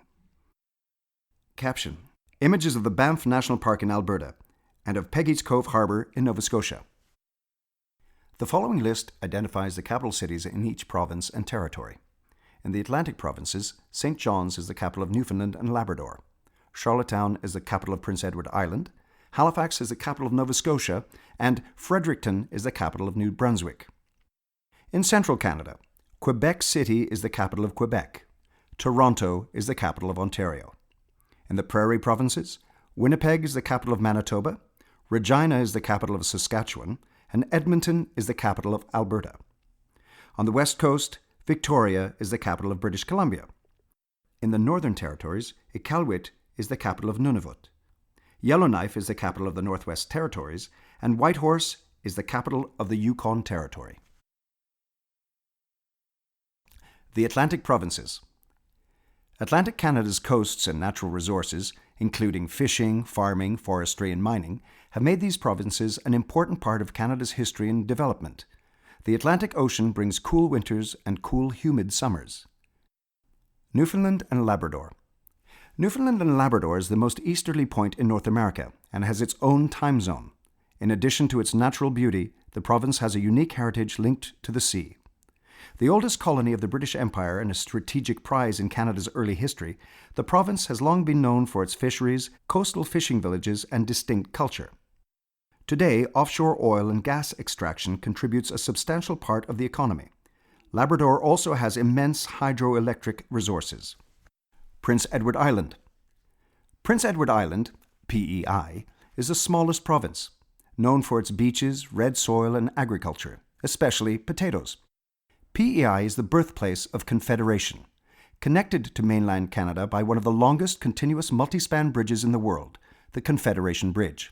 S8: Caption: Images of the Banff National Park in Alberta and of Peggy's Cove Harbour in Nova Scotia. The following list identifies the capital cities in each province and territory. In the Atlantic provinces, St. John's is the capital of Newfoundland and Labrador. Charlottetown is the capital of Prince Edward Island. Halifax is the capital of Nova Scotia, and Fredericton is the capital of New Brunswick. In central Canada, Quebec City is the capital of Quebec. Toronto is the capital of Ontario. In the Prairie provinces, Winnipeg is the capital of Manitoba, Regina is the capital of Saskatchewan, and Edmonton is the capital of Alberta. On the west coast, Victoria is the capital of British Columbia. In the Northern Territories, Iqaluit is the capital of Nunavut. Yellowknife is the capital of the Northwest Territories, and Whitehorse is the capital of the Yukon Territory. The Atlantic Provinces. Atlantic Canada's coasts and natural resources, including fishing, farming, forestry, and mining, have made these provinces an important part of Canada's history and development. The Atlantic Ocean brings cool winters and cool, humid summers. Newfoundland and Labrador. Newfoundland and Labrador is the most easterly point in North America and has its own time zone. In addition to its natural beauty, the province has a unique heritage linked to the sea. The oldest colony of the British Empire and a strategic prize in Canada's early history, the province has long been known for its fisheries, coastal fishing villages, and distinct culture. Today, offshore oil and gas extraction contributes a substantial part of the economy. Labrador also has immense hydroelectric resources. Prince Edward Island. Prince Edward Island, PEI, is the smallest province, known for its beaches, red soil, and agriculture, especially potatoes. PEI is the birthplace of Confederation, connected to mainland Canada by one of the longest continuous multi-span bridges in the world, the Confederation Bridge.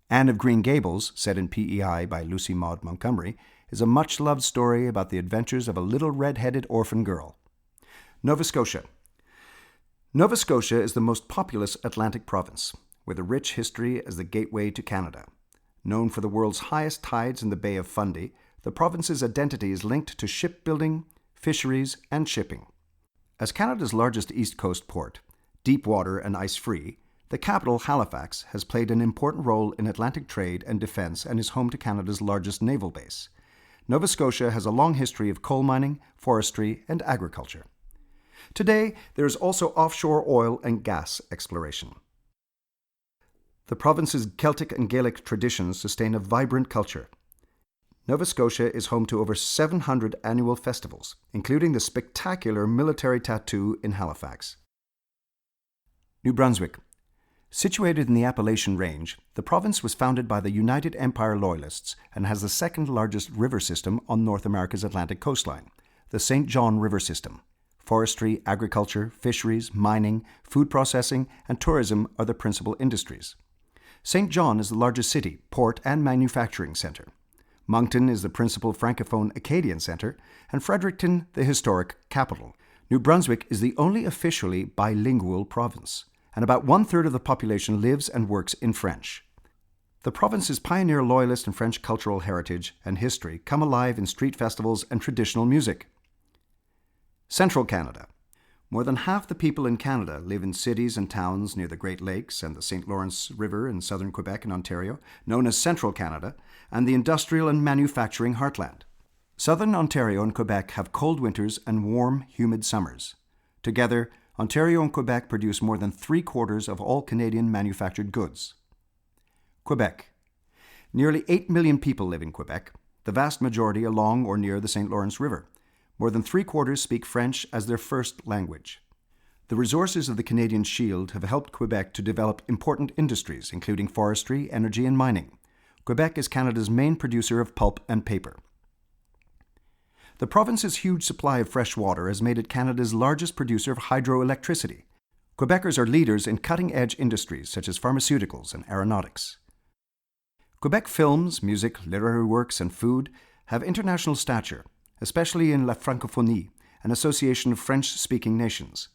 S8: Anne of Green Gables, set in PEI by Lucy Maud Montgomery, is a much-loved story about the adventures of a little red-headed orphan girl. Nova Scotia. Nova Scotia is the most populous Atlantic province, with a rich history as the gateway to Canada. Known for the world's highest tides in the Bay of Fundy, the province's identity is linked to shipbuilding, fisheries, and shipping. As Canada's largest east coast port, deep water and ice-free, the capital, Halifax, has played an important role in Atlantic trade and defense and is home to Canada's largest naval base. Nova Scotia has a long history of coal mining, forestry, and agriculture. Today, there is also offshore oil and gas exploration. The province's Celtic and Gaelic traditions sustain a vibrant culture. Nova Scotia is home to over 700 annual festivals, including the spectacular military tattoo in Halifax. New Brunswick. Situated in the Appalachian Range, the province was founded by the United Empire Loyalists and has the second largest river system on North America's Atlantic coastline, the St. John River System. Forestry, agriculture, fisheries, mining, food processing, and tourism are the principal industries. St. John is the largest city, port, and manufacturing center. Moncton is the principal Francophone Acadian center, and Fredericton the historic capital. New Brunswick is the only officially bilingual province, and about one-third of the population lives and works in French. The province's pioneer Loyalist and French cultural heritage and history come alive in street festivals and traditional music. Central Canada. More than half the people in Canada live in cities and towns near the Great Lakes and the St. Lawrence River in southern Quebec and Ontario, known as Central Canada, and the industrial and manufacturing heartland. Southern Ontario and Quebec have cold winters and warm, humid summers. Together, Ontario and Quebec produce more than 3/4 of all Canadian manufactured goods. Quebec. Nearly 8 million people live in Quebec, the vast majority along or near the St. Lawrence River. More than 3/4 speak French as their first language. The resources of the Canadian Shield have helped Quebec to develop important industries, including forestry, energy, and mining. Quebec is Canada's main producer of pulp and paper. The province's huge supply of fresh water has made it Canada's largest producer of hydroelectricity. Quebecers are leaders in cutting-edge industries such as pharmaceuticals and aeronautics. Quebec films, music, literary works, and food have international stature, especially in La Francophonie, an association of French-speaking nations.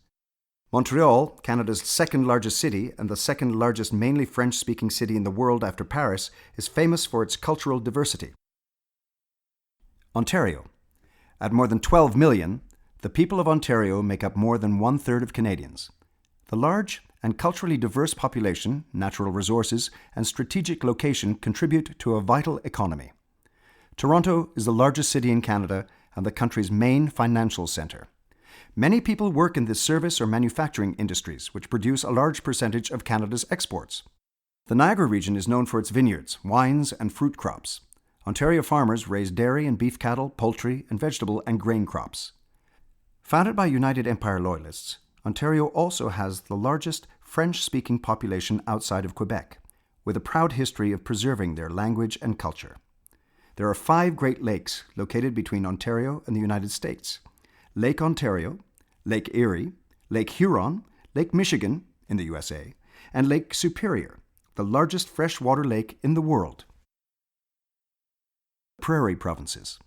S8: Montreal, Canada's second-largest city and the second-largest mainly French-speaking city in the world after Paris, is famous for its cultural diversity. Ontario. At more than 12 million, the people of Ontario make up more than one-third of Canadians. The large and culturally diverse population, natural resources, and strategic location contribute to a vital economy. Toronto is the largest city in Canada and the country's main financial centre. Many people work in the service or manufacturing industries, which produce a large percentage of Canada's exports. The Niagara region is known for its vineyards, wines, and fruit crops. Ontario farmers raise dairy and beef cattle, poultry, and vegetable and grain crops. Founded by United Empire Loyalists, Ontario also has the largest French-speaking population outside of Quebec, with a proud history of preserving their language and culture. There are 5 Great Lakes located between Ontario and the United States: Lake Ontario, Lake Erie, Lake Huron, Lake Michigan in the USA, and Lake Superior, the largest freshwater lake in the world. Prairie provinces.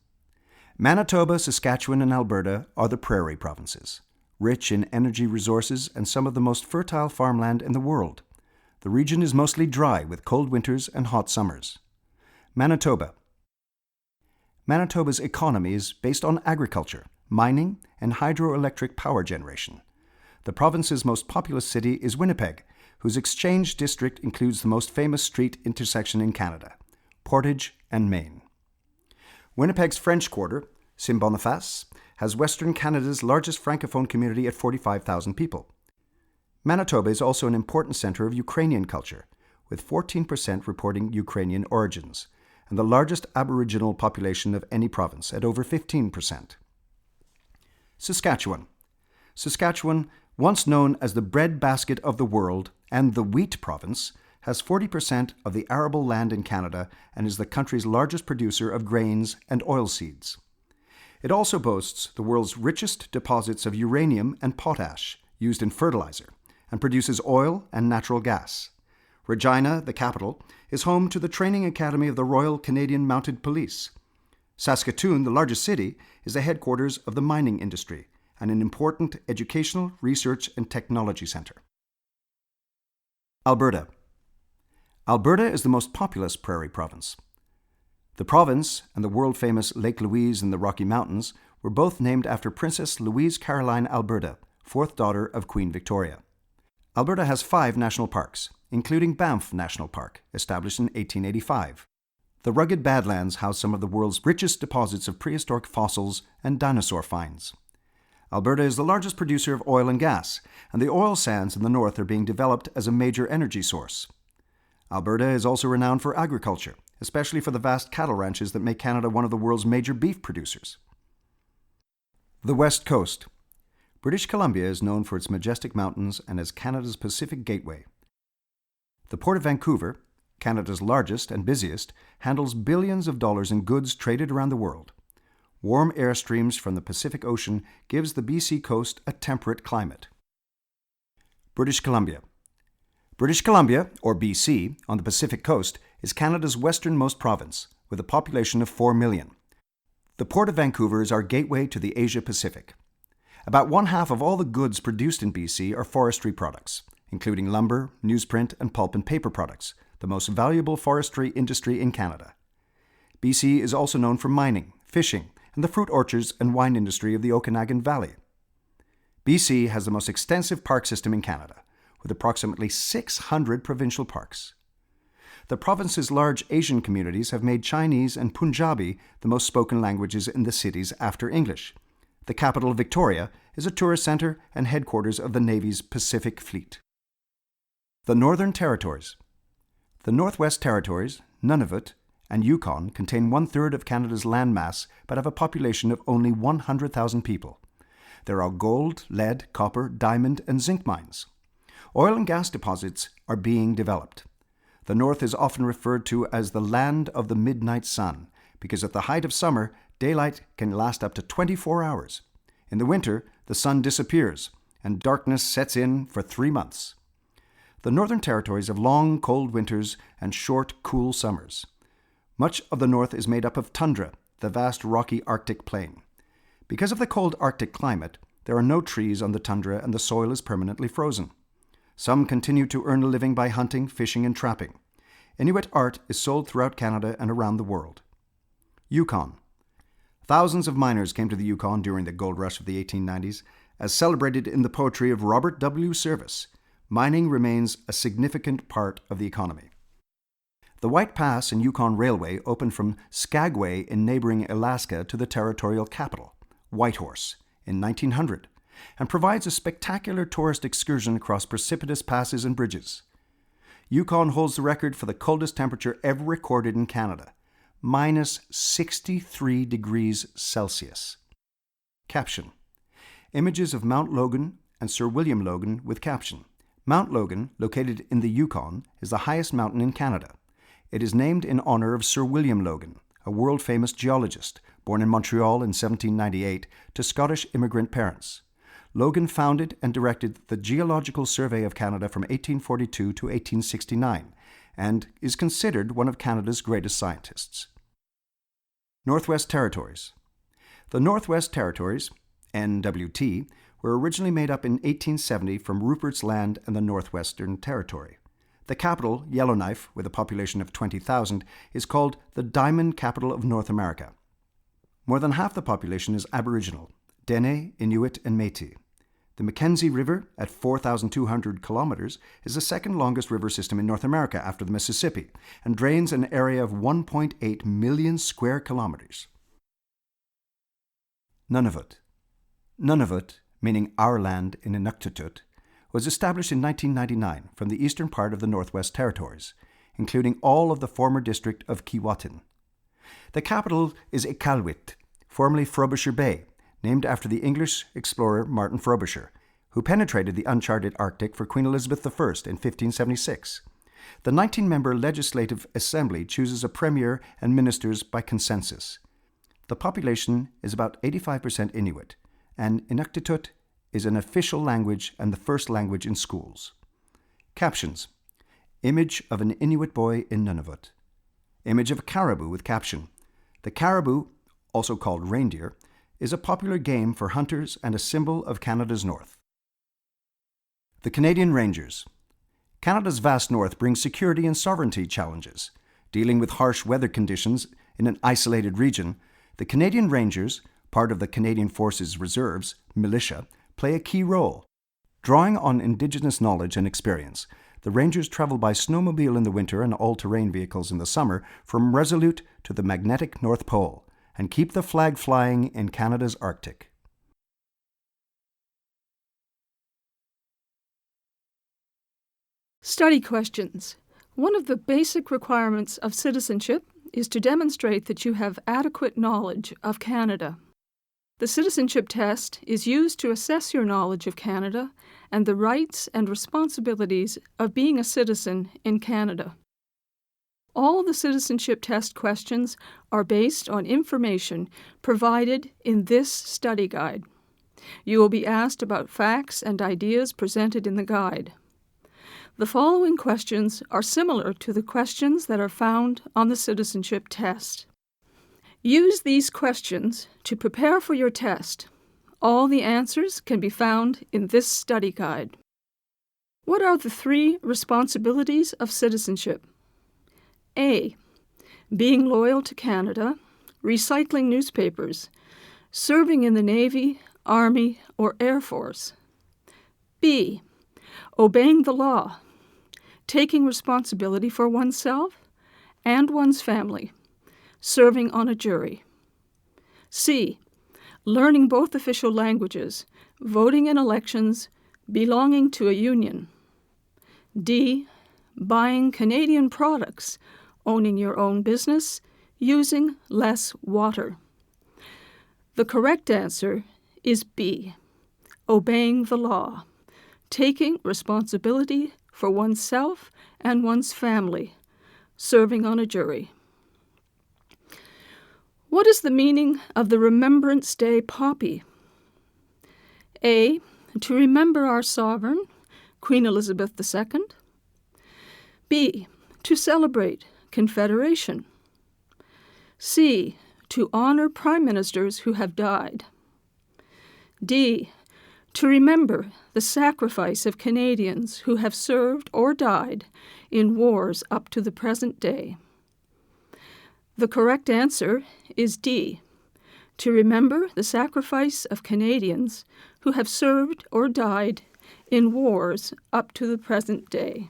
S8: Manitoba, Saskatchewan, and Alberta are the prairie provinces, rich in energy resources and some of the most fertile farmland in the world. The region is mostly dry with cold winters and hot summers. Manitoba. Manitoba's economy is based on agriculture, mining, and hydroelectric power generation. The province's most populous city is Winnipeg, whose exchange district includes the most famous street intersection in Canada, Portage and Main. Winnipeg's French Quarter, Saint-Boniface, has Western Canada's largest Francophone community at 45,000 people. Manitoba is also an important centre of Ukrainian culture, with 14% reporting Ukrainian origins, and the largest Aboriginal population of any province at over 15%. Saskatchewan. Saskatchewan, once known as the breadbasket of the world and the wheat province, has 40% of the arable land in Canada and is the country's largest producer of grains and oilseeds. It also boasts the world's richest deposits of uranium and potash used in fertilizer and produces oil and natural gas. Regina, the capital, is home to the training academy of the Royal Canadian Mounted Police. Saskatoon, the largest city, is the headquarters of the mining industry and an important educational, research, and technology center. Alberta. Alberta is the most populous prairie province. The province and the world-famous Lake Louise in the Rocky Mountains were both named after Princess Louise Caroline Alberta, fourth daughter of Queen Victoria. Alberta has 5 national parks, including Banff National Park, established in 1885. The rugged Badlands house some of the world's richest deposits of prehistoric fossils and dinosaur finds. Alberta is the largest producer of oil and gas, and the oil sands in the north are being developed as a major energy source. Alberta is also renowned for agriculture, especially for the vast cattle ranches that make Canada one of the world's major beef producers. The West Coast. British Columbia is known for its majestic mountains and as Canada's Pacific Gateway. The Port of Vancouver, Canada's largest and busiest, handles billions of dollars in goods traded around the world. Warm air streams from the Pacific Ocean gives the BC coast a temperate climate. British Columbia. British Columbia, or BC, on the Pacific coast, is Canada's westernmost province, with a population of 4 million. The Port of Vancouver is our gateway to the Asia-Pacific. About 1/2 of all the goods produced in BC are forestry products, including lumber, newsprint, and pulp and paper products, the most valuable forestry industry in Canada. BC is also known for mining, fishing, and the fruit orchards and wine industry of the Okanagan Valley. BC has the most extensive park system in Canada, with approximately 600 provincial parks. The province's large Asian communities have made Chinese and Punjabi the most spoken languages in the cities after English. The capital, Victoria, is a tourist centre and headquarters of the Navy's Pacific Fleet. The Northern Territories. The Northwest Territories, Nunavut, and Yukon contain 1/3 of Canada's landmass but have a population of only 100,000 people. There are gold, lead, copper, diamond, and zinc mines. Oil and gas deposits are being developed. The North is often referred to as the land of the midnight sun because at the height of summer, daylight can last up to 24 hours. In the winter, the sun disappears and darkness sets in for 3 months. The Northern Territories have long, cold winters and short, cool summers. Much of the north is made up of tundra, the vast rocky Arctic plain. Because of the cold Arctic climate, there are no trees on the tundra and the soil is permanently frozen. Some continue to earn a living by hunting, fishing, and trapping. Inuit art is sold throughout Canada and around the world. Yukon. Thousands of miners came to the Yukon during the gold rush of the 1890s. As celebrated in the poetry of Robert W. Service, mining remains a significant part of the economy. The White Pass and Yukon Railway opened from Skagway in neighboring Alaska to the territorial capital, Whitehorse, in 1900, and provides a spectacular tourist excursion across precipitous passes and bridges. Yukon holds the record for the coldest temperature ever recorded in Canada, minus 63 degrees Celsius. Caption. Images of Mount Logan and Sir William Logan with caption. Mount Logan, located in the Yukon, is the highest mountain in Canada. It is named in honor of Sir William Logan, a world-famous geologist, born in Montreal in 1798 to Scottish immigrant parents. Logan founded and directed the Geological Survey of Canada from 1842 to 1869 and is considered one of Canada's greatest scientists. Northwest Territories. The Northwest Territories, NWT, were originally made up in 1870 from Rupert's Land and the Northwestern Territory. The capital, Yellowknife, with a population of 20,000, is called the Diamond Capital of North America. More than half the population is Aboriginal, Dene, Inuit, and Métis. The Mackenzie River, at 4,200 kilometers, is the second longest river system in North America after the Mississippi and drains an area of 1.8 million square kilometers. Nunavut. Nunavut, meaning our land in Inuktitut, was established in 1999 from the eastern part of the Northwest Territories, including all of the former district of Keewatin. The capital is Iqaluit, formerly Frobisher Bay, named after the English explorer Martin Frobisher, who penetrated the uncharted Arctic for Queen Elizabeth I in 1576. The 19-member Legislative Assembly chooses a premier and ministers by consensus. The population is about 85% Inuit, and Inuktitut is an official language and the first language in schools. Captions. Image of an Inuit boy in Nunavut. Image of a caribou with caption. The caribou, also called reindeer, is a popular game for hunters and a symbol of Canada's north. The Canadian Rangers. Canada's vast north brings security and sovereignty challenges. Dealing with harsh weather conditions in an isolated region, the Canadian Rangers, part of the Canadian Forces Reserves, militia, play a key role. Drawing on Indigenous knowledge and experience, the Rangers travel by snowmobile in the winter and all-terrain vehicles in the summer from Resolute to the magnetic North Pole and keep the flag flying in Canada's Arctic.
S9: Study questions. One of the basic requirements of citizenship is to demonstrate that you have adequate knowledge of Canada. The Citizenship Test is used to assess your knowledge of Canada and the rights and responsibilities of being a citizen in Canada. All the Citizenship Test questions are based on information provided in this study guide. You will be asked about facts and ideas presented in the guide. The following questions are similar to the questions that are found on the Citizenship Test. Use these questions to prepare for your test. All the answers can be found in this study guide. What are the 3 responsibilities of citizenship? A. Being loyal to Canada, recycling newspapers, serving in the Navy, Army, or Air Force. B. Obeying the law, taking responsibility for oneself and one's family, serving on a jury. C. Learning both official languages, voting in elections, belonging to a union. D. Buying Canadian products, owning your own business, using less water. The correct answer is B. Obeying the law, taking responsibility for oneself and one's family, serving on a jury. What is the meaning of the Remembrance Day poppy? A. To remember our sovereign, Queen Elizabeth II. B. To celebrate Confederation. C. To honor prime ministers who have died. D. To remember the sacrifice of Canadians who have served or died in wars up to the present day. The correct answer is D. To remember the sacrifice of Canadians who have served or died in wars up to the present day.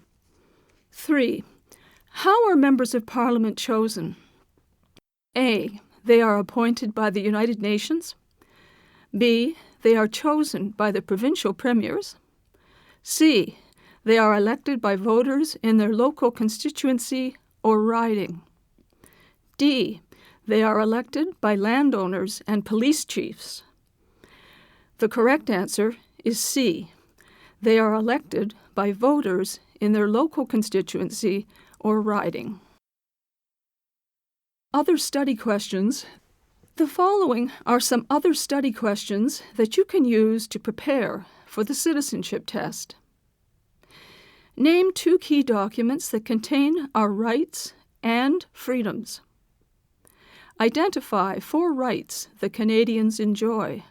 S9: 3. How are members of Parliament chosen? A. They are appointed by the United Nations. B. They are chosen by the provincial premiers. C. They are elected by voters in their local constituency or riding. D. They are elected by landowners and police chiefs. The correct answer is C. They are elected by voters in their local constituency or riding. Other study questions. The following are some other study questions that you can use to prepare for the Citizenship Test. Name 2 key documents that contain our rights and freedoms. Identify 4 rights that Canadians enjoy.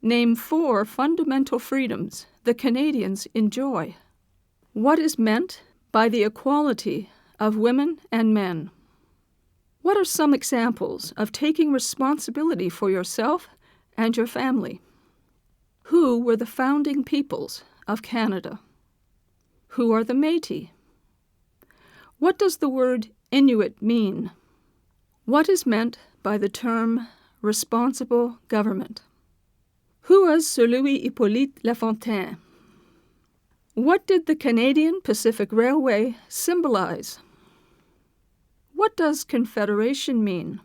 S9: Name 4 fundamental freedoms that Canadians enjoy. What is meant by the equality of women and men? What are some examples of taking responsibility for yourself and your family? Who were the founding peoples of Canada? Who are the Métis? What does the word Inuit mean? What is meant by the term responsible government? Who was Sir Louis Hippolyte Lafontaine? What did the Canadian Pacific Railway symbolize? What does Confederation mean?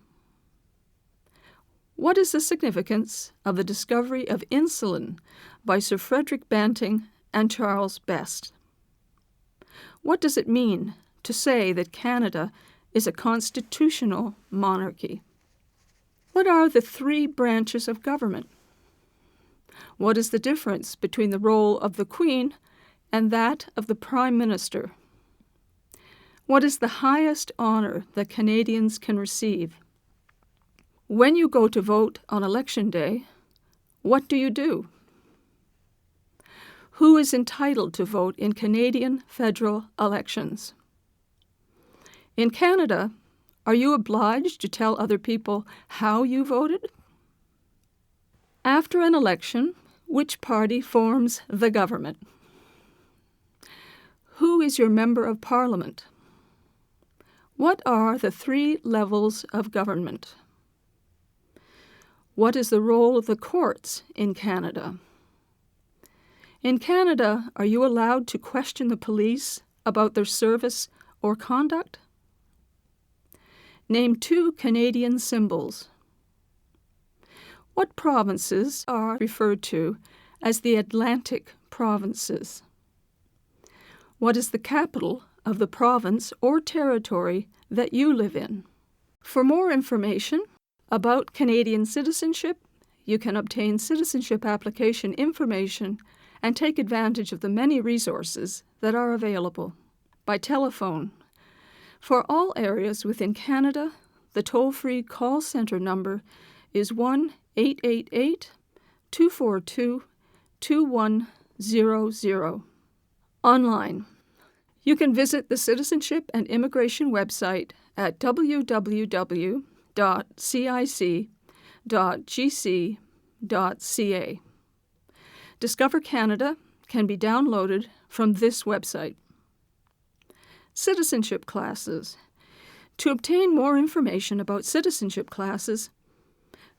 S9: What is the significance of the discovery of insulin by Sir Frederick Banting and Charles Best? What does it mean to say that Canada is a constitutional monarchy? What are the three branches of government? What is the difference between the role of the Queen and that of the Prime Minister? What is the highest honor that Canadians can receive? When you go to vote on Election Day, what do you do? Who is entitled to vote in Canadian federal elections? In Canada, are you obliged to tell other people how you voted? After an election, which party forms the government? Who is your member of Parliament? What are the three levels of government? What is the role of the courts in Canada? In Canada, are you allowed to question the police about their service or conduct? Name 2 Canadian symbols. What provinces are referred to as the Atlantic provinces? What is the capital of the province or territory that you live in? For more information about Canadian citizenship, you can obtain citizenship application information and take advantage of the many resources that are available. By telephone. For all areas within Canada, the toll-free call center number is 1-888-242-2100. Online. You can visit the Citizenship and Immigration website at www.cic.gc.ca. Discover Canada can be downloaded from this website. Citizenship classes. To obtain more information about citizenship classes,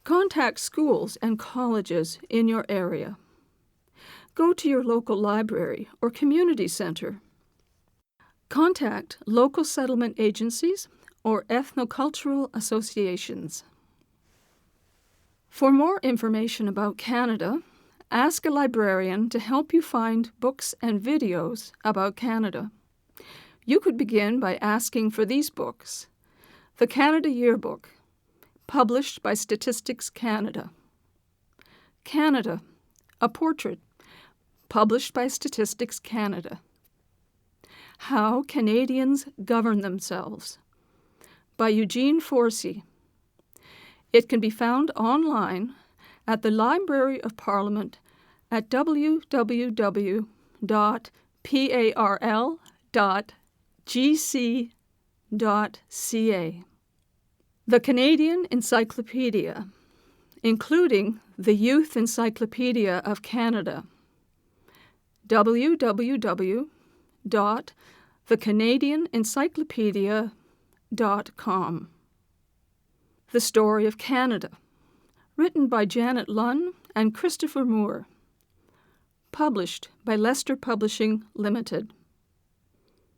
S9: contact schools and colleges in your area. Go to your local library or community center. Contact local settlement agencies or ethnocultural associations. For more information about Canada, ask a librarian to help you find books and videos about Canada. You could begin by asking for these books. The Canada Yearbook, published by Statistics Canada. Canada, a Portrait, published by Statistics Canada. How Canadians Govern Themselves, by Eugene Forsey. It can be found online at the Library of Parliament at www.parl.gc.ca. The Canadian Encyclopedia, including the Youth Encyclopedia of Canada, www.thecanadianencyclopedia.com. The Story of Canada, written by Janet Lunn and Christopher Moore, published by Leicester Publishing Limited.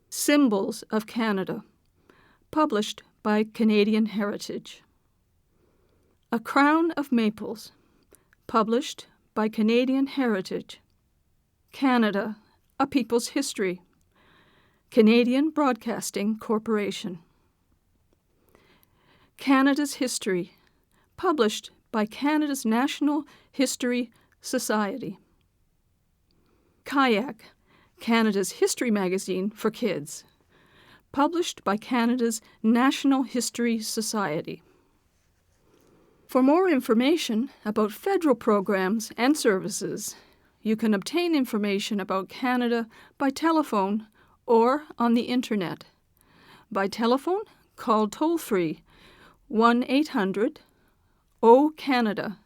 S9: Symbols of Canada, published by Canadian Heritage. A Crown of Maples, published by Canadian Heritage. Canada, A People's History, Canadian Broadcasting Corporation. Canada's History, published by Canada's National History Society. Kayak, Canada's history magazine for kids, published by Canada's National History Society. For more information about federal programs and services, you can obtain information about Canada by telephone or on the Internet. By telephone, call toll-free 1-800-O-Canada,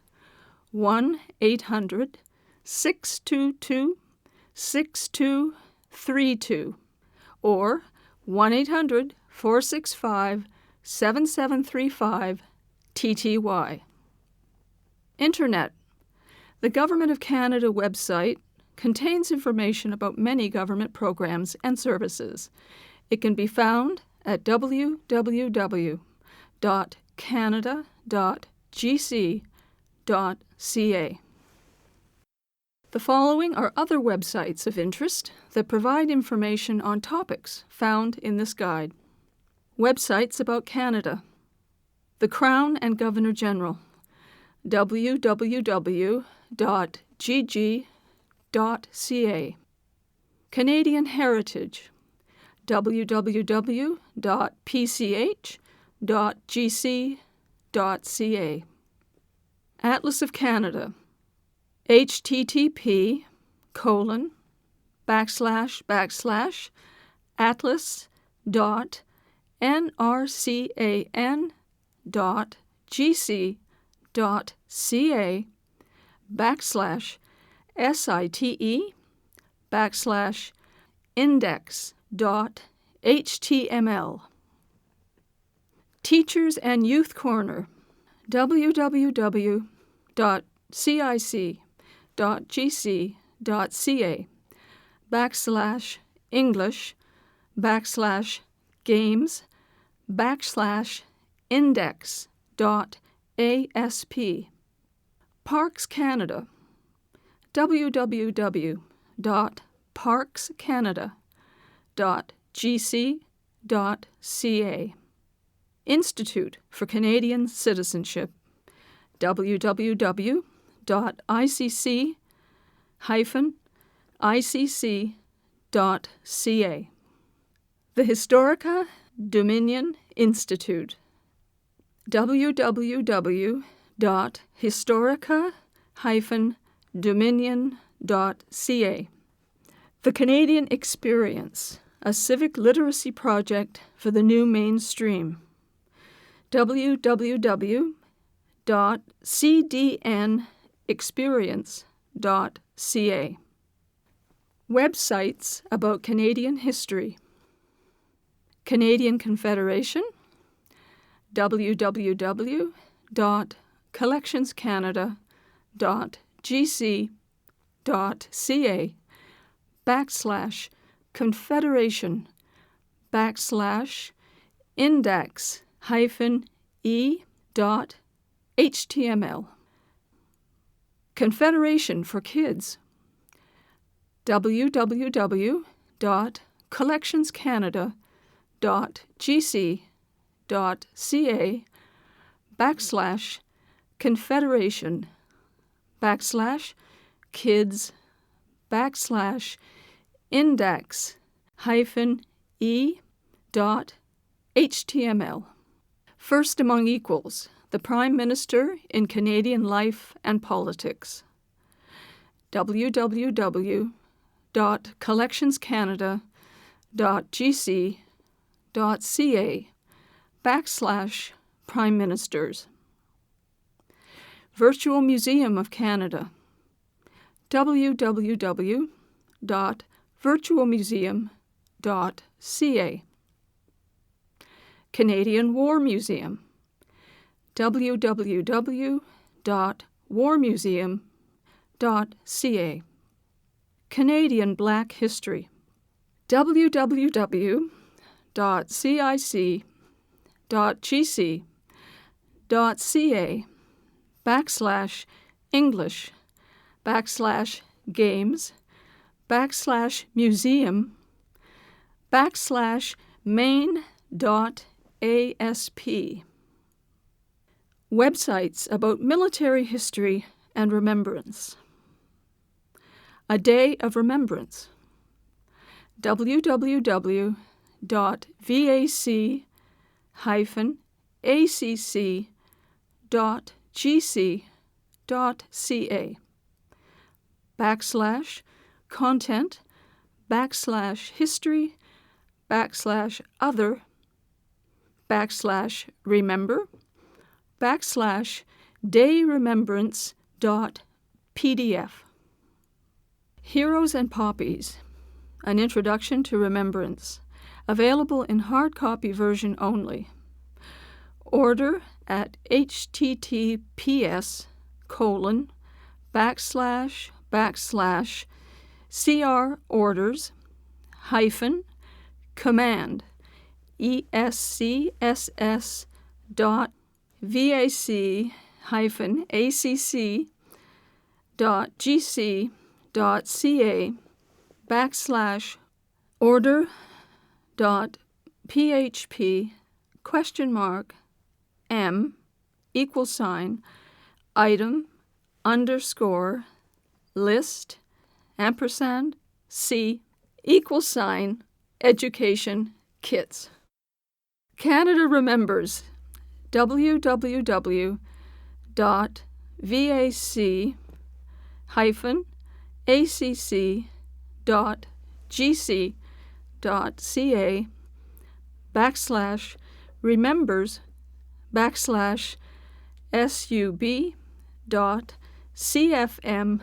S9: 1-800-622-6232, or 1-800-465-7735 TTY. Internet. The Government of Canada website contains information about many government programs and services. It can be found at www.canada.gc.ca. The following are other websites of interest that provide information on topics found in this guide. Websites about Canada. The Crown and Governor-General, www.gg.ca. Canadian Heritage, www.pch.gc.ca. Atlas of Canada, atlas.nrcan.gc.ca/index.html. Teachers and Youth Corner, www.cic.gc.ca/English/games/index.asp. Parks Canada, www.parkscanada.gc.ca. Institute for Canadian Citizenship, www.icc-icc.ca. The Historica Dominion Institute, www.historica-dominion.ca. The Canadian Experience, a civic literacy project for the new mainstream, www.cdnexperience.ca. Websites about Canadian history. Canadian Confederation, www.collectionscanada.gc.ca/confederation/index-e.html. Confederation for Kids, www.confederation/confederation/kids/e.html. First Among Equals, the Prime Minister in Canadian Life and Politics, www.collectionscanada.gc.ca/Prime Ministers. Virtual Museum of Canada, www.virtualmuseum.ca. Canadian War Museum, www.warmuseum.ca. Canadian Black History, www.cic.gc.ca/English/games/main.asp. Websites about military history and remembrance. A Day of Remembrance, www.vac-history/other/dayremembrance.pdf. Heroes and Poppies, An Introduction to Remembrance, available in hard copy version only. Order at https:// CR orders command ESCSS VAC ACC .gc.ca /order.php $M item list C education kits. Canada remembers www.vac.acc.gc.ca /remembers /sub.cfm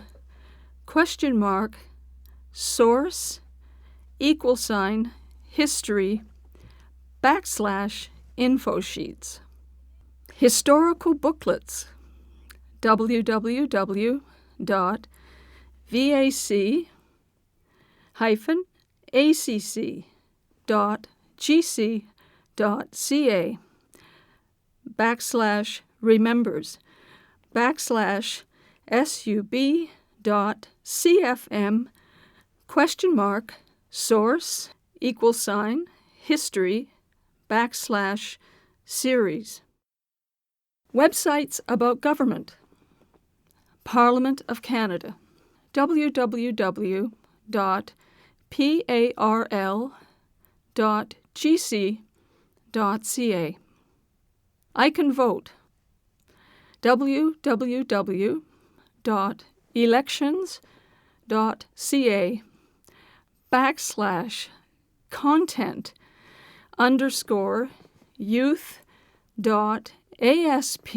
S9: source history /info sheets. Historical booklets www.vac-acc.gc.ca /remembers /sub.cfm source history /series. Websites about government. Parliament of Canada, www.parl.gc.ca. I can vote, www.elections.ca /content_youth.asp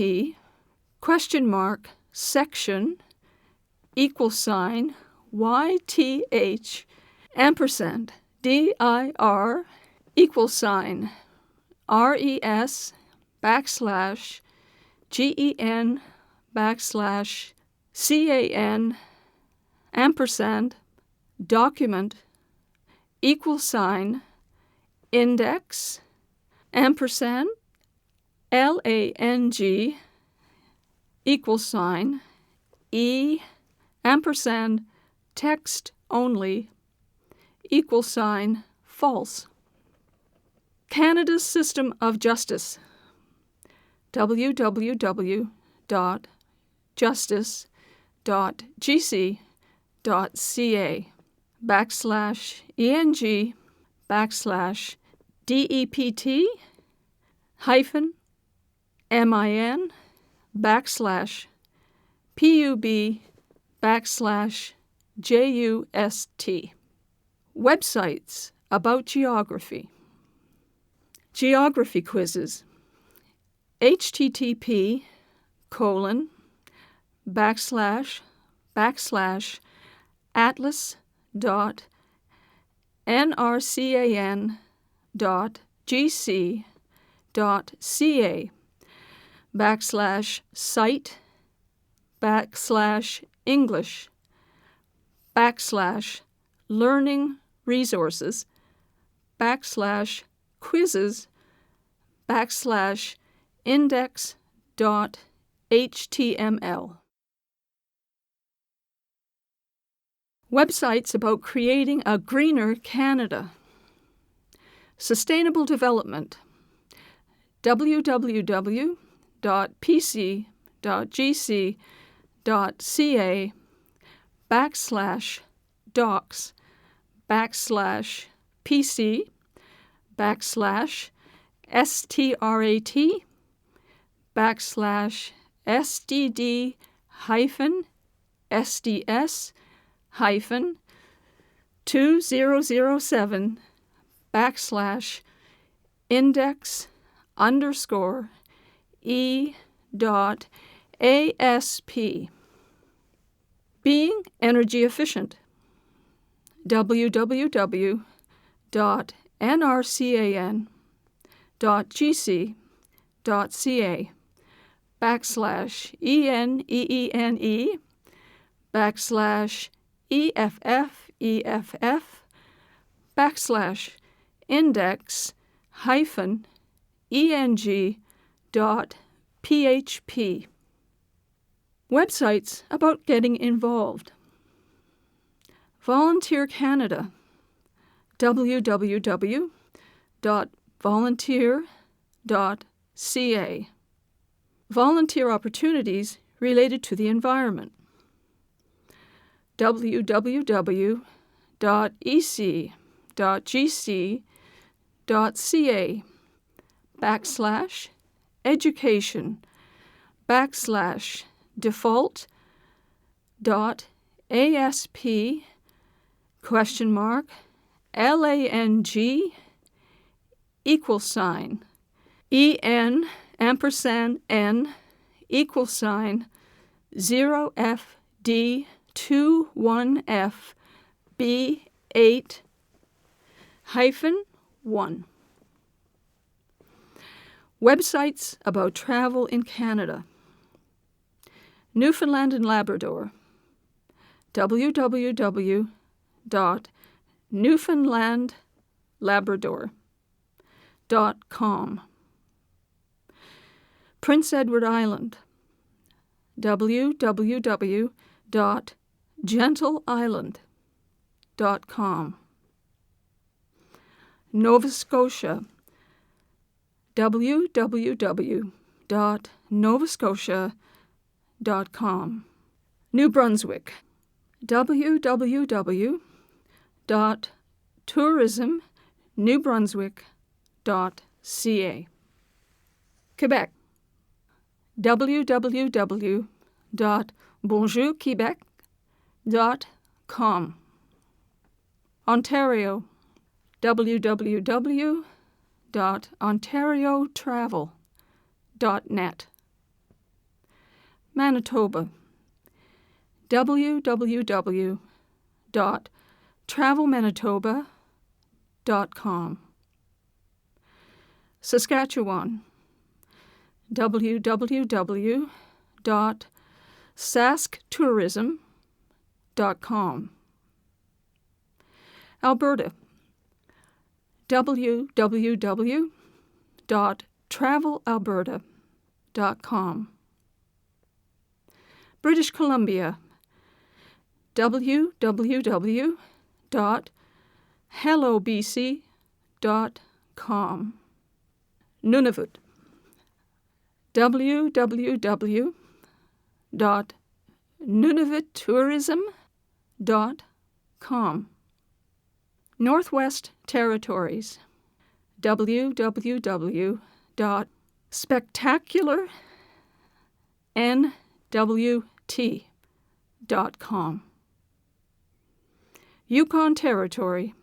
S9: section YTH DIR RES /GEN /CAN document index LANG E text only false. Canada's system of justice, www.justice.gc.ca /ENG DEPT -MIN /PUB /JUST. Websites about geography. Geography quizzes. atlas.atlas.nrcan.gc.ca /site/English /learning resources /quizzes /index.html. Websites about creating a greener Canada. Sustainable development. www.pc.gc.ca /docs /pc /strat /sdd-sds 2007 /index_e.asp. Being energy efficient. www.nrcan.gc.ca /ENEENE EFF/EFF/index-eng.php. Websites about getting involved. Volunteer Canada, www.volunteer.ca. Volunteer opportunities related to the environment. www.ec.gc.ca/n=0FD21FB8-1. Websites about travel in Canada. Newfoundland and Labrador, www.newfoundlandlabrador.com. Prince Edward Island, www.gentleisland.com. Nova Scotia, www.novascotia.com. New Brunswick, www.tourismnewbrunswick.ca. Quebec, www.bonjourquebec.com. Ontario, www.ontariotravel.net. Manitoba, www.travelmanitoba.com. Saskatchewan, www.sasktourism.com. Alberta, www.travelalberta.com. British Columbia, www.hellobc.com. Nunavut, www.nunavuttourism.com. Northwest Territories, www.spectacularnwt.com. Yukon Territory,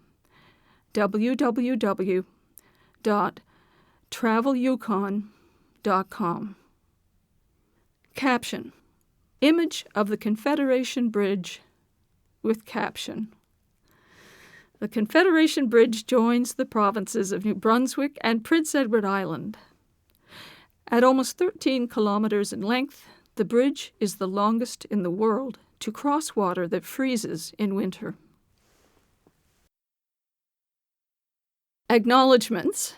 S9: www.travelyukon.com. Caption: Image of the Confederation Bridge with caption. The Confederation Bridge joins the provinces of New Brunswick and Prince Edward Island. At almost 13 kilometers in length, the bridge is the longest in the world to cross water that freezes in winter. Acknowledgements.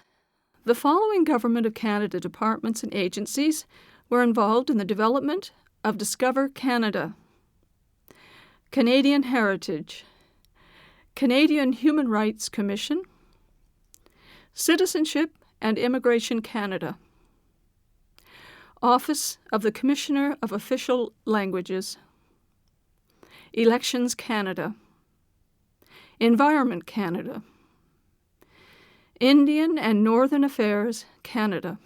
S9: The following Government of Canada departments and agencies were involved in the development of Discover Canada: Canadian Heritage, Canadian Human Rights Commission, Citizenship and Immigration Canada, Office of the Commissioner of Official Languages, Elections Canada, Environment Canada, Indian and Northern Affairs Canada,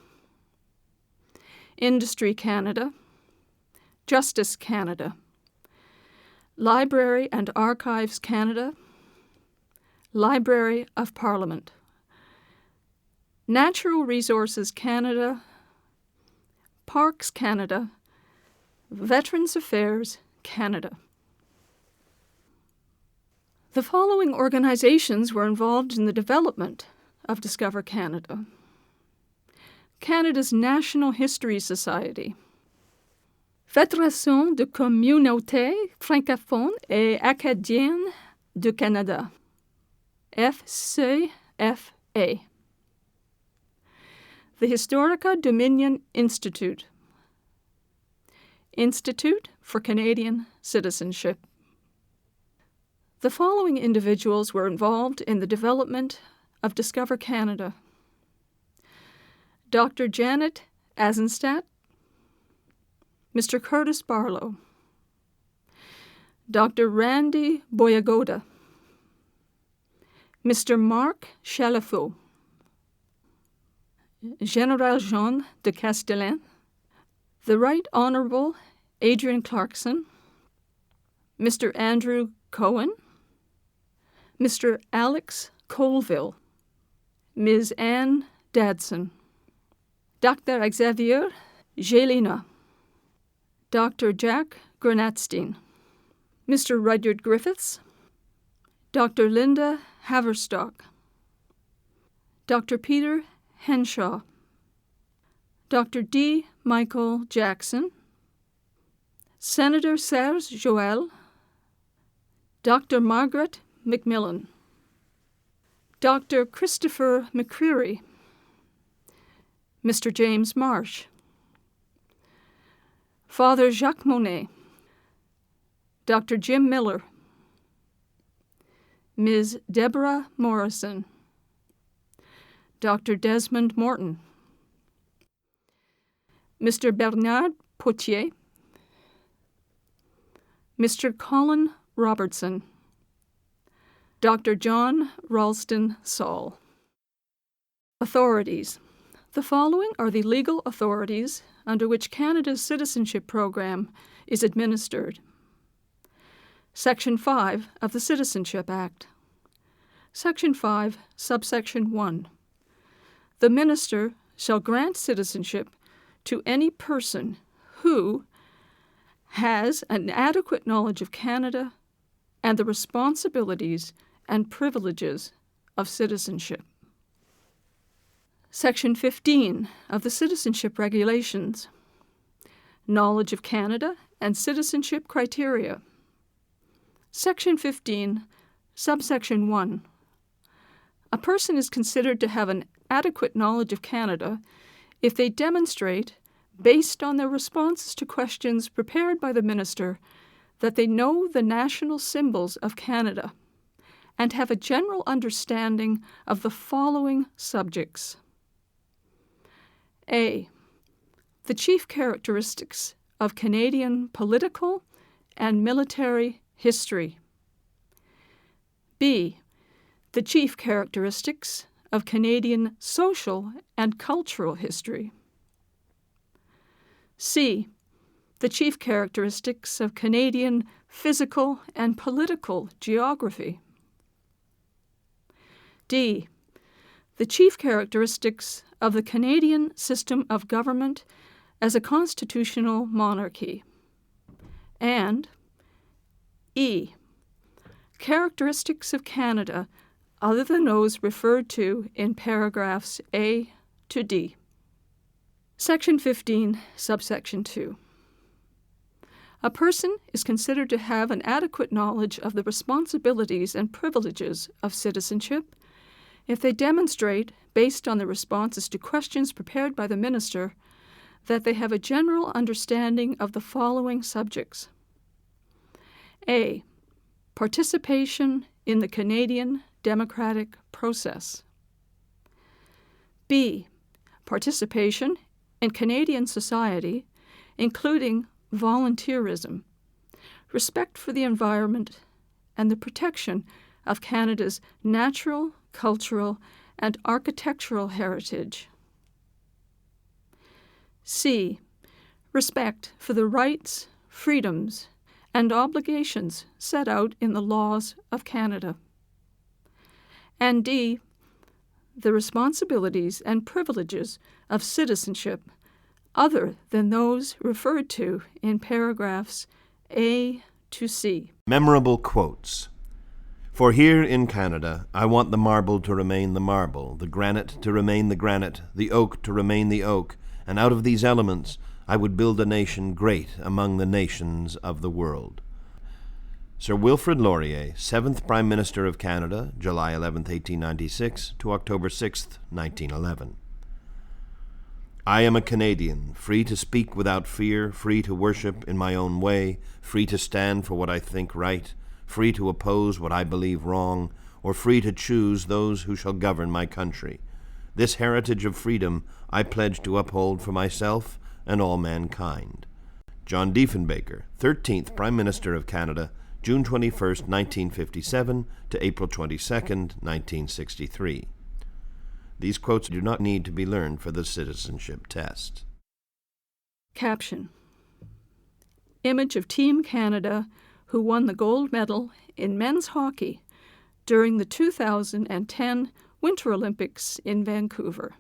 S9: Industry Canada, Justice Canada, Library and Archives Canada, Library of Parliament, Natural Resources Canada, Parks Canada, Veterans Affairs Canada. The following organizations were involved in the development of Discover Canada: Canada's National History Society, Fédération de communautés francophones et acadiennes du Canada, FCFA. The Historica Dominion Institute, Institute for Canadian Citizenship. The following individuals were involved in the development of Discover Canada: Dr. Janet Azenstadt, Mr. Curtis Barlow, Dr. Randy Boyagoda, Mr. Marc Chalafaux, General Jean de Castellan, the Right Honourable Adrian Clarkson, Mr. Andrew Cohen, Mr. Alex Colville, Ms. Anne Dadson, Dr. Xavier Gelina, Dr. Jack Granatstein, Mr. Rudyard Griffiths, Dr. Linda Haverstock, Dr. Peter Henshaw, Dr. D. Michael Jackson, Senator Serge Joel, Dr. Margaret McMillan, Dr. Christopher McCreary, Mr. James Marsh, Father Jacques Monet, Dr. Jim Miller, Ms. Deborah Morrison, Dr. Desmond Morton, Mr. Bernard Potier, Mr. Colin Robertson, Dr. John Ralston Saul. Authorities. The following are the legal authorities under which Canada's citizenship program is administered. Section 5 of the Citizenship Act. Section 5, subsection 1. The Minister shall grant citizenship to any person who has an adequate knowledge of Canada and the responsibilities and privileges of citizenship. Section 15 of the Citizenship Regulations. Knowledge of Canada and citizenship criteria. Section 15, subsection 1. A person is considered to have an adequate knowledge of Canada if they demonstrate, based on their responses to questions prepared by the Minister, that they know the national symbols of Canada and have a general understanding of the following subjects. A. The chief characteristics of Canadian political and military history. B. The chief characteristics of Canadian social and cultural history. C. The chief characteristics of Canadian physical and political geography. D. The chief characteristics of the Canadian system of government as a constitutional monarchy. And E. Characteristics of Canada other than those referred to in paragraphs A to D. Section 15, subsection 2. A person is considered to have an adequate knowledge of the responsibilities and privileges of citizenship if they demonstrate, based on the responses to questions prepared by the Minister, that they have a general understanding of the following subjects. A. Participation in the Canadian democratic process. B. Participation in Canadian society, including volunteerism, respect for the environment, and the protection of Canada's natural, cultural, and architectural heritage. C. Respect for the rights, freedoms, and obligations set out in the laws of Canada. And D. The responsibilities and privileges of citizenship other than those referred to in paragraphs A to C.
S6: Memorable quotes. For here in Canada, I want the marble to remain the marble, the granite to remain the granite, the oak to remain the oak, and out of these elements, I would build a nation great among the nations of the world. Sir Wilfrid Laurier, 7th Prime Minister of Canada, July 11, 1896 to October 6, 1911. I am a Canadian, free to speak without fear, free to worship in my own way, free to stand for what I think right, free to oppose what I believe wrong, or free to choose those who shall govern my country. This heritage of freedom I pledge to uphold for myself and all mankind. John Diefenbaker, 13th Prime Minister of Canada, June 21, 1957 to April 22, 1963. These quotes do not need to be learned for the citizenship test.
S9: Caption: Image of Team Canada, who won the gold medal in men's hockey during the 2010 Winter Olympics in Vancouver.